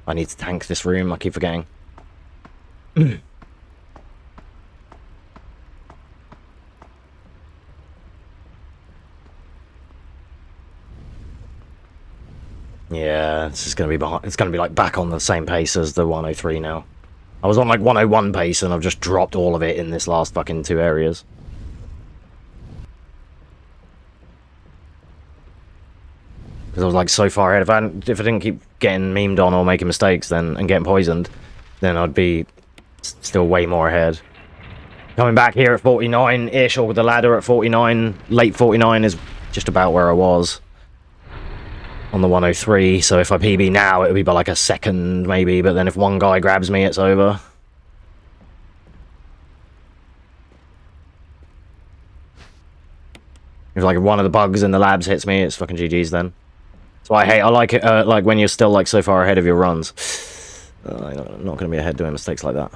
Speaker 1: I need to tank this room, I keep forgetting. Yeah, it's just gonna be behind. It's gonna be like back on the same pace as the 103 now. I was on like 101 pace and I've just dropped all of it in this last fucking 2 areas. Because I was like so far ahead. If I didn't keep getting memed on or making mistakes then and getting poisoned, then I'd be still way more ahead. Coming back here at 49-ish, or with the ladder at 49, late 49 is just about where I was on the 103, so if I PB now, it would be by like a second, maybe, but then if one guy grabs me, it's over. If like one of the bugs in the labs hits me, it's fucking GG's then. So I like it, like when you're still like so far ahead of your runs. I'm not going to be ahead doing mistakes like that.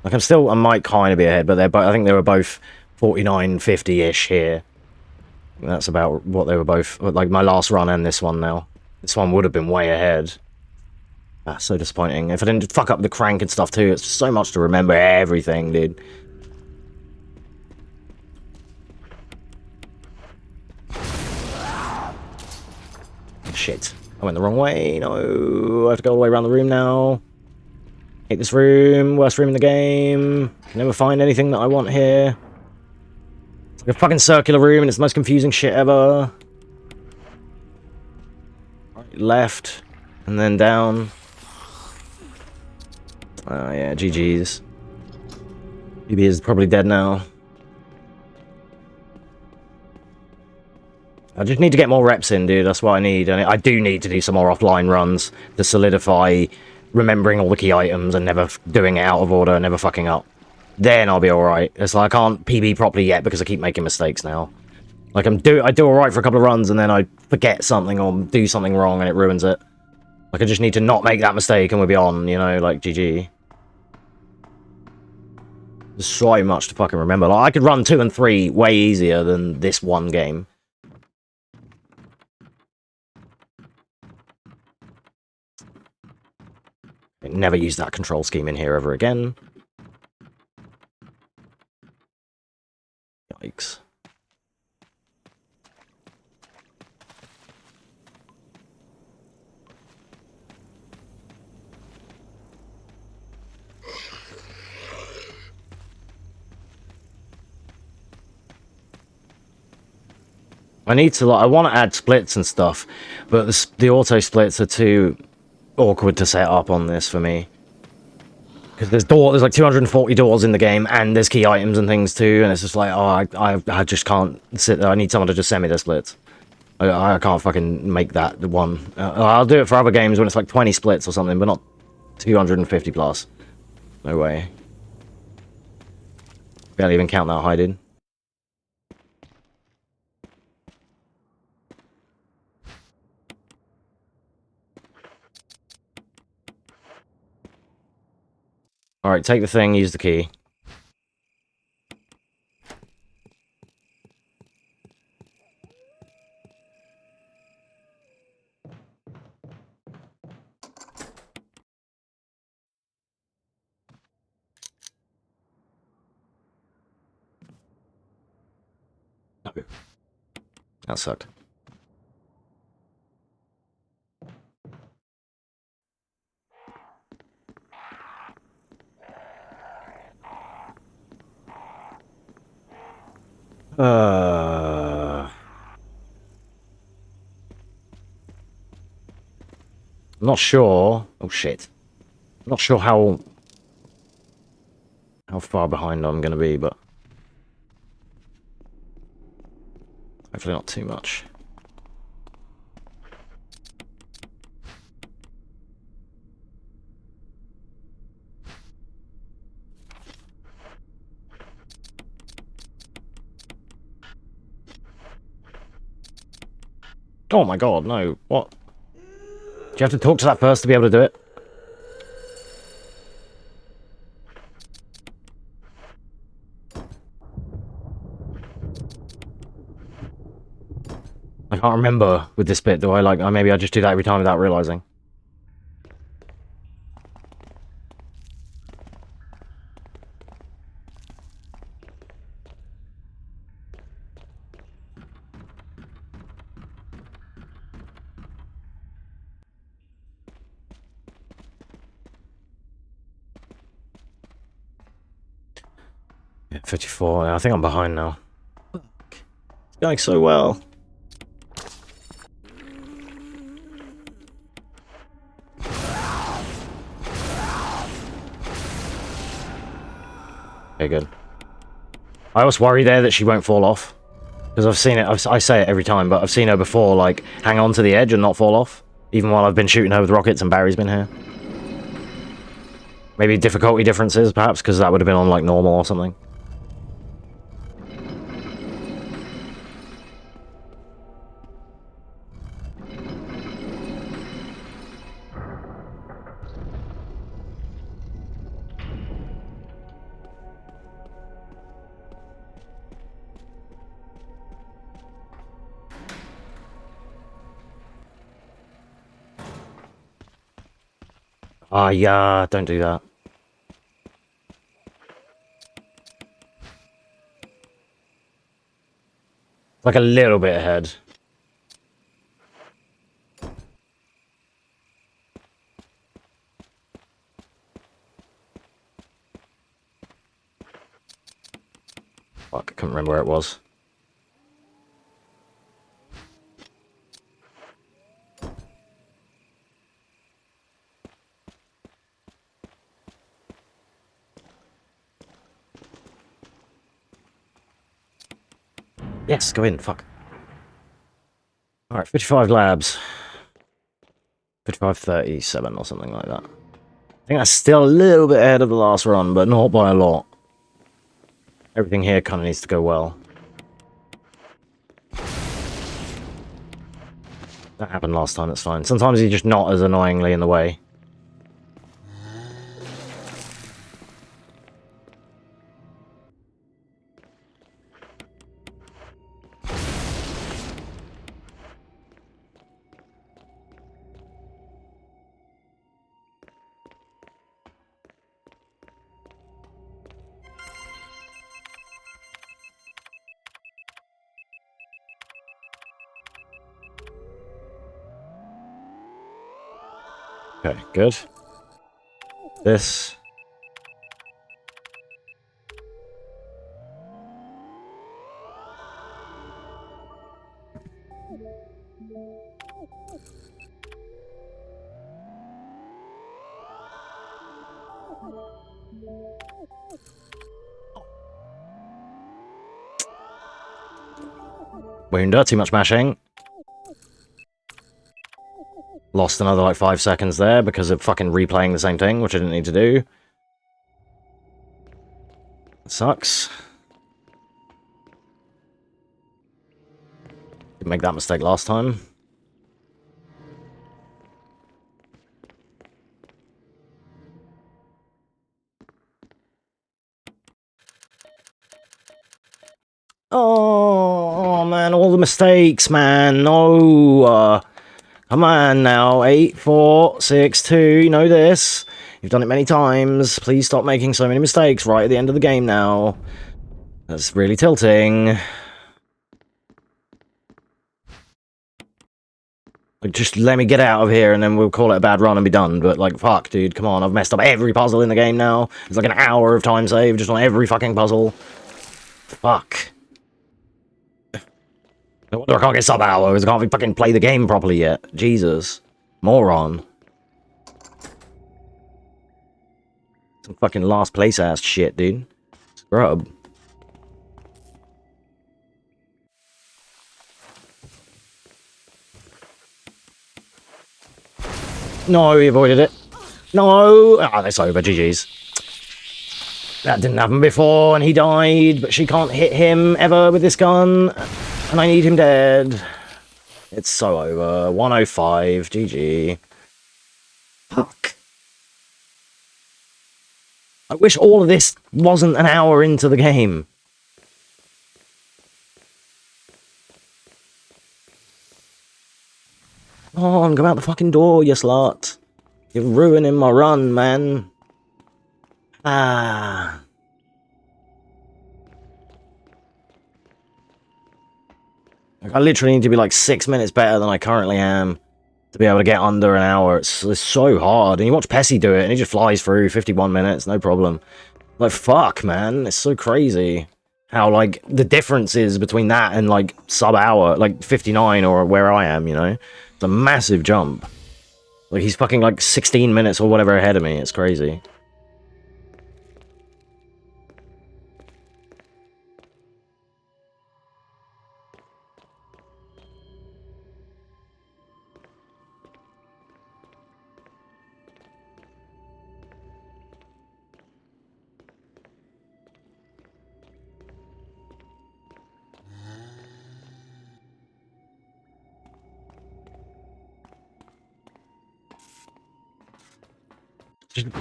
Speaker 1: Like I might kind of be ahead, but I think they were both 49, 50-ish here. That's about what they were both, like my last run and this one now. This one would have been way ahead. That's so disappointing. If I didn't fuck up the crank and stuff too, it's so much to remember everything, dude. shit. I went the wrong way. No, I have to go all the way around the room now. Hate this room. Worst room in the game. Can never find anything that I want here. It's like a fucking circular room and it's the most confusing shit ever. Right, left. And then down. Oh yeah, GG's. BB is probably dead now. I just need to get more reps in, dude. That's what I need. And I do need to do some more offline runs to solidify remembering all the key items and never doing it out of order and never fucking up. Then I'll be alright. It's like I can't PB properly yet because I keep making mistakes now. Like I do alright for a couple of runs and then I forget something or do something wrong and it ruins it. Like I just need to not make that mistake and we'll be on, you know, like GG. There's so much to fucking remember. Like I could run 2 and 3 way easier than this one game. Never use that control scheme in here ever again. Yikes. I need to, like, I want to add splits and stuff, but the auto splits are too awkward to set up on this for me. Because there's like 240 doors in the game, and there's key items and things too, and it's just like, oh, I just can't sit there. I need someone to just send me the splits. I can't fucking make that one. I'll do it for other games when it's like 20 splits or something, but not 250 plus. No way. Barely even count that hiding. Alright, take the thing, use the key. No. That sucked. I'm not sure. Oh shit. I'm not sure how far behind I'm gonna be, but hopefully not too much. Oh my god, no. What? Do you have to talk to that first to be able to do it? I can't remember with this bit, do I? Like, maybe I just do that every time without realizing. Yeah, 54. I think I'm behind now. It's going so well. Okay, good. I always worry there that she won't fall off. Because I've seen it, I say it every time, but I've seen her before, like, hang on to the edge and not fall off. Even while I've been shooting her with rockets and Barry's been here. Maybe difficulty differences, perhaps, because that would have been on, like, normal or something. Ah, yeah, don't do that. Like a little bit ahead. Fuck, I couldn't remember where it was. Yes, go in, fuck. Alright, 55 labs. 55.37 or something like that. I think that's still a little bit ahead of the last run, but not by a lot. Everything here kind of needs to go well. That happened last time, that's fine. Sometimes he's just not as annoyingly in the way. Okay, good. This. Wounder, too much mashing. Lost another like 5 seconds there because of fucking replaying the same thing, which I didn't need to do. Sucks. Didn't make that mistake last time. Oh man, all the mistakes, man. No. Come on now. 8, 4, 6, 2. You know this. You've done it many times. Please stop making so many mistakes right at the end of the game now. That's really tilting. Like, just let me get out of here and then we'll call it a bad run and be done. But, like, fuck, dude, come on. I've messed up every puzzle in the game now. It's like an hour of time save just on every fucking puzzle. Fuck. No wonder I can't get sub hours. I can't fucking play the game properly yet. Jesus. Moron. Some fucking last place ass shit, dude. Scrub. No, he avoided it. No! Ah, that's over. GG's. That didn't happen before, and he died, but she can't hit him ever with this gun. And I need him dead. It's so over. 105. GG. Fuck. I wish all of this wasn't an hour into the game. Come on, go out the fucking door, you slut. You're ruining my run, man. Ah. I literally need to be like 6 minutes better than I currently am to be able to get under an hour. It's so hard. And you watch Pessy do it and he just flies through 51 minutes, no problem. Like, fuck, man. It's so crazy how, like, the difference is between that and, like, sub-hour, like, 59 or where I am, you know? It's a massive jump. Like, he's fucking, like, 16 minutes or whatever ahead of me. It's crazy.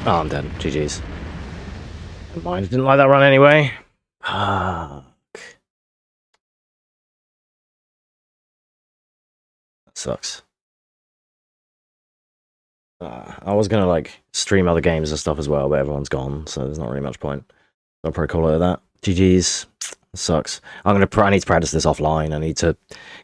Speaker 1: Oh, I'm dead. GG's. Never mind. Didn't like that run anyway. Fuck. That sucks. I was gonna, like, stream other games and stuff as well, but everyone's gone, so there's not really much point. I'll probably call it that. GG's. It sucks. I need to practice this offline. I need to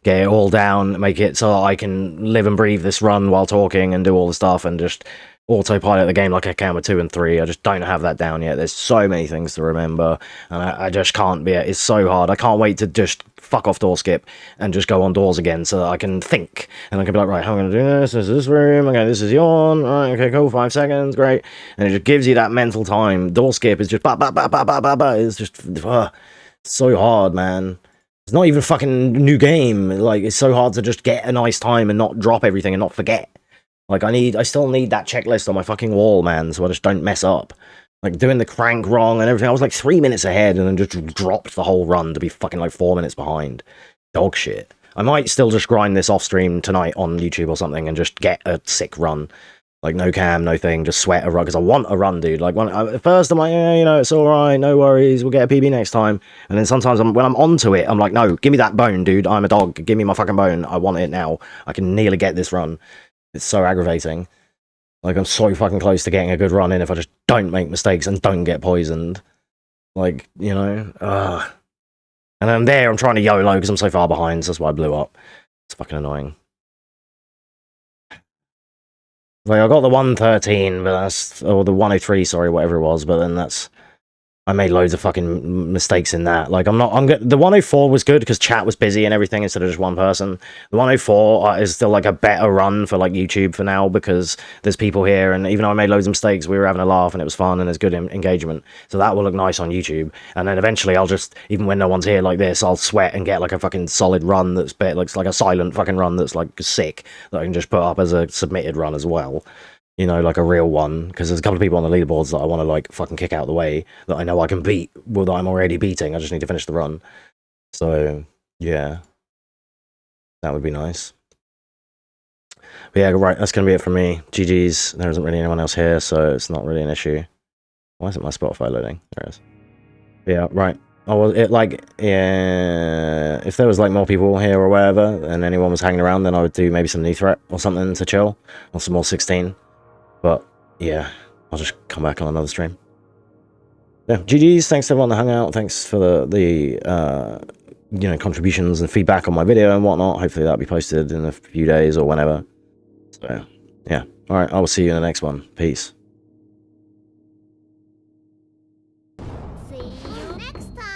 Speaker 1: get it all down, make it so I can live and breathe this run while talking and do all the stuff and just autopilot the game like I can with 2 and 3. I just don't have that down yet. There's so many things to remember, and I just can't be it. It's so hard. I can't wait to just fuck off door skip and just go on doors again so that I can think, and I can be like, right, how am I going to do this? This is this room. Okay, this is yawn. Right, okay, cool, 5 seconds, great. And it just gives you that mental time. Door skip is just ba ba ba ba ba ba ba. It's just so hard, man. It's not even a fucking new game. Like, it's so hard to just get a nice time and not drop everything and not forget. Like, I still need that checklist on my fucking wall, man, so I just don't mess up. Like, doing the crank wrong and everything. I was like 3 minutes ahead and then just dropped the whole run to be fucking like 4 minutes behind. Dog shit. I might still just grind this off stream tonight on YouTube or something and just get a sick run. Like, no cam, no thing, just sweat a run, because I want a run, dude. Like, at first I'm like, yeah, you know, it's alright, no worries, we'll get a PB next time. And then sometimes when I'm onto it, I'm like, no, give me that bone, dude. I'm a dog. Give me my fucking bone. I want it now. I can nearly get this run. It's so aggravating. Like, I'm so fucking close to getting a good run in if I just don't make mistakes and don't get poisoned. Like, you know, And then I'm trying to YOLO because I'm so far behind, so that's why I blew up. It's fucking annoying. Like, I got the 113, but that's, or the 103, sorry, whatever it was, but then I made loads of fucking mistakes in that. Like, the 104 was good because chat was busy and everything instead of just one person. The 104 is still, like, a better run for, like, YouTube for now because there's people here, and even though I made loads of mistakes, we were having a laugh and it was fun and there's good engagement. So that will look nice on YouTube. And then eventually I'll just, even when no one's here like this, I'll sweat and get, like, a fucking solid run that's looks like a silent fucking run that's, like, sick that I can just put up as a submitted run as well. You know, like a real one, because there's a couple of people on the leaderboards that I want to, like, fucking kick out of the way, that I know I can beat, well, that I'm already beating, I just need to finish the run. So, yeah. That would be nice. But yeah, right, that's going to be it from me. GG's, there isn't really anyone else here, so it's not really an issue. Why isn't my Spotify loading? There it is. But yeah, right. Oh, well, yeah, if there was, like, more people here or wherever, and anyone was hanging around, then I would do maybe some new threat or something to chill, or some more 16. But, yeah, I'll just come back on another stream. Yeah, GG's, thanks to everyone that hung out, thanks for the you know, contributions and feedback on my video and whatnot. Hopefully that'll be posted in a few days or whenever. So, yeah. Alright, I will see you in the next one. Peace.
Speaker 13: See you next time.